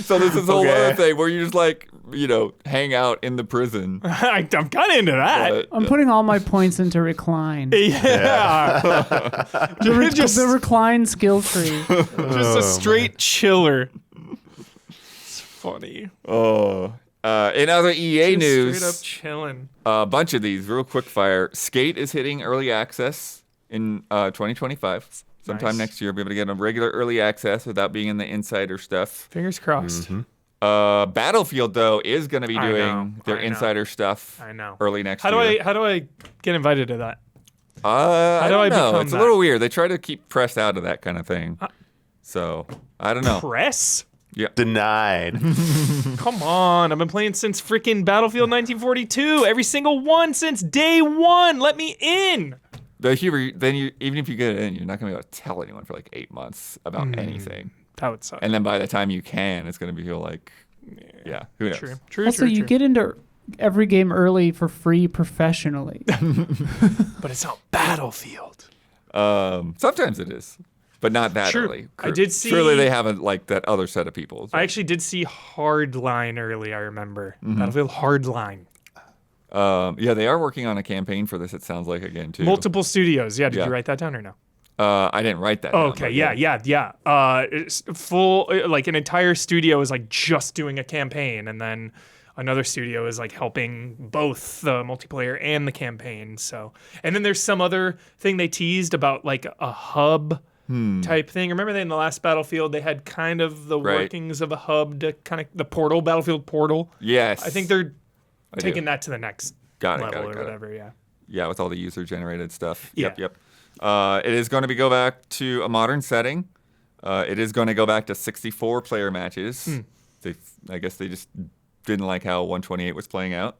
So this is a whole Okay. other thing where you just like, you know, hang out in the prison. I'm kind of into that. But, I'm putting all my points into recline. Yeah. just The recline skill tree. just a straight chiller. It's funny. in other EA news, Straight up chilling. a bunch of these real quick fire. Skate is hitting early access in 2025. Sometime Nice. next year, we'll be able to get a regular early access without being in the insider stuff. Fingers crossed. Battlefield though is going to be I know, doing their I know. insider stuff. I know. Early next How year. do I get invited to that? I do don't I know. become It's a that? little weird. They try to keep press out of that kind of thing. So I don't know. Press? Denied. Come on. I've been playing since freaking Battlefield 1942. Every single one since day one. Let me in. Even if you get it in, you're not going to be able to tell anyone for like 8 months about anything. That would suck. And then by the time you can, it's going to feel like, who knows? True. Also, you get into every game early for free professionally. But it's not Battlefield. Sometimes it is, but not that True. early. I did see- Surely they haven't like that other set of people. I actually did see Hardline early, I remember. Mm-hmm. Battlefield Hardline. They are working on a campaign for this. It sounds like again too. Multiple studios. Yeah, did Yeah. you write that down or no? I didn't write that. Oh, down, okay, but yeah. It's full, like an entire studio is like just doing a campaign, and then another studio is like helping both the multiplayer and the campaign. So, and then there's some other thing they teased about like a hub type thing. Remember they in the last Battlefield they had kind of the Right. workings of a hub to kind of the portal, Battlefield portal. Yes. I think they're I do. taking that to the next Got it, level got it, or got it. whatever. Yeah. Yeah, with all the user-generated stuff. Yeah. Yep. It is going to go back to a modern setting. It is going to go back to 64-player matches. I guess they just didn't like how 128 was playing out.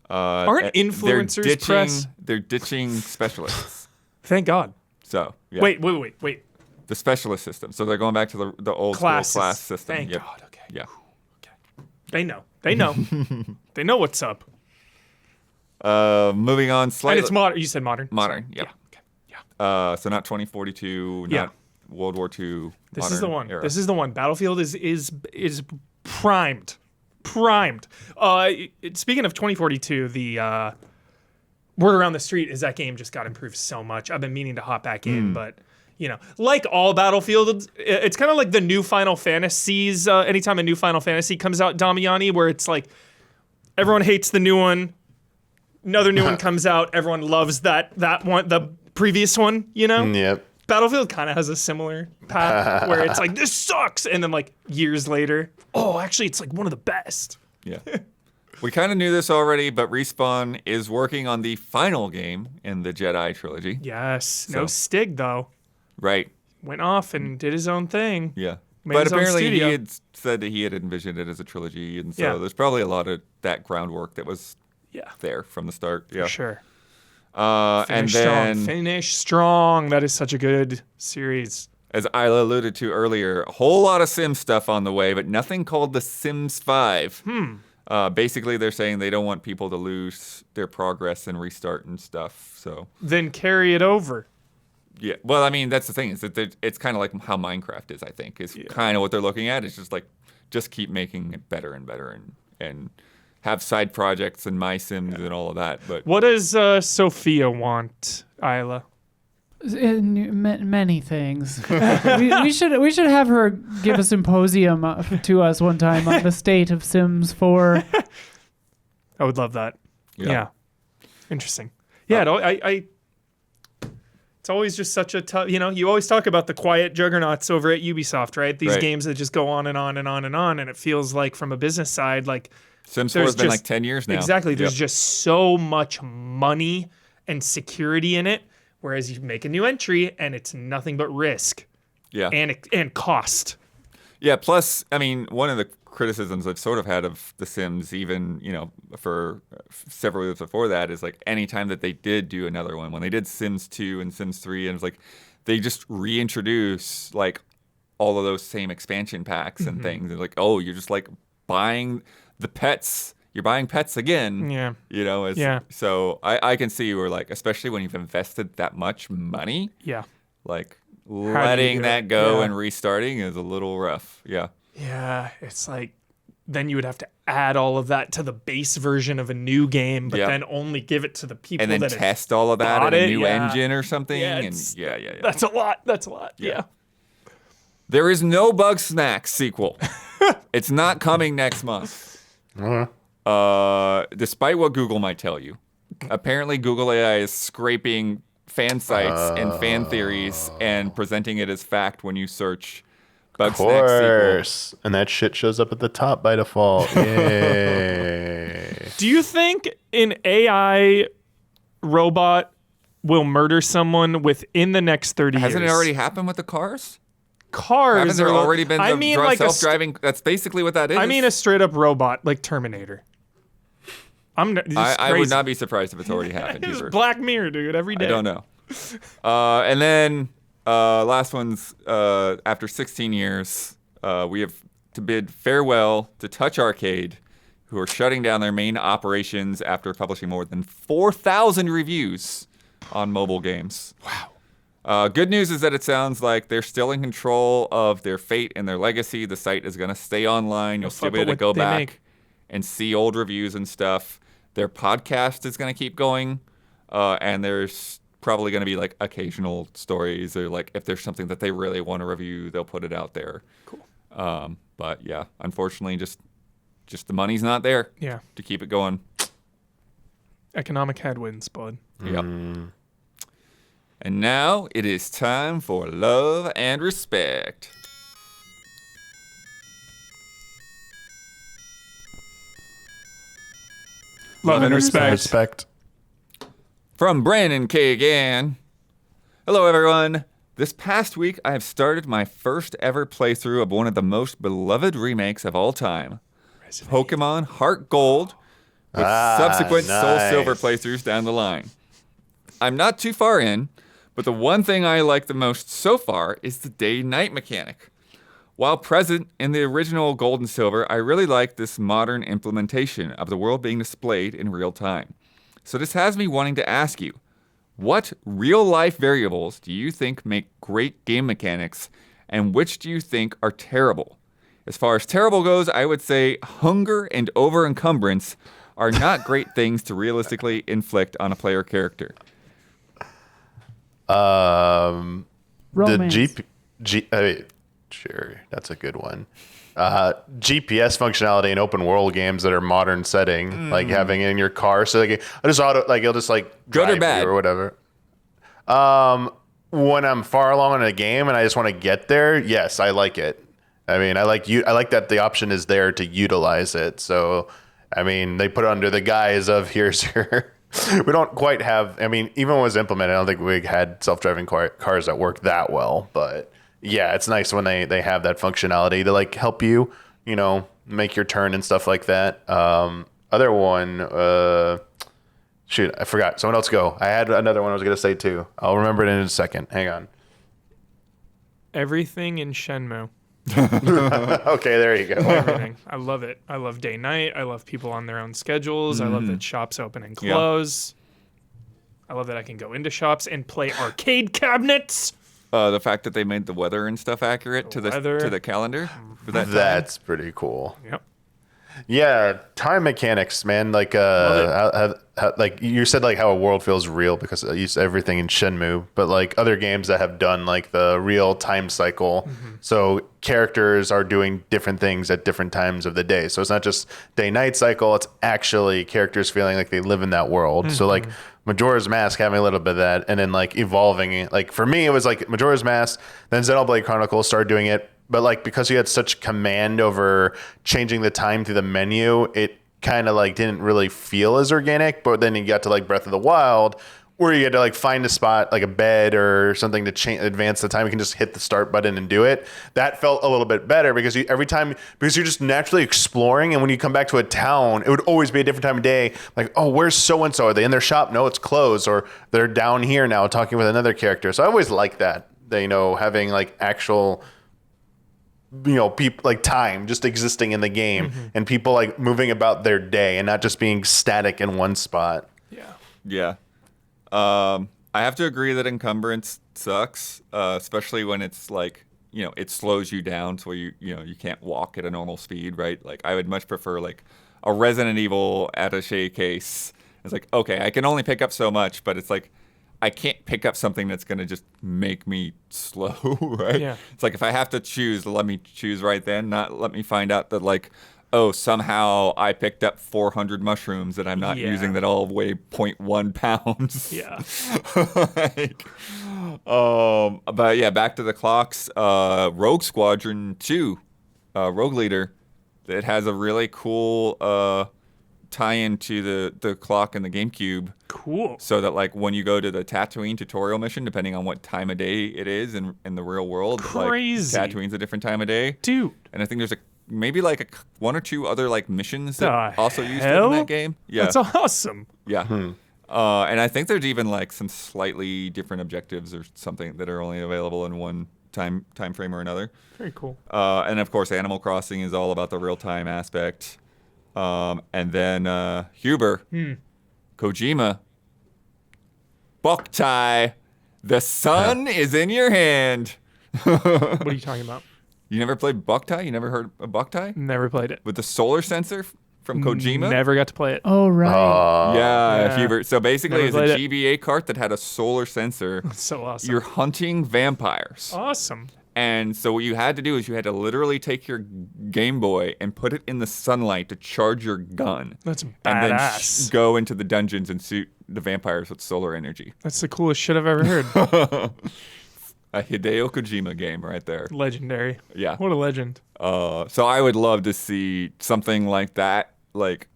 Aren't influencers press? They're ditching specialists. Thank God. So yeah. Wait. The specialist system. So they're going back to the old Classes. school class system. Thank Yep. God. Okay. Yeah. They know. They know what's up. Moving on slightly. And it's modern. You said modern. Modern. Sorry. Yep. Yeah. Okay. Yeah. So not 2042. Yeah. Not World War II. This is the one. Era. This is the one. Battlefield is primed. Speaking of 2042, the word around the street is that game just got improved so much. I've been meaning to hop back in, but like all Battlefield, it's kind of like the new Final Fantasies. Anytime a new Final Fantasy comes out, Damiani, where it's like everyone hates the new one, another new one comes out, everyone loves that one, the previous one. Yep. Battlefield kind of has a similar path where it's like, this sucks. And then like years later, actually it's like one of the best. Yeah. We kind of knew this already, but Respawn is working on the final game in the Jedi trilogy. Yes. No So- Stig though. Right. Went off and did his own thing. Yeah. Made But his own apparently he studio. had said that he had envisioned it as a trilogy, and so Yeah. there's probably a lot of that groundwork that was Yeah. there from the start. Yeah. For sure. And then, Finish strong. That is such a good series. as Isla alluded to earlier, a whole lot of Sims stuff on the way, but nothing called The Sims 5. Basically, they're saying they don't want people to lose their progress and restart and stuff. So, Then carry it over. yeah. Well, I mean, that's the thing is that it's kind of like how Minecraft is, I think, is kind of what they're looking at. It's just like, just keep making it better and better and have side projects and My Sims and all of that. But What does Sophia want, Isla? Many things. we should have her give a symposium to us one time on the state of Sims 4. I would love that. Yeah. Yeah. Interesting. Yeah, it's always just such a tough, you always talk about the quiet juggernauts over at Ubisoft, right? These Right. games that just go on and on and on and on. And it feels like from a business side, like Sims 4 has been like 10 years now. Exactly. There's Yep. just so much money and security in it. Whereas you make a new entry and it's nothing but risk Yeah. and cost. Yeah, plus, I mean, one of the criticisms I've sort of had of The Sims, even, for several years before that, is like anytime that they did do another one, when they did Sims 2 and Sims 3, and it's like they just reintroduce like all of those same expansion packs and things. And like, oh, you're just like buying the pets. You're buying pets again. Yeah. Yeah. So I can see where like, especially when you've invested that much money, Yeah. like do you letting do it? that go Yeah. and restarting is a little rough. Yeah. Yeah. It's like, then you would have to add all of that to the base version of a new game, but Yep. then only give it to the people And then that have test all of that bought in a it, new yeah. engine or something. Yeah, and it's- yeah. That's a lot. Yeah. There is no Bug Snacks sequel. It's not coming next month. Despite what Google might tell you. Apparently Google AI is scraping fan sites and fan theories and presenting it as fact when you search Of course. And that shit shows up at the top by default. Yay. Do you think an AI robot will murder someone within the next 30 years? Hasn't it already happened with the cars? Cars Haven't there are- already been I mean, like a self-driving? That's basically what that is. I mean a straight up robot like Terminator. I would not be surprised if it's already happened It's either. Black Mirror, dude, every day. I don't know. And then last one's after 16 years, we have to bid farewell to Touch Arcade, who are shutting down their main operations after publishing more than 4,000 reviews on mobile games. Wow. Good news is that it sounds like they're still in control of their fate and their legacy. The site is going to stay online. You'll still be able to go back and see old reviews and stuff. Their podcast is going to keep going, and there's probably going to be like occasional stories, or like if there's something that they really want to review, they'll put it out there. Cool. But yeah, unfortunately, just the money's not there. Yeah. To keep it going. Economic headwinds, bud. Yep. And now it is time for love and respect. Love and respect. Respect. From Brandon K. Gann. Hello, everyone. This past week, I have started my first ever playthrough of one of the most beloved remakes of all time, Pokemon Heart Gold, with subsequent Soul nice. Silver playthroughs down the line. I'm not too far in, but the one thing I like the most so far is the day-night mechanic. While present in the original Gold and Silver, I really like this modern implementation of the world being displayed in real time. So this has me wanting to ask you, what real-life variables do you think make great game mechanics, and which do you think are terrible? As far as terrible goes, I would say hunger and over-encumbrance are not great things to realistically inflict on a player character. The Romance. Sure, that's a good one. GPS functionality in open world games that are modern setting, like having it in your car, so like it'll just like Good or drive bad? you or whatever. When I'm far along in a game and I just want to get there, yes, I like it. I mean, I like that the option is there to utilize it. So, I mean, they put it under the guise of here's your. We don't quite have. I mean, even when it was implemented, I don't think we had self-driving cars that work that well, but. Yeah, it's nice when they have that functionality to like help you, make your turn and stuff like that. Other one, shoot, I forgot. Someone else go. I had another one I was gonna say too. I'll remember it in a second. Hang on. Everything in Shenmue. Okay, there you go. Everything. I love it. I love day night. I love people on their own schedules. I love that shops open and close. I love that I can go into shops and play arcade cabinets. The fact that they made the weather and stuff accurate to weather. the calendar for that time. That's pretty cool. Yep. Yeah, time mechanics, man. Like, like you said, like how a world feels real because I use everything in Shenmue, but like other games that have done like the real time cycle. So characters are doing different things at different times of the day. So it's not just day-night cycle. It's actually characters feeling like they live in that world. So like Majora's Mask having a little bit of that, and then like evolving it. Like for me, it was like Majora's Mask. Then Xenoblade Chronicles started doing it. But like because you had such command over changing the time through the menu, it kind of like didn't really feel as organic. But then you got to like Breath of the Wild, where you had to like find a spot like a bed or something to advance the time. You can just hit the start button and do it. That felt a little bit better because because you're just naturally exploring. And when you come back to a town, it would always be a different time of day. Like, oh, where's so and so? Are they in their shop? No, it's closed. Or they're down here now talking with another character. So I always like that. Having like actual. People like time just existing in the game and people like moving about their day and not just being static in one spot. Yeah. I have to agree that encumbrance sucks, especially when it's like, it slows you down to where you can't walk at a normal speed, right? Like I would much prefer like a Resident Evil attaché case. It's like, okay, I can only pick up so much, but it's like, I can't pick up something that's going to just make me slow, right? Yeah. It's like if I have to choose, let me choose right then, not let me find out that like, oh, somehow I picked up 400 mushrooms that I'm not using that all weigh 0.1 pounds. Yeah. But yeah, back to the clocks. Rogue Squadron 2, Rogue Leader. It has a really cool tie-in to the clock in the GameCube. Cool. So that like when you go to the Tatooine tutorial mission, depending on what time of day it is in the real world, Crazy. like Tatooine's a different time of day. Dude. And I think there's maybe like one or two other like missions that The also used it hell? in that game. Yeah. That's awesome. Yeah. And I think there's even like some slightly different objectives or something that are only available in one time frame or another. Very cool. And of course, Animal Crossing is all about the real time aspect. And then Huber, Kojima, Boktai, the sun is in your hand. What are you talking about? You never played Boktai? You never heard of Boktai? Never played it. With the solar sensor from Kojima? Never got to play it. Oh, right. Yeah, Hubert. So basically, Never it's a played GBA cart that had a solar sensor. So awesome. You're hunting vampires. Awesome. And so what you had to do is you had to literally take your Game Boy and put it in the sunlight to charge your gun. That's And then badass. go into the dungeons and shoot the vampires with solar energy. That's the coolest shit I've ever heard. A Hideo Kojima game right there. Legendary. Yeah. What a legend. So I would love to see something like that, like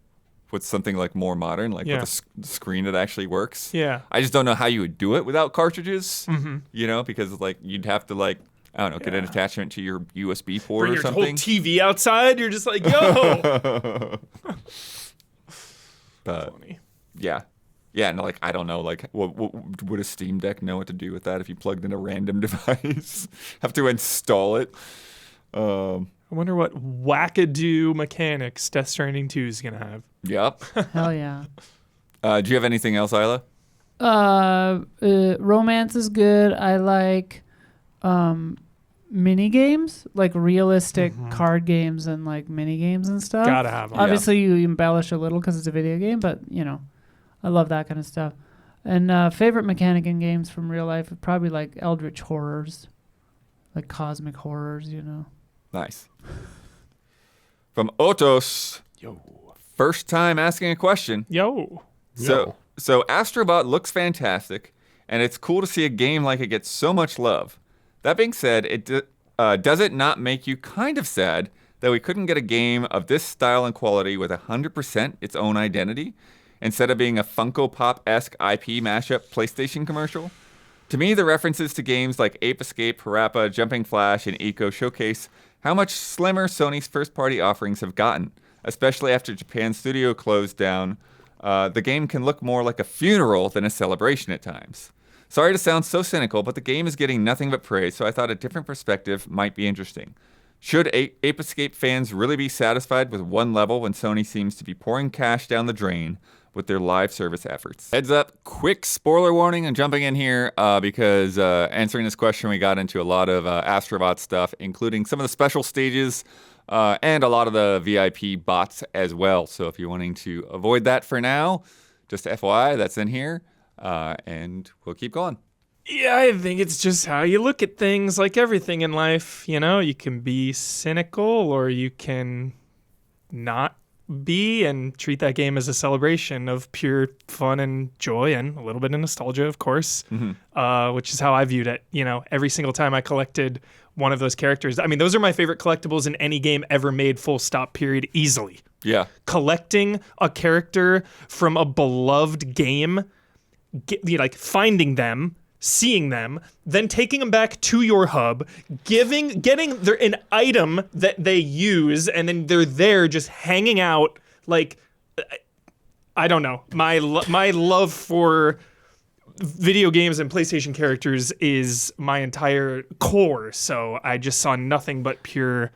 with something like more modern, like Yeah. with the screen that actually works. Yeah. I just don't know how you would do it without cartridges, you know, because like you'd have to like, I don't know, get an attachment to your USB port Bring or your something. whole TV outside. You're just like, yo. But Funny. yeah. Yeah, and like I don't know, like what would a Steam Deck know what to do with that if you plugged in a random device? Have to install it. I wonder what wackadoo mechanics Death Stranding 2 is going to have. Yep. Hell yeah. Do you have anything else, Isla? Romance is good. I like mini games, like realistic card games and like mini games and stuff. Gotta have 'em. Obviously, you embellish a little because it's a video game, but you know, I love that kind of stuff. And favorite mechanic in games from real life would probably like eldritch horrors, like cosmic horrors. You know. Nice. From Otos. Yo. First time asking a question. Yo. So Astrobot looks fantastic, and it's cool to see a game like it gets so much love. That being said, does it not make you kind of sad that we couldn't get a game of this style and quality with 100% its own identity, instead of being a Funko Pop-esque IP mashup PlayStation commercial? To me, the references to games like Ape Escape, Parappa, Jumping Flash, and Eco showcase how much slimmer Sony's first-party offerings have gotten, especially after Japan's studio closed down. The game can look more like a funeral than a celebration at times. Sorry to sound so cynical, but the game is getting nothing but praise, so I thought a different perspective might be interesting. Should Ape Escape fans really be satisfied with one level when Sony seems to be pouring cash down the drain with their live service efforts? Heads up, quick spoiler warning. I'm jumping in here because answering this question, we got into a lot of Astrobot stuff, including some of the special stages and a lot of the VIP bots as well. So if you're wanting to avoid that for now, just FYI, that's in here. And we'll keep going. Yeah, I think it's just how you look at things, like everything in life. You know, you can be cynical or you can not be and treat that game as a celebration of pure fun and joy and a little bit of nostalgia, of course, which is how I viewed it. You know, every single time I collected one of those characters. I mean, those are my favorite collectibles in any game ever made, full stop, period, easily. Yeah. Collecting a character from a beloved game, like finding them, seeing them, then taking them back to your hub, getting an item that they use, and then they're there just hanging out. Like, I don't know. My love for video games and PlayStation characters is my entire core. So I just saw nothing but pure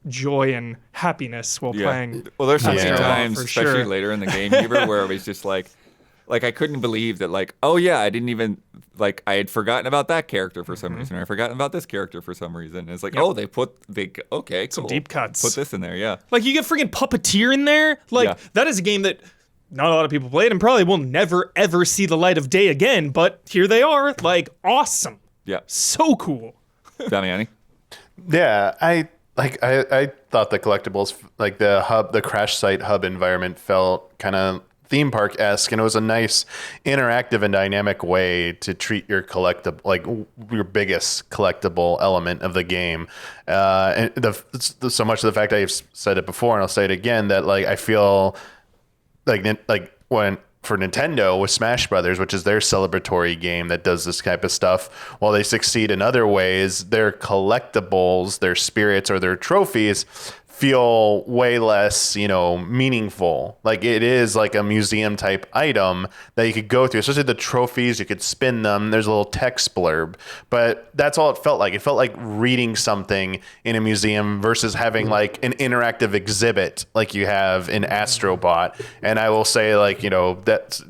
joy and happiness while playing. Well, there's so many Astrobot, times, for especially sure. later in the game, Huber, where it was just like I couldn't believe that, like, oh yeah, I didn't even, like, I had forgotten about that character for some reason, or I forgotten about this character for some reason. And it's like, oh, okay, Some cool. deep cuts. Put this in there, yeah. Like, you get freaking Puppeteer in there. Like, Yeah. that is a game that not a lot of people played and probably will never, ever see the light of day again. But here they are. Like, awesome. Yeah. So cool. Damiani? Yeah, I thought the collectibles, like the crash site hub environment, felt kind of theme park-esque, and it was a nice interactive and dynamic way to treat your collectible, like your biggest collectible element of the game. And so much of the fact I've said it before and I'll say it again, that like I feel like when for Nintendo with Smash Brothers, which is their celebratory game that does this type of stuff, while they succeed in other ways, their collectibles, their spirits or their trophies feel way less, meaningful. Like it is like a museum type item that you could go through, especially the trophies. You could spin them. There's a little text blurb, but that's all it felt like. It felt like reading something in a museum versus having like an interactive exhibit like you have in Astrobot. And I will say, like, that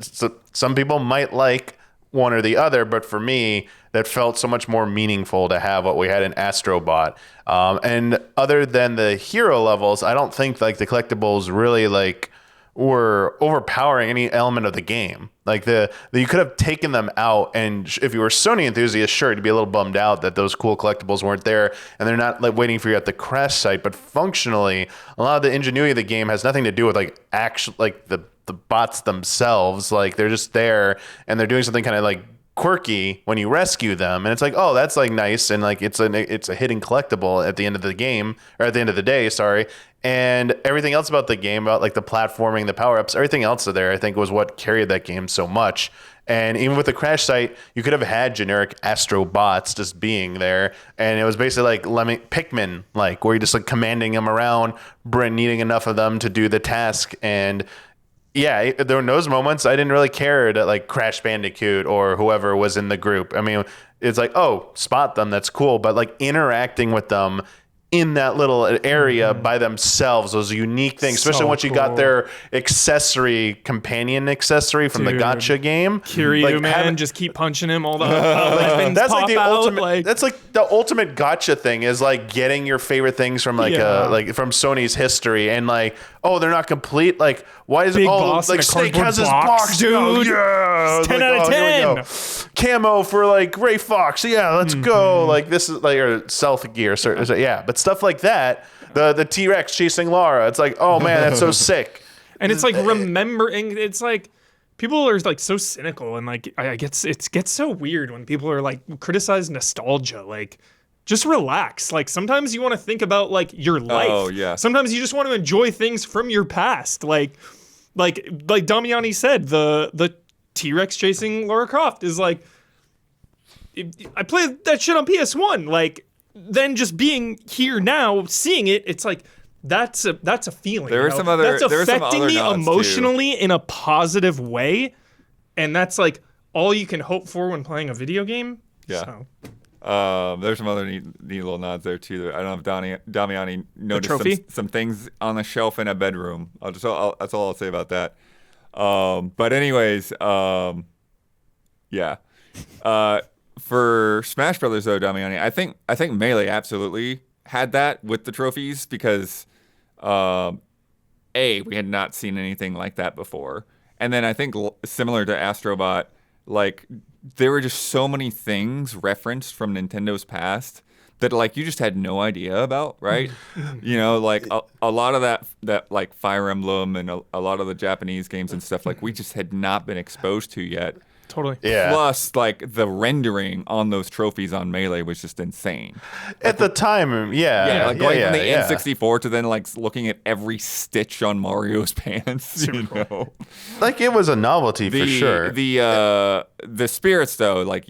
some people might like one or the other, but for me, that felt so much more meaningful to have what we had in Astrobot. And other than the hero levels, I don't think like the collectibles really like were overpowering any element of the game. Like you could have taken them out, and if you were a Sony enthusiast, sure, you'd be a little bummed out that those cool collectibles weren't there and they're not like waiting for you at the crash site. But functionally, a lot of the ingenuity of the game has nothing to do with like actual like the bots themselves. Like they're just there and they're doing something kind of like quirky when you rescue them, and it's like, oh, that's like nice, and like it's a hidden collectible at the end of the game, or at the end of the day, sorry. And everything else about the game, about like the platforming, the power-ups, everything else there, I think was what carried that game so much. And even with the crash site, you could have had generic Astro bots just being there, and it was basically like Pikmin, like where you're just like commanding them around, needing enough of them to do the task. And yeah, there were those moments I didn't really care that like Crash Bandicoot or whoever was in the group. I mean, it's like, oh, spot them, that's cool. But like interacting with them in that little area by themselves, those unique things, especially So once you got cool. their companion accessory from the Dude. Gotcha game. Kiryu, Like, man, having- just keep punching him. All the weapons that's pop like the out, ultimate. like, That's like the ultimate gotcha thing is like getting your favorite things from like Yeah. like from Sony's history, and like, oh, they're not complete. Like, why is Big it all boss in like a Snake cardboard has his box, box, dude. Oh, yeah, It's 10 like, out of here we 10. go. Camo for like Ray Fox. Yeah, let's go. Like this is like or Stealth Gear. So, yeah, but stuff like that. The T-Rex chasing Lara. It's like, oh man, that's so sick. and it's like remembering. It's like people are like so cynical, and like I guess it gets so weird when people are like criticize nostalgia. Like, just relax. Like sometimes you want to think about like your life. Oh, yeah. Sometimes you just want to enjoy things from your past. Like Damiani said, the T-Rex chasing Lara Croft is like. I played that shit on PS1. Like, then just being here now, seeing it, it's like that's a feeling. There are some other- that's there are some affecting other me nods, too. emotionally in a positive way, and that's like all you can hope for when playing a video game. Yeah. So, There's some other neat little nods there too. I don't know if Damiani noticed trophy? some things on the shelf in a bedroom. That's all I'll say about that. But anyways, yeah. For Smash Brothers though, Damiani, I think Melee absolutely had that with the trophies because we had not seen anything like that before, and then I think similar to Astrobot, like there were just so many things referenced from Nintendo's past that like you just had no idea about, right? Like a lot of that like Fire Emblem and a lot of the Japanese games and stuff like we just had not been exposed to yet. totally. Yeah. Plus, like the rendering on those trophies on Melee was just insane. At the time, Yeah, like going from the yeah. N64 to then like looking at every stitch on Mario's pants. Like it was a novelty for sure. The spirits though, like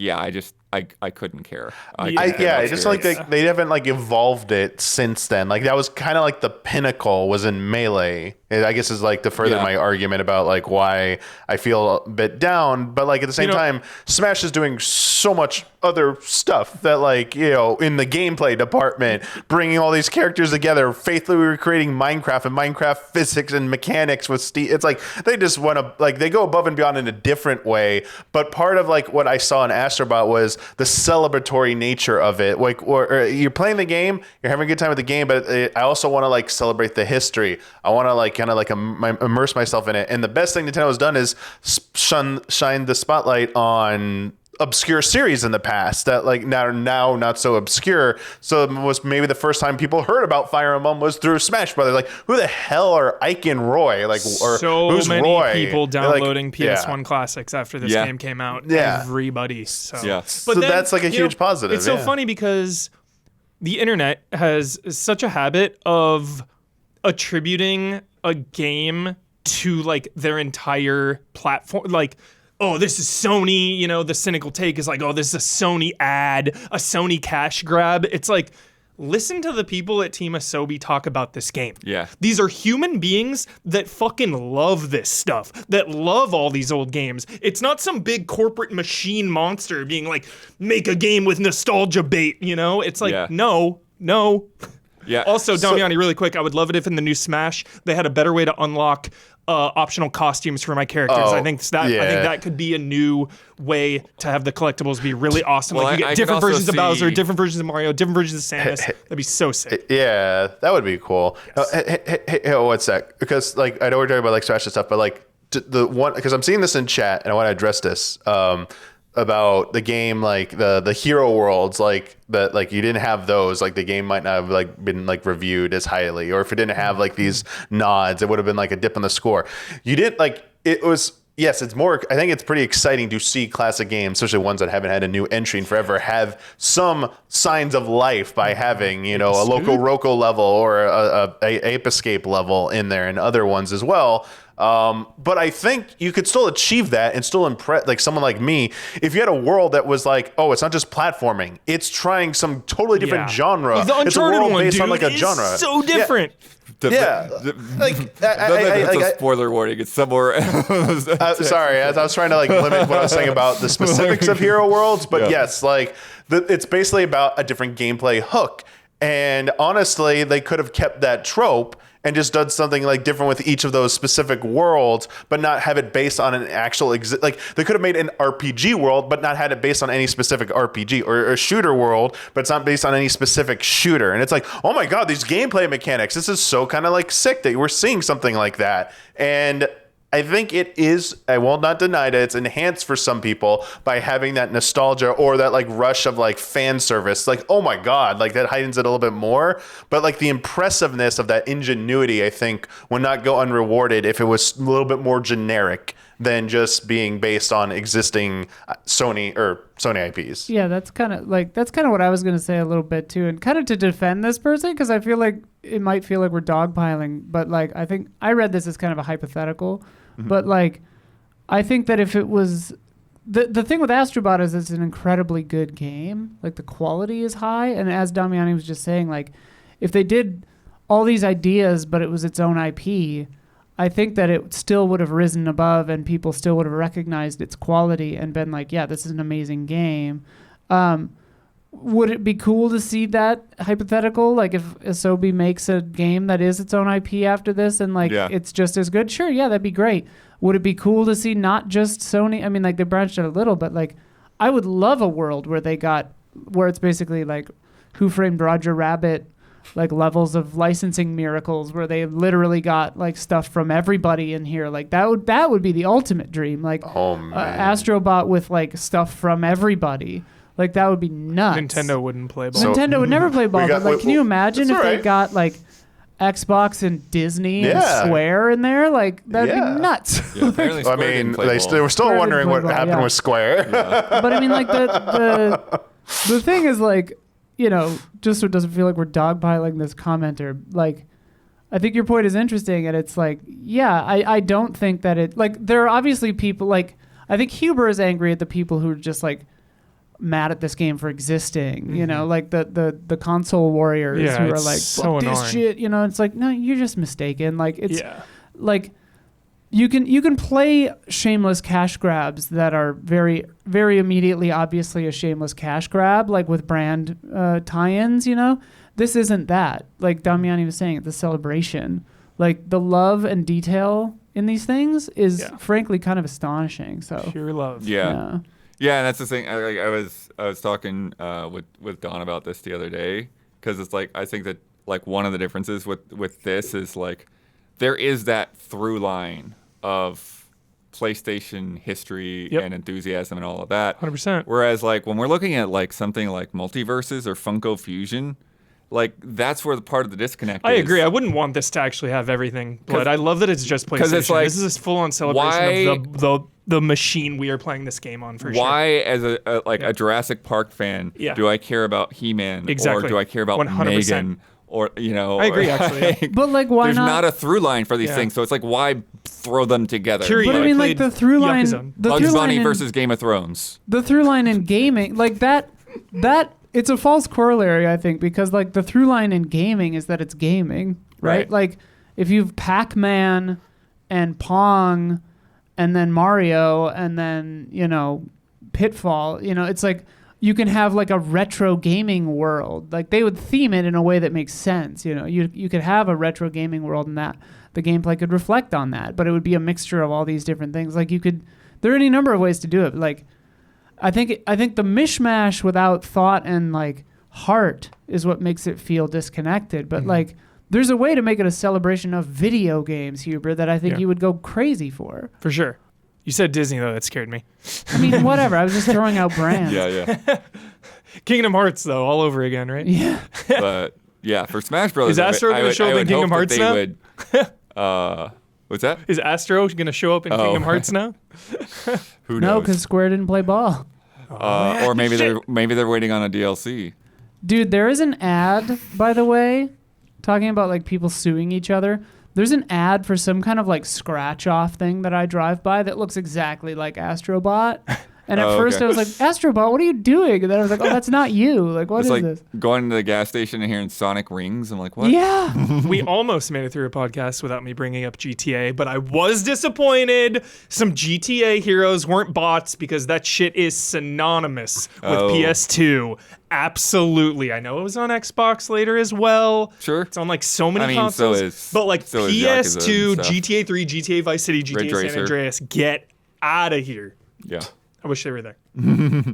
I couldn't care. I just like they haven't like evolved it since then. Like that was kind of like the pinnacle was in Melee. I guess is like to further my argument about like why I feel a bit down, but like at the same time, Smash is doing so much other stuff that like in the gameplay department, bringing all these characters together, faithfully recreating Minecraft and Minecraft physics and mechanics with Steve. It's like they just want to like they go above and beyond in a different way. But part of like what I saw in Astrobot was the celebratory nature of it. Like, or you're playing the game, you're having a good time with the game, but I also want to like celebrate the history. I want to like kind of like immerse myself in it. And the best thing Nintendo has done is shine the spotlight on obscure series in the past that like now not so obscure. So it was maybe the first time people heard about Fire Emblem was through Smash Brothers. Like, who the hell are Ike and Roy? Like, or so who's many Roy? people downloading Like, PS1 classics after this game came out. Yeah. Everybody. So. Yeah. So that's like a huge positive. It's so funny because the internet has such a habit of attributing a game to like their entire platform. Like, oh, this is Sony, you know, the cynical take is like, oh, this is a Sony ad, a Sony cash grab. It's like, listen to the people at Team Asobi talk about this game. Yeah. These are human beings that fucking love this stuff, that love all these old games. It's not some big corporate machine monster being like, make a game with nostalgia bait, you know? It's like, no. Yeah. Also, Damiani, really quick, I would love it if in the new Smash they had a better way to unlock optional costumes for my characters. I think that could be a new way to have the collectibles be really awesome. Well, like you I get different could also versions of Bowser, see- different versions of Mario, different versions of Samus. That'd be so sick. Yeah, that would be cool. Hey, what's that? Because like I know we're talking about like Smash and stuff, but like the one because I'm seeing this in chat and I want to address this about the game, like the hero worlds, like that, like you didn't have those, like the game might not have like been like reviewed as highly, or if it didn't have like these nods, it would have been like a dip in the score. You didn't like it was. Yes, it's more. I think it's pretty exciting to see classic games, especially ones that haven't had a new entry in forever, have some signs of life by having, you know, a local Roco level or a Ape Escape level in there, and other ones as well. But I think you could still achieve that and still impress like someone like me if you had a world that was like, oh, it's not just platforming, it's trying some totally different genre. The Uncharted it's a world one, based dude, on like a is genre. so different. Like That's a spoiler warning. It's somewhere. Sorry, I was trying to like limit what I was saying about the specifics of Hero Worlds, but yes, like it's basically about a different gameplay hook. And honestly, they could have kept that trope and just done something like different with each of those specific worlds, but not have it based on an actual like they could have made an RPG world, but not had it based on any specific RPG, or a shooter world, but it's not based on any specific shooter. And it's like, oh my God, these gameplay mechanics, this is so kind of like sick that we're seeing something like that. And I think it is, I will not deny that it's enhanced for some people by having that nostalgia or that like rush of like fan service. Like, oh my God, like that heightens it a little bit more. But like the impressiveness of that ingenuity, I think would not go unrewarded if it was a little bit more generic than just being based on existing Sony IPs. Yeah, that's kind of what I was going to say a little bit too, and kind of to defend this person, because I feel like it might feel like we're dogpiling, but like I think I read this as kind of a hypothetical, but like I think that if it was the thing with Astrobot is it's an incredibly good game, like the quality is high, and as Damiani was just saying, like if they did all these ideas but it was its own IP, I think that it still would have risen above and people still would have recognized its quality and been like, yeah, this is an amazing game. Would it be cool to see that hypothetical? Like if Asobi makes a game that is its own IP after this and like it's just as good? Sure, yeah, that'd be great. Would it be cool to see not just Sony? I mean, like they branched out a little, but like I would love a world where it's basically like Who Framed Roger Rabbit, like levels of licensing miracles where they literally got like stuff from everybody in here. Like that would be the ultimate dream. Like Astrobot with like stuff from everybody. Like that would be nuts. Nintendo wouldn't play ball. Nintendo would never play ball. But like, can you imagine if they got like Xbox and Disney and Square in there? Like that'd be nuts. Yeah, apparently I Square mean, didn't play they ball. were still wondering what happened with Square. But I mean, like the thing is like, you know, just so it doesn't feel like we're dogpiling this commenter, like, I think your point is interesting, and it's like, yeah, I don't think that it, like, there are obviously people, like, I think Huber is angry at the people who are just, like, mad at this game for existing, you know, like the console warriors who are like, so this annoying. shit, you know, it's like, no, you're just mistaken. Like, it's, like, you can play shameless cash grabs that are very, very immediately, obviously a shameless cash grab, like with brand tie-ins, you know? This isn't that. Like Damiani was saying, it's a celebration. Like the love and detail in these things is frankly kind of astonishing. So pure love. Yeah, and that's the thing. I was talking with Don about this the other day, because it's like I think that like one of the differences with this is like there is that through line of PlayStation history Yep. and enthusiasm and all of that. 100%. Whereas like when we're looking at like something like Multiverses or Funko Fusion, like that's where the part of the disconnect I is. agree. I wouldn't want this to actually have everything, but 'Cause- I love that it's just PlayStation. it's like, this is a full-on celebration of the machine we are playing this game on for sure. Why, as a Jurassic Park fan, Yeah. do I care about He-Man Exactly. or do I care about 100%. Megan or I agree, actually, But like, why there's not? not a through line for these Yeah. things, so it's like why throw them together? Curio, But I mean, like played the through line, Yakuza. the Bugs through Bunny line in, versus Game of Thrones. the through line in gaming, like that it's a false corollary, I think, because like the through line in gaming is that it's gaming, right? Right. Like if you've Pac-Man and Pong and then Mario and then, Pitfall, it's like you can have like a retro gaming world. Like they would theme it in a way that makes sense, You could have a retro gaming world and that the gameplay could reflect on that, but it would be a mixture of all these different things. Like there are any number of ways to do it. Like I think the mishmash without thought and like heart is what makes it feel disconnected. But like, there's a way to make it a celebration of video games, Huber, that I think Yeah. you would go crazy for. For sure. You said Disney, though. That scared me. I mean, whatever. I was just throwing out brands. Yeah. Kingdom Hearts, though, all over again, right? Yeah. But yeah, for Smash Brothers, Is Astro I gonna would- show I up in would Kingdom hope that Hearts they now? would, what's that? Is Astro going to show up in Kingdom Hearts now? Who No, knows? because Square didn't play ball. Or maybe they're waiting on a DLC. Dude, there is an ad, by the way, talking about like people suing each other. There's an ad for some kind of like scratch off thing that I drive by that looks exactly like Astrobot. And at first okay. I was like, Astrobot, what are you doing? And then I was like, oh, that's not you. Like, what It's is like this? going to the gas station and hearing Sonic rings. I'm like, what? Yeah. We almost made it through a podcast without me bringing up GTA, but I was disappointed. Some GTA heroes weren't bots because that shit is synonymous with Oh. PS2. Absolutely. I know it was on Xbox later as well. Sure. It's on like so many I mean, so consoles. is- but like so is Yakuza PS2, and stuff. GTA 3, GTA Vice City, GTA Ridge San Racer. Andreas, get out of here. Yeah. I wish they were there.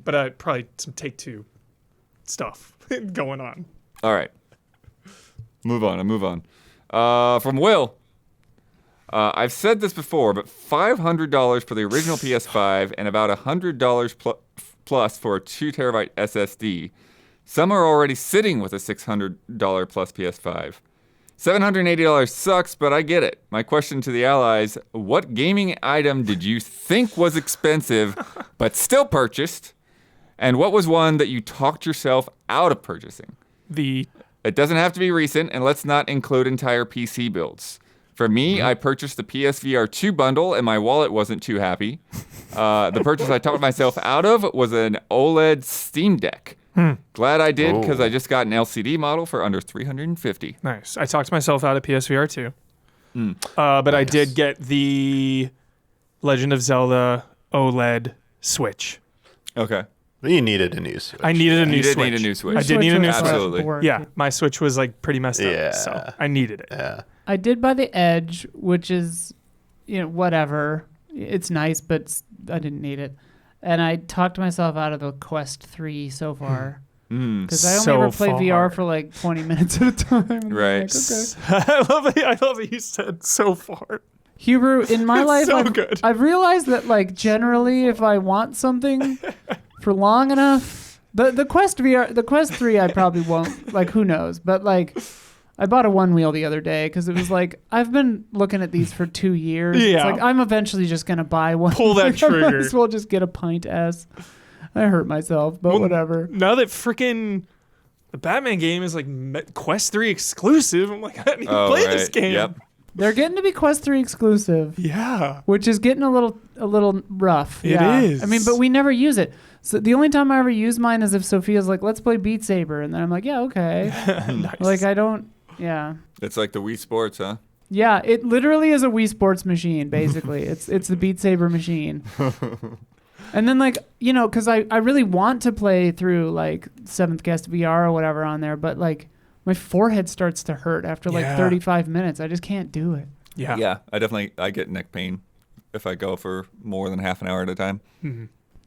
But probably some Take-Two stuff going on. All right. Move on. From Will. I've said this before, but $500 for the original PS5 and about $100 plus for a 2 terabyte SSD. Some are already sitting with a $600 plus PS5. $780 sucks, but I get it. My question to the allies, what gaming item did you think was expensive but still purchased? And what was one that you talked yourself out of purchasing? It doesn't have to be recent, and let's not include entire PC builds. For me, I purchased the PSVR 2 bundle, and my wallet wasn't too happy. The purchase I talked myself out of was an OLED Steam Deck. Glad I did, because I just got an LCD model for under $350. Nice. I talked myself out of PSVR too. But I did get the Legend of Zelda OLED Switch. Okay. You needed a new Switch. I needed a new You did Switch. need a new Switch. I did need a new Switch. Absolutely. Yeah, my Switch was like pretty messed Yeah. up, so I needed it. Yeah. I did buy the Edge, which is, whatever. It's nice, but I didn't need it. And I talked myself out of the Quest 3 so far. Because I only So ever play far. VR for like 20 minutes at a time. And I'm Right. like, okay. I love that you said so far. Huber, in my life, so I've, good. I've realized that like generally, if I want something for long enough, the Quest VR, the Quest 3, I probably won't. Like, who knows? But like, I bought a one wheel the other day because it was like I've been looking at these for 2 years. Yeah. It's like I'm eventually just gonna buy one. Pull that Like, I trigger. might as well just get a pint S. I hurt myself, but Well, whatever. Now that freaking the Batman game is like Quest 3 exclusive, I'm like, I need to play this game. Yep. They're getting to be Quest 3 exclusive. Yeah. Which is getting a little rough. It Yeah. is. I mean, but we never use it. So the only time I ever use mine is if Sophia's like, let's play Beat Saber. And then I'm like, yeah, okay. Nice. Like, I don't, yeah. It's like the Wii Sports, huh? Yeah, it literally is a Wii Sports machine, basically. it's the Beat Saber machine. And then, like, because I really want to play through, like, 7th Guest VR or whatever on there, but, like, my forehead starts to hurt after, like, Yeah. 35 minutes. I just can't do it. Yeah. Yeah, I get neck pain if I go for more than half an hour at a time.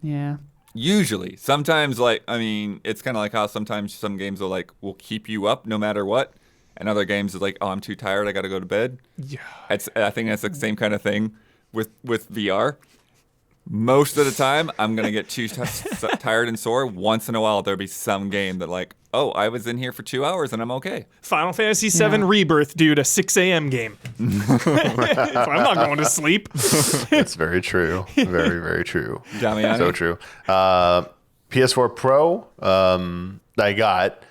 Yeah. Usually. Sometimes, it's kind of like how sometimes some games will keep you up no matter what. And other games is like, oh, I'm too tired, I got to go to bed. Yeah. I think that's the same kind of thing. with VR. Most of the time, I'm gonna get too tired and sore. Once in a while, there'll be some game that like, oh, I was in here for 2 hours and I'm okay. Final Fantasy VII Rebirth, dude, a 6 a.m. game. I'm not going to sleep. It's very true. Very, very true. Damiani? So true. PS4 Pro, I got,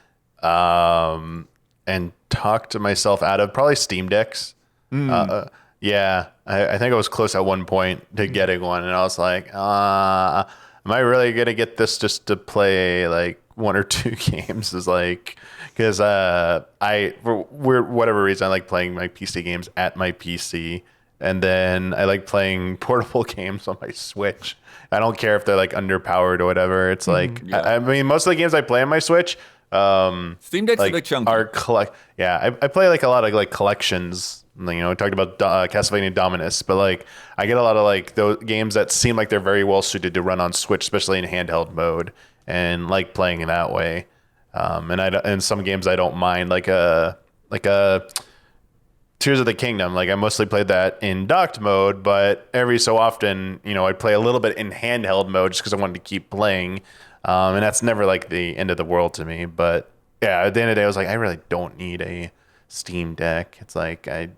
and talked myself out of probably Steam Decks. Yeah, I think I was close at one point to getting one, and I was like, am I really gonna get this just to play like 1 or 2 games? Is like, because for whatever reason I like playing my PC games at my PC, and then I like playing portable games on my Switch. I don't care if they're like underpowered or whatever. It's like I mean, most of the games I play on my Switch, Steam Deck's like, a big chunk. I play like a lot of like collections. You know, we talked about Castlevania Dominus, but like I get a lot of like those games that seem like they're very well suited to run on Switch, especially in handheld mode, and like playing in that way. And some games I don't mind, like a Tears of the Kingdom. Like I mostly played that in docked mode, but every so often, you know, I'd play a little bit in handheld mode just because I wanted to keep playing. And that's never like the end of the world to me. But yeah, at the end of the day, I was like, I really don't need a Steam Deck. It's like is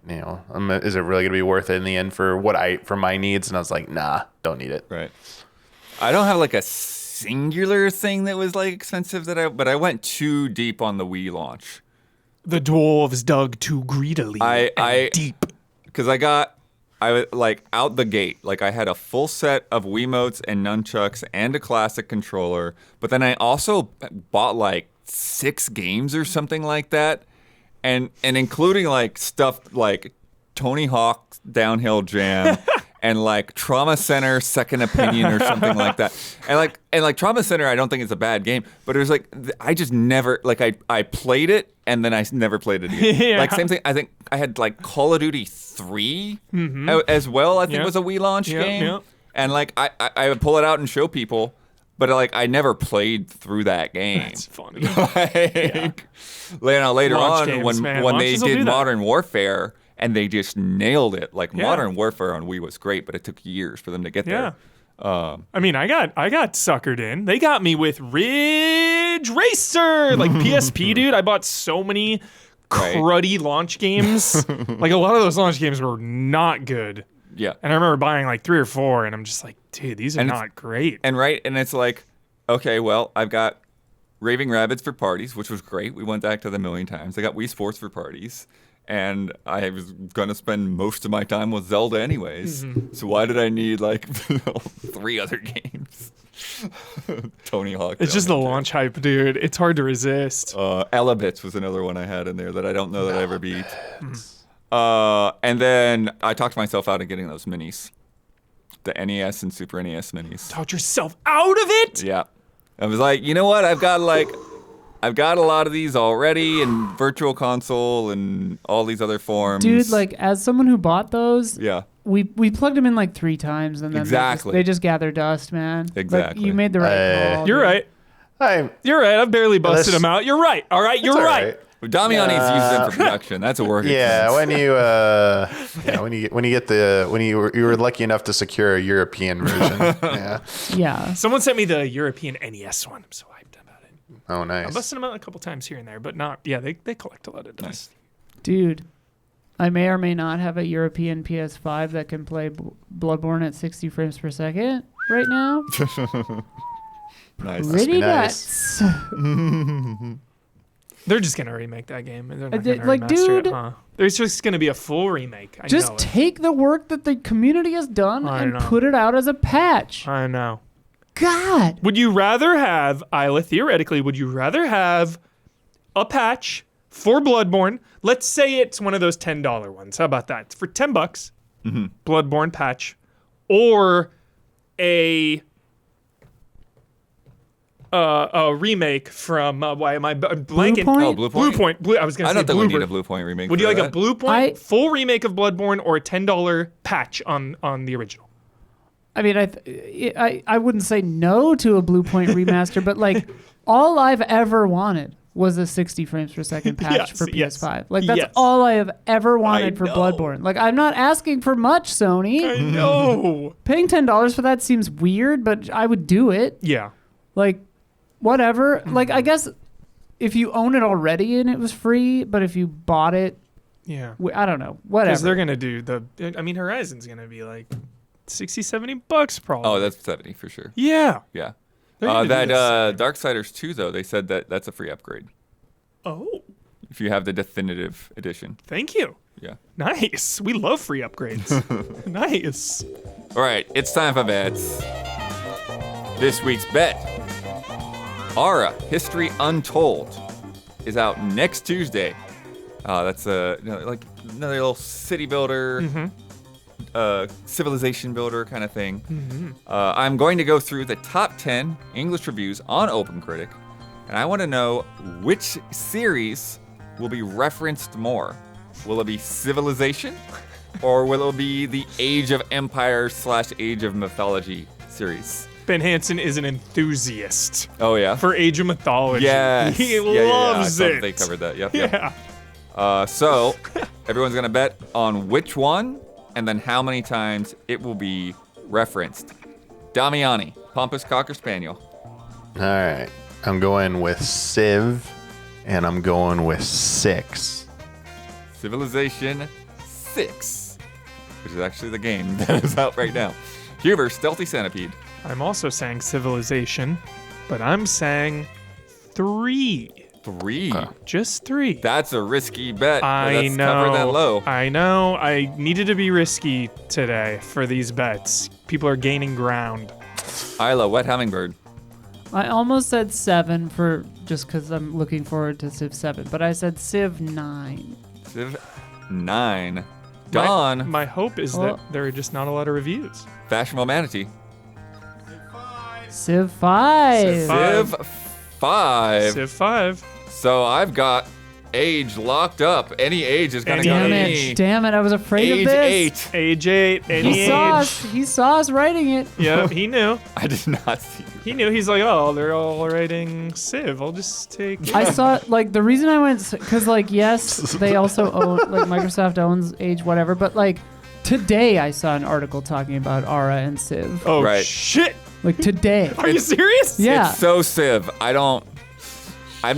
it really gonna be worth it in the end for my needs? And I was like, nah, don't need it. Right. I don't have like a singular thing that was like expensive but I went too deep on the Wii launch. The dwarves dug too greedily and deep. Because I was like out the gate, like I had a full set of Wiimotes and nunchucks and a classic controller, but then I also bought like 6 games or something like that. And including like stuff like Tony Hawk's Downhill Jam and like Trauma Center Second Opinion or something like that. And like Trauma Center, I don't think it's a bad game, but it was like I just never like I played it and then I never played it again. Yeah. Like same thing. I think I had like Call of Duty 3 as well. I think was a Wii launch game. Yep. And like I would pull it out and show people. But like I never played through that game. That's funny. Later Launch on, games, man. when they Launches will do did that. Modern Warfare and they just nailed it. Like Yeah. Modern Warfare on Wii was great, but it took years for them to get there. I mean, I got suckered in. They got me with Ridge Racer, like PSP, dude. I bought so many cruddy launch games. Like a lot of those launch games were not good. Yeah. And I remember buying like 3 or 4, and I'm just like, dude, these are not great. And it's like, okay, well, I've got Raving Rabbids for parties, which was great. We went back to them a million times. I got Wii Sports for parties. And I was going to spend most of my time with Zelda anyways. So why did I need like 3 other games? Tony Hawk. It's just the launch hype, dude. It's hard to resist. Elabits was another one I had in there that I don't know that I ever beat. And then I talked myself out of getting those minis. The NES and Super NES minis. Talked yourself out of it? Yeah. I was like, you know what? I've got a lot of these already in Virtual Console and all these other forms. Dude, like as someone who bought those, yeah. We plugged them in like 3 times and then they just gather dust, man. Exactly. Like, you made the right call. You're right. You're right. I've barely busted them out. You're right. All right. You're right. Damiani's used them for production. That's a work. Yeah, when you were lucky enough to secure a European version. Yeah. Someone sent me the European NES one. I'm so hyped about it. Oh, nice. I busted them out a couple times here and there, but not. Yeah, they collect a lot of dust. Dude, I may or may not have a European PS5 that can play Bloodborne at 60 frames per second right now. Nice. Pretty Nice. nuts. They're just gonna remake that game. They're not gonna like, remaster dude, it, huh? There's just gonna be a full remake. I Just know it. take the work that the community has done I and know. put it out as a patch. I know. God. Would you rather have, Isla, theoretically, would you rather have a patch for Bloodborne? Let's say it's one of those $10 ones. How about that? It's for $10, Bloodborne patch, or a remake from why am I blanking? Point? Oh, Blue Point. Blue Point. I was gonna I say don't think we Bluebird. need a Blue Point remake. Would for you like that. a Blue Point full remake of Bloodborne or a $10 patch on the original? I mean, I wouldn't say no to a Blue Point remaster, but like all I've ever wanted was a 60 frames per second patch Yes, for yes, PS5. Like, that's yes. all I have ever wanted for know. Bloodborne. Like, I'm not asking for much, Sony. I know. Paying $10 for that seems weird, but I would do it. Yeah. Like, whatever. Like, I guess if you own it already and it was free, but if you bought it, Yeah. I don't know. Whatever. Because they're going to do Horizon's going to be like $60-$70 probably. Oh, that's 70 for sure. Yeah. Yeah. They're gonna do That this. Darksiders 2 though, they said that that's a free upgrade Oh, if you have the definitive edition. thank you. Yeah. Nice. We love free upgrades. Nice. All right, it's time for bets. This week's bet: Aura History Untold is out next Tuesday. That's like another little city builder, civilization builder kind of thing. I'm going to go through the top 10 English reviews on OpenCritic, and I want to know which series will be referenced more. Will it be Civilization, or will it be the Age of Empires / Age of Mythology series? Ben Hansen is an enthusiast Oh yeah. for Age of Mythology. Yes. He Yeah. loves I thought it. they covered that. Yep. Yeah. So everyone's gonna bet on which one, and then how many times it will be referenced. Damiani, Pompous Cocker Spaniel. All right. I'm going with Civ, and I'm going with 6. Civilization 6, which is actually the game that is out right now. Huber, Stealthy Centipede. I'm also saying Civilization, but I'm saying 3. 3. Just 3. That's a risky bet. I That's know. covered that low. I know. I needed to be risky today for these bets. People are gaining ground. Isla, Wet Hummingbird. I almost said 7 for just because I'm looking forward to Civ 7, but I said Civ 9. Civ 9. Dawn, My hope is Well- that there are just not a lot of reviews. Fashionable Manatee. Civ 5. Civ Civ 5. Civ 5. So I've got age locked up. Any age is going to go Damn to it. me. Damn it. I was afraid Age of this. 8. Age 8. Any He age. saw us. He saw us writing it. Yeah, he knew. I did not see you. He knew. He's like, oh, they're all writing Civ. I'll just take it. I saw, like, the reason I went, because, like, yes, they also own, like, Microsoft owns Age, whatever, but, like, today I saw an article talking about Aura and Civ. Oh, Right. shit. Like, today. Are you serious? Yeah. It's so Civ. I'm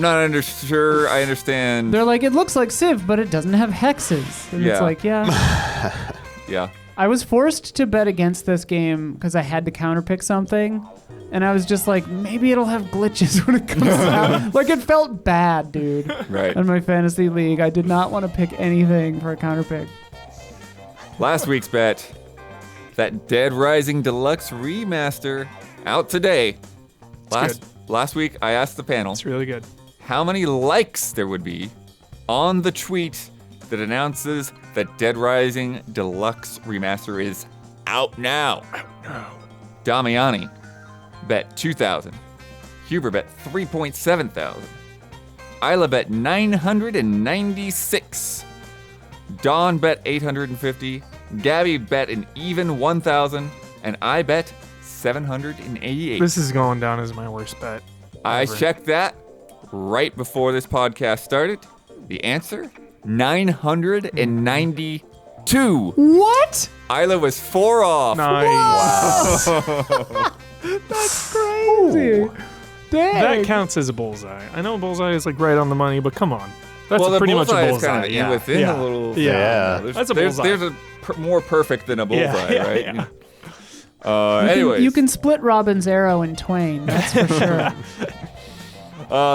not sure I understand. They're like, it looks like Civ, but it doesn't have hexes. And Yeah. it's like, yeah. Yeah. I was forced to bet against this game because I had to counterpick something. And I was just like, maybe it'll have glitches when it comes out. Like, it felt bad, dude. Right. In my fantasy league, I did not want to pick anything for a counterpick. Last week's bet. That Dead Rising Deluxe remaster out today. Last week I asked the panel It's really good. how many likes there would be on the tweet that announces that Dead Rising Deluxe remaster is out now. Damiani bet 2,000. Huber bet 3.7 thousand. Isla bet 996. Dawn bet 850. Gabby bet an even 1,000. And I bet 788. This is going down as my worst bet. I ever. checked that right before this podcast started. The answer? 992. What? Isla was 4 off. Nice. That's crazy. Dang. That counts as a bullseye. I know bullseye is like right on the money, but come on. That's Well, the pretty much a bullseye is bullseye. kind of yeah. within yeah. a little. Yeah. Yeah. That's a bullseye. There's a more perfect than a bullseye, yeah, right? yeah. Anyways, You can split Robin's arrow in twain, that's for sure.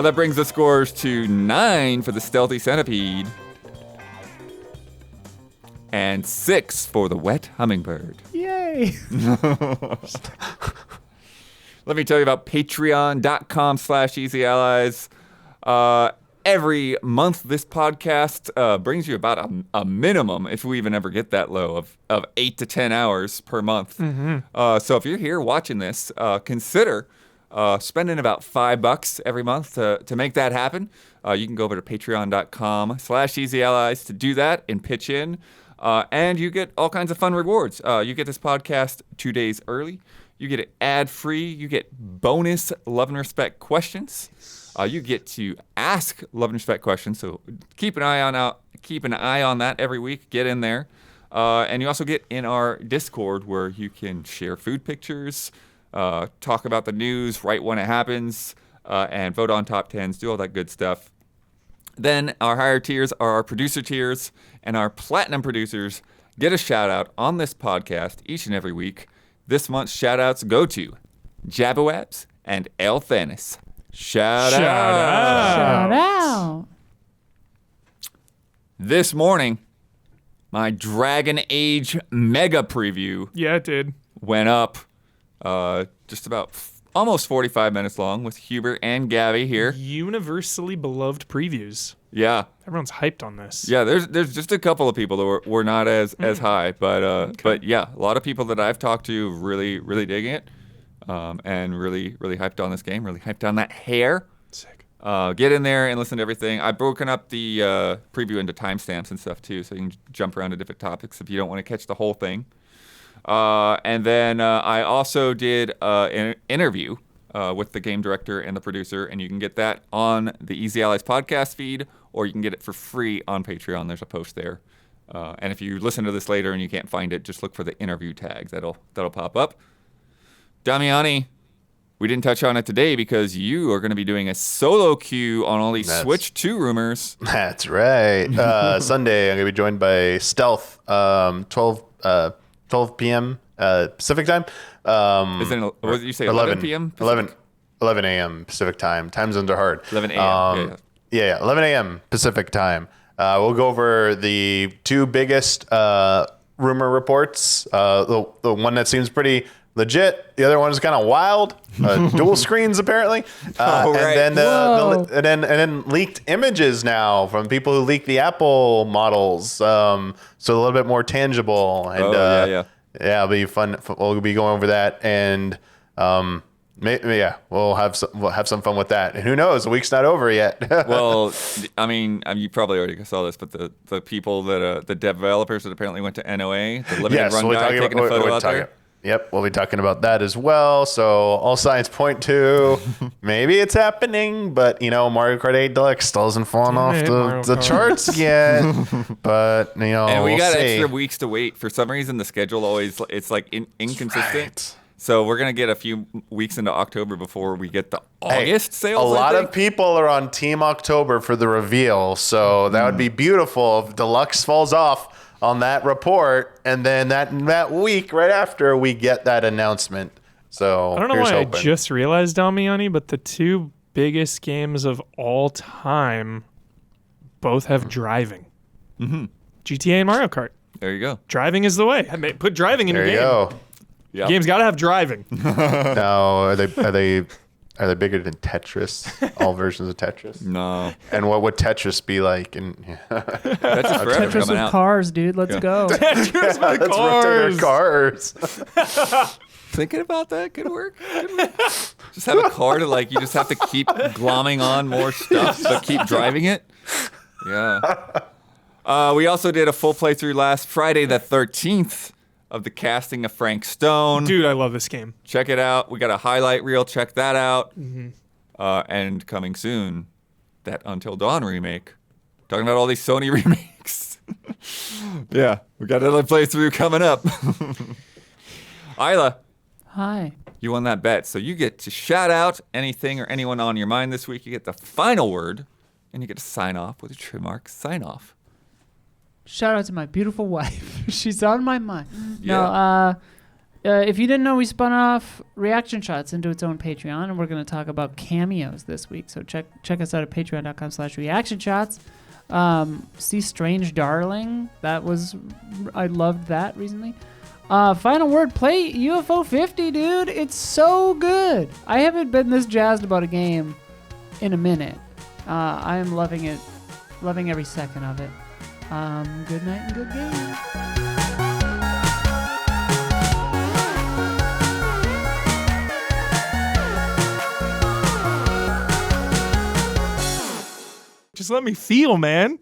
that brings the scores to 9 for the Stealthy Centipede and 6 for the Wet Hummingbird. Yay. Let me tell you about patreon.com/easyallies. Every month, this podcast brings you about a minimum, if we even ever get that low, of 8 to 10 hours per month. So if you're here watching this, consider spending about $5 every month to make that happen. You can go over to patreon.com/easyallies to do that and pitch in. And you get all kinds of fun rewards. You get this podcast 2 days early. You get it ad-free. You get bonus Love and Respect questions. You get to ask Love and Respect questions. So keep an eye on that every week. Get in there. And you also get in our Discord where you can share food pictures, talk about the news right when it happens, and vote on top 10s, do all that good stuff. Then our higher tiers are our producer tiers, and our platinum producers get a shout out on this podcast each and every week. This month's shout outs go to Jabawabs and El Thanis. Shout out. Shout out. This morning, my Dragon Age Mega Preview Yeah, it did. went up just about almost 45 minutes long with Hubert and Gabby here. Universally beloved previews. Yeah. Everyone's hyped on this. Yeah, there's just a couple of people that were not as high, but yeah, a lot of people that I've talked to really digging it, and really hyped on this game, really hyped on that hair. Sick. Get in there and listen to everything. I've broken up the preview into timestamps and stuff too, so you can jump around to different topics if you don't want to catch the whole thing. And then I also did an interview with the game director and the producer, and you can get that on the Easy Allies podcast feed, or you can get it for free on Patreon. There's a post there. And if you listen to this later and you can't find it, just look for the interview tag. That'll pop up. Damiani, we didn't touch on it today because you are going to be doing a solo queue on all these Switch 2 rumors. That's right. Sunday, I'm going to be joined by Stealth, 12 p.m. Pacific time. What did you say, 11 p.m. Pacific? 11 a.m. Pacific time. Time zones are hard. 11 a.m. Yeah, 11 a.m. Pacific time. We'll go over the two biggest rumor reports. The one that seems pretty legit. The other one is kind of wild. Dual screens apparently. Right. And then leaked images now from people who leaked the Apple models. So a little bit more tangible. And yeah, it'll be fun. We'll be going over that, and we'll have some fun with that. And who knows? The week's not over yet. Well, I mean, you probably already saw this, but the people that the developers that apparently went to NOA, the limited run guy taking a photo out there. Yep, we'll be talking about that as well. So all signs point to maybe it's happening, but Mario Kart 8 Deluxe still isn't falling off the charts yet. But and we got see. extra weeks to wait. For some reason, the schedule it's like inconsistent. Right. So we're gonna get a few weeks into October before we get the August sales. A lot of people are on Team October for the reveal, so that would be beautiful if Deluxe falls off on that report, and then that week right after we get that announcement. So I don't know here's why hoping. I just realized, Damiani, but the two biggest games of all time both have driving. Mm-hmm. GTA and Mario Kart. There you go. Driving is the way. Put driving in There your you game. go. Yeah. Game's got to have driving. Now, are they bigger than Tetris? All versions of Tetris? No, And what would Tetris be like? that's just forever Tetris coming with out. cars, dude. Let's go. Tetris with Let's rotate our cars. Thinking about that could work. Just have a car to you just have to keep glomming on more stuff, but keep driving it. Yeah. We also did a full playthrough last Friday, the 13th, of the casting of Frank Stone. Dude, I love this game. Check it out. We got a highlight reel. Check that out. Mm-hmm. And coming soon, that Until Dawn remake. Talking about all these Sony remakes. Yeah, we got another playthrough coming up. Isla, Hi. you won that bet, so you get to shout out anything or anyone on your mind this week. You get the final word, and you get to sign off with a trademark sign off. Shout out to my beautiful wife. She's on my mind. Yeah. No, if you didn't know, we spun off Reaction Shots into its own Patreon, and we're going to talk about cameos this week. So check us out at patreon.com/reactionshots. See Strange Darling. I loved that recently. Final word, play UFO 50, dude. It's so good. I haven't been this jazzed about a game in a minute. I am loving it. Loving every second of it. Good night and good game. Just let me feel, man.